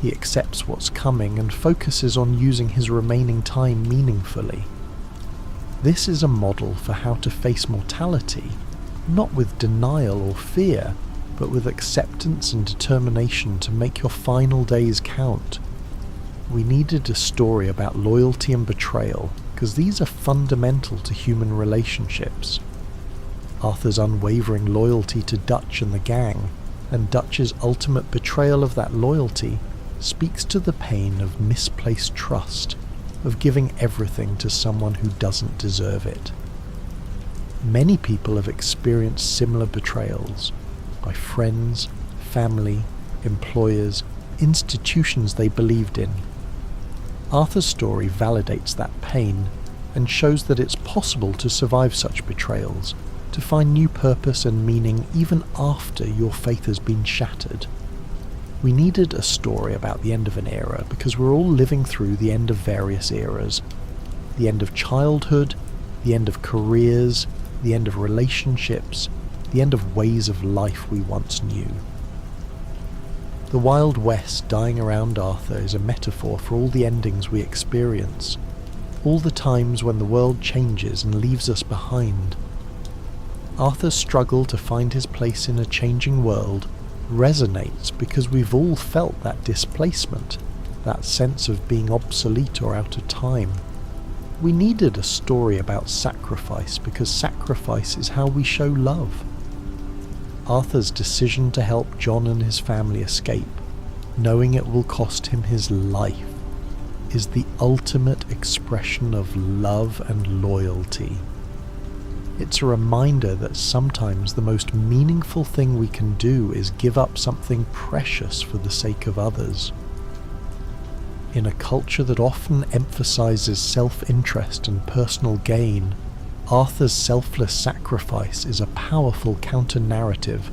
He accepts what's coming and focuses on using his remaining time meaningfully. This is a model for how to face mortality, not with denial or fear, but with acceptance and determination to make your final days count. We needed a story about loyalty and betrayal, because these are fundamental to human relationships. Arthur's unwavering loyalty to Dutch and the gang, and Dutch's ultimate betrayal of that loyalty, speaks to the pain of misplaced trust, of giving everything to someone who doesn't deserve it. Many people have experienced similar betrayals, by friends, family, employers, institutions they believed in. Arthur's story validates that pain and shows that it's possible to survive such betrayals, to find new purpose and meaning even after your faith has been shattered. We needed a story about the end of an era because we're all living through the end of various eras. The end of childhood, the end of careers, the end of relationships, the end of ways of life we once knew. The Wild West dying around Arthur is a metaphor for all the endings we experience, all the times when the world changes and leaves us behind. Arthur's struggle to find his place in a changing world resonates because we've all felt that displacement, that sense of being obsolete or out of time. We needed a story about sacrifice because sacrifice is how we show love. Arthur's decision to help John and his family escape, knowing it will cost him his life, is the ultimate expression of love and loyalty. It's a reminder that sometimes the most meaningful thing we can do is give up something precious for the sake of others. In a culture that often emphasizes self-interest and personal gain, Arthur's selfless sacrifice is a powerful counter-narrative.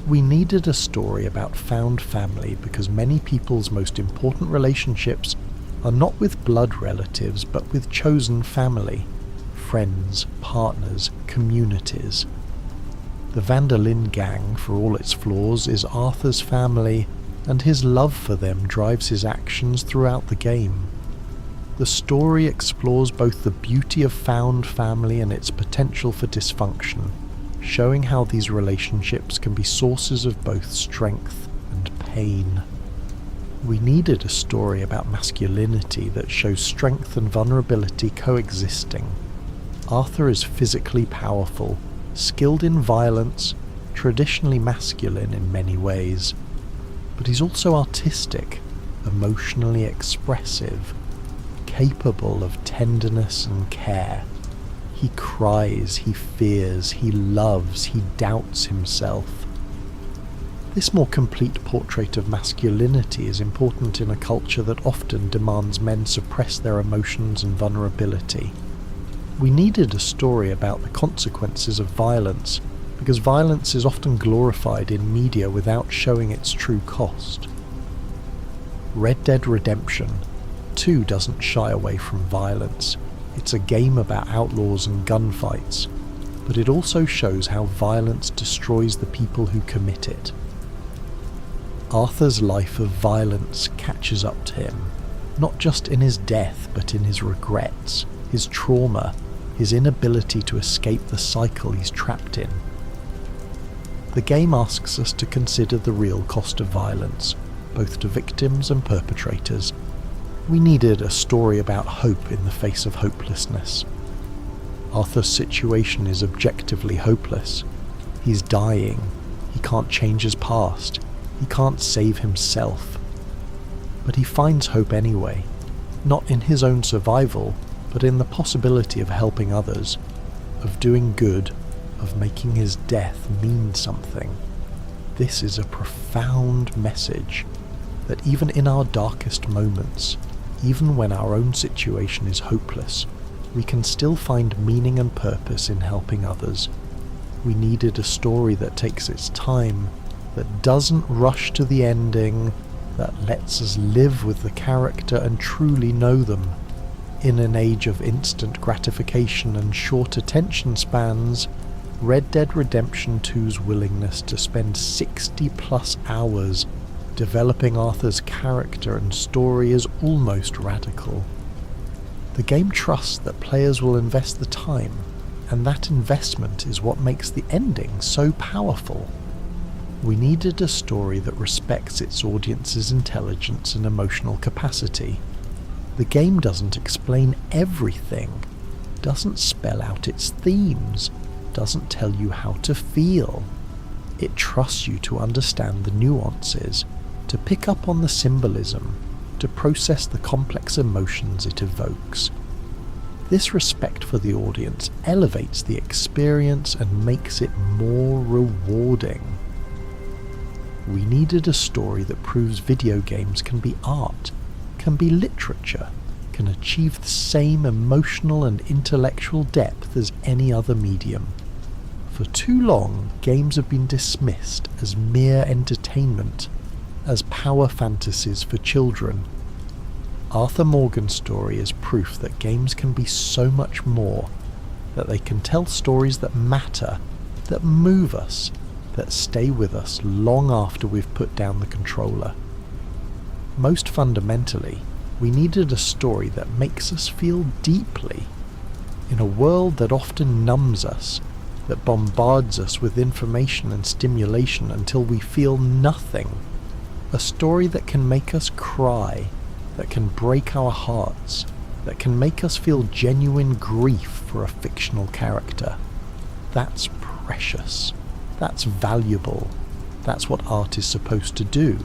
We needed a story about found family because many people's most important relationships are not with blood relatives but with chosen family, friends, partners, communities. The Van der Linde gang, for all its flaws, is Arthur's family, and his love for them drives his actions throughout the game. The story explores both the beauty of found family and its potential for dysfunction, showing how these relationships can be sources of both strength and pain. We needed a story about masculinity that shows strength and vulnerability coexisting. Arthur is physically powerful, skilled in violence, traditionally masculine in many ways, but he's also artistic, emotionally expressive, capable of tenderness and care. He cries, he fears, he loves, he doubts himself. This more complete portrait of masculinity is important in a culture that often demands men suppress their emotions and vulnerability. We needed a story about the consequences of violence, because violence is often glorified in media without showing its true cost. Red Dead Redemption 2 doesn't shy away from violence. It's a game about outlaws and gunfights, but it also shows how violence destroys the people who commit it. Arthur's life of violence catches up to him, not just in his death but in his regrets, his trauma, his inability to escape the cycle he's trapped in. The game asks us to consider the real cost of violence, both to victims and perpetrators. We needed a story about hope in the face of hopelessness. Arthur's situation is objectively hopeless. He's dying. He can't change his past. He can't save himself. But he finds hope anyway, not in his own survival, but in the possibility of helping others, of doing good, of making his death mean something. This is a profound message, that even in our darkest moments, even when our own situation is hopeless, we can still find meaning and purpose in helping others. We needed a story that takes its time, that doesn't rush to the ending, that lets us live with the character and truly know them. In an age of instant gratification and short attention spans, Red Dead Redemption 2's willingness to spend 60 plus hours developing Arthur's character and story is almost radical. The game trusts that players will invest the time, and that investment is what makes the ending so powerful. We needed a story that respects its audience's intelligence and emotional capacity. The game doesn't explain everything, doesn't spell out its themes, doesn't tell you how to feel. It trusts you to understand the nuances, to pick up on the symbolism, to process the complex emotions it evokes. This respect for the audience elevates the experience and makes it more rewarding. We needed a story that proves video games can be art, can be literature, can achieve the same emotional and intellectual depth as any other medium. For too long, games have been dismissed as mere entertainment, as power fantasies for children. Arthur Morgan's story is proof that games can be so much more, that they can tell stories that matter, that move us, that stay with us long after we've put down the controller. Most fundamentally, we needed a story that makes us feel deeply. In a world that often numbs us, that bombards us with information and stimulation until we feel nothing, a story that can make us cry, that can break our hearts, that can make us feel genuine grief for a fictional character. That's precious. That's valuable. That's what art is supposed to do.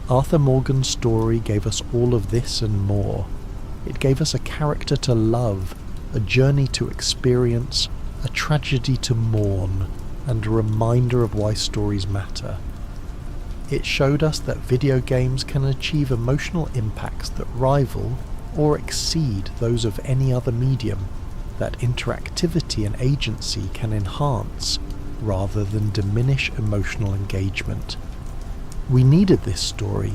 Arthur Morgan's story gave us all of this and more. It gave us a character to love, a journey to experience, a tragedy to mourn, and a reminder of why stories matter. It showed us that video games can achieve emotional impacts that rival or exceed those of any other medium, that interactivity and agency can enhance rather than diminish emotional engagement. We needed this story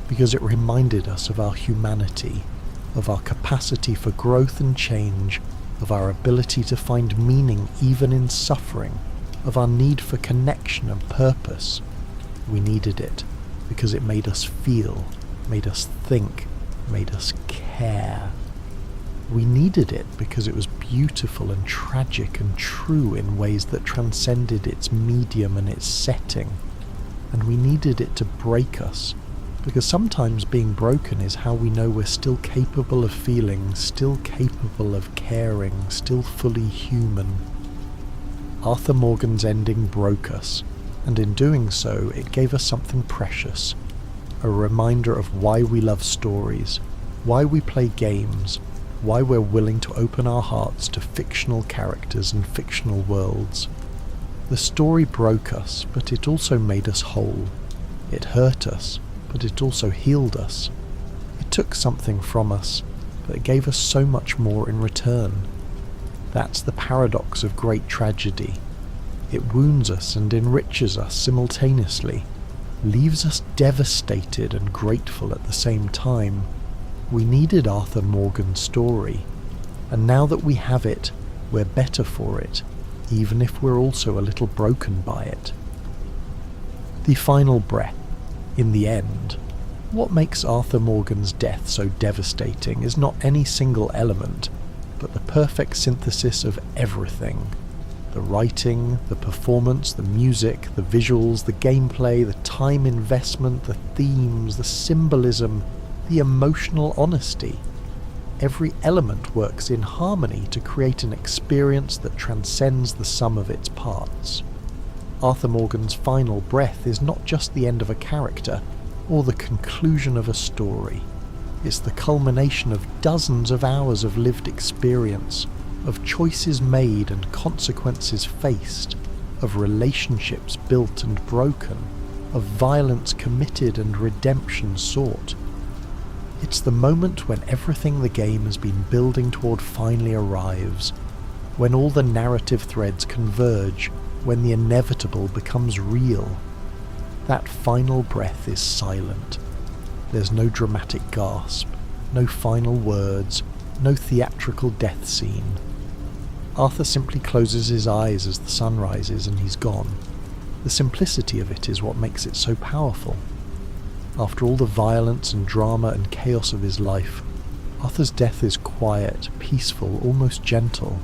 because it reminded us of our humanity, of our capacity for growth and change, of our ability to find meaning even in suffering, of our need for connection and purpose. We needed it because it made us feel, made us think, made us care. We needed it because it was beautiful and tragic and true in ways that transcended its medium and its setting. And we needed it to break us, because sometimes being broken is how we know we're still capable of feeling, still capable of caring, still fully human. Arthur Morgan's ending broke us, and in doing so it gave us something precious, a reminder of why we love stories, why we play games, why we're willing to open our hearts to fictional characters and fictional worlds. The story broke us, but it also made us whole. It hurt us, but it also healed us. It took something from us, but it gave us so much more in return. That's the paradox of great tragedy. It wounds us and enriches us simultaneously, leaves us devastated and grateful at the same time. We needed Arthur Morgan's story, and now that we have it, we're better for it, even if we're also a little broken by it. The final breath. In the end, what makes Arthur Morgan's death so devastating is not any single element, but the perfect synthesis of everything. The writing, the performance, the music, the visuals, the gameplay, the time investment, the themes, the symbolism, the emotional honesty. Every element works in harmony to create an experience that transcends the sum of its parts. Arthur Morgan's final breath is not just the end of a character, or the conclusion of a story. It's the culmination of dozens of hours of lived experience, of choices made and consequences faced, of relationships built and broken, of violence committed and redemption sought. It's the moment when everything the game has been building toward finally arrives, when all the narrative threads converge, when the inevitable becomes real. That final breath is silent. There's no dramatic gasp, no final words, no theatrical death scene. Arthur simply closes his eyes as the sun rises and he's gone. The simplicity of it is what makes it so powerful. After all the violence and drama and chaos of his life, Arthur's death is quiet, peaceful, almost gentle.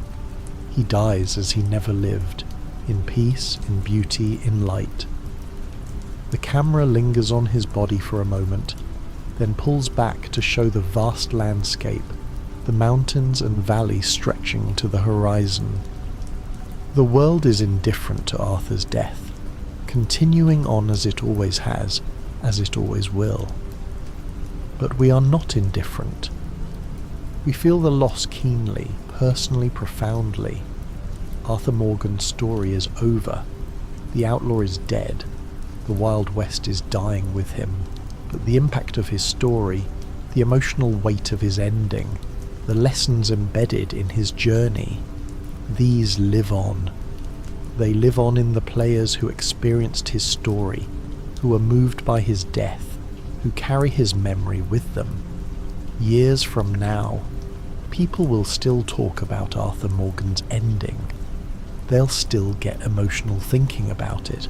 He dies as he never lived, in peace, in beauty, in light. The camera lingers on his body for a moment, then pulls back to show the vast landscape, the mountains and valleys stretching to the horizon. The world is indifferent to Arthur's death, continuing on as it always has, as it always will. But we are not indifferent. We feel the loss keenly, personally, profoundly. Arthur Morgan's story is over. The outlaw is dead. The Wild West is dying with him. But the impact of his story, the emotional weight of his ending, the lessons embedded in his journey, these live on. They live on in the players who experienced his story, who were moved by his death, who carry his memory with them. Years from now, people will still talk about Arthur Morgan's ending. They'll still get emotional thinking about it.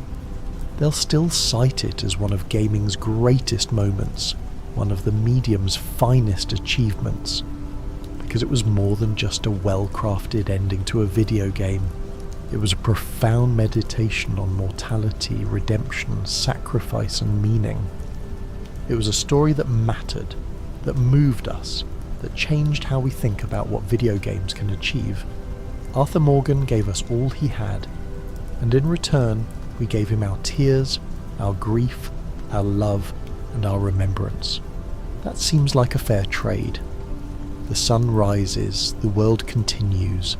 They'll still cite it as one of gaming's greatest moments, one of the medium's finest achievements, because it was more than just a well-crafted ending to a video game. It was a profound meditation on mortality, redemption, sacrifice and meaning. It was a story that mattered, that moved us, that changed how we think about what video games can achieve. Arthur Morgan gave us all he had, and in return we gave him our tears, our grief, our love, and our remembrance. That seems like a fair trade. The sun rises, the world continues,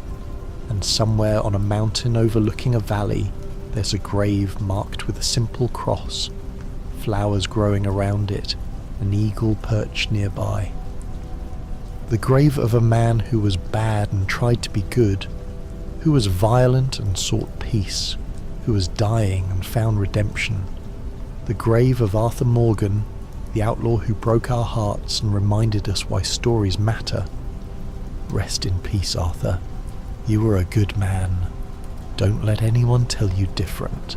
and somewhere on a mountain overlooking a valley, there's a grave marked with a simple cross, flowers growing around it, an eagle perched nearby. The grave of a man who was bad and tried to be good, who was violent and sought peace, who was dying and found redemption. The grave of Arthur Morgan, the outlaw who broke our hearts and reminded us why stories matter. Rest in peace, Arthur. You were a good man. Don't let anyone tell you different.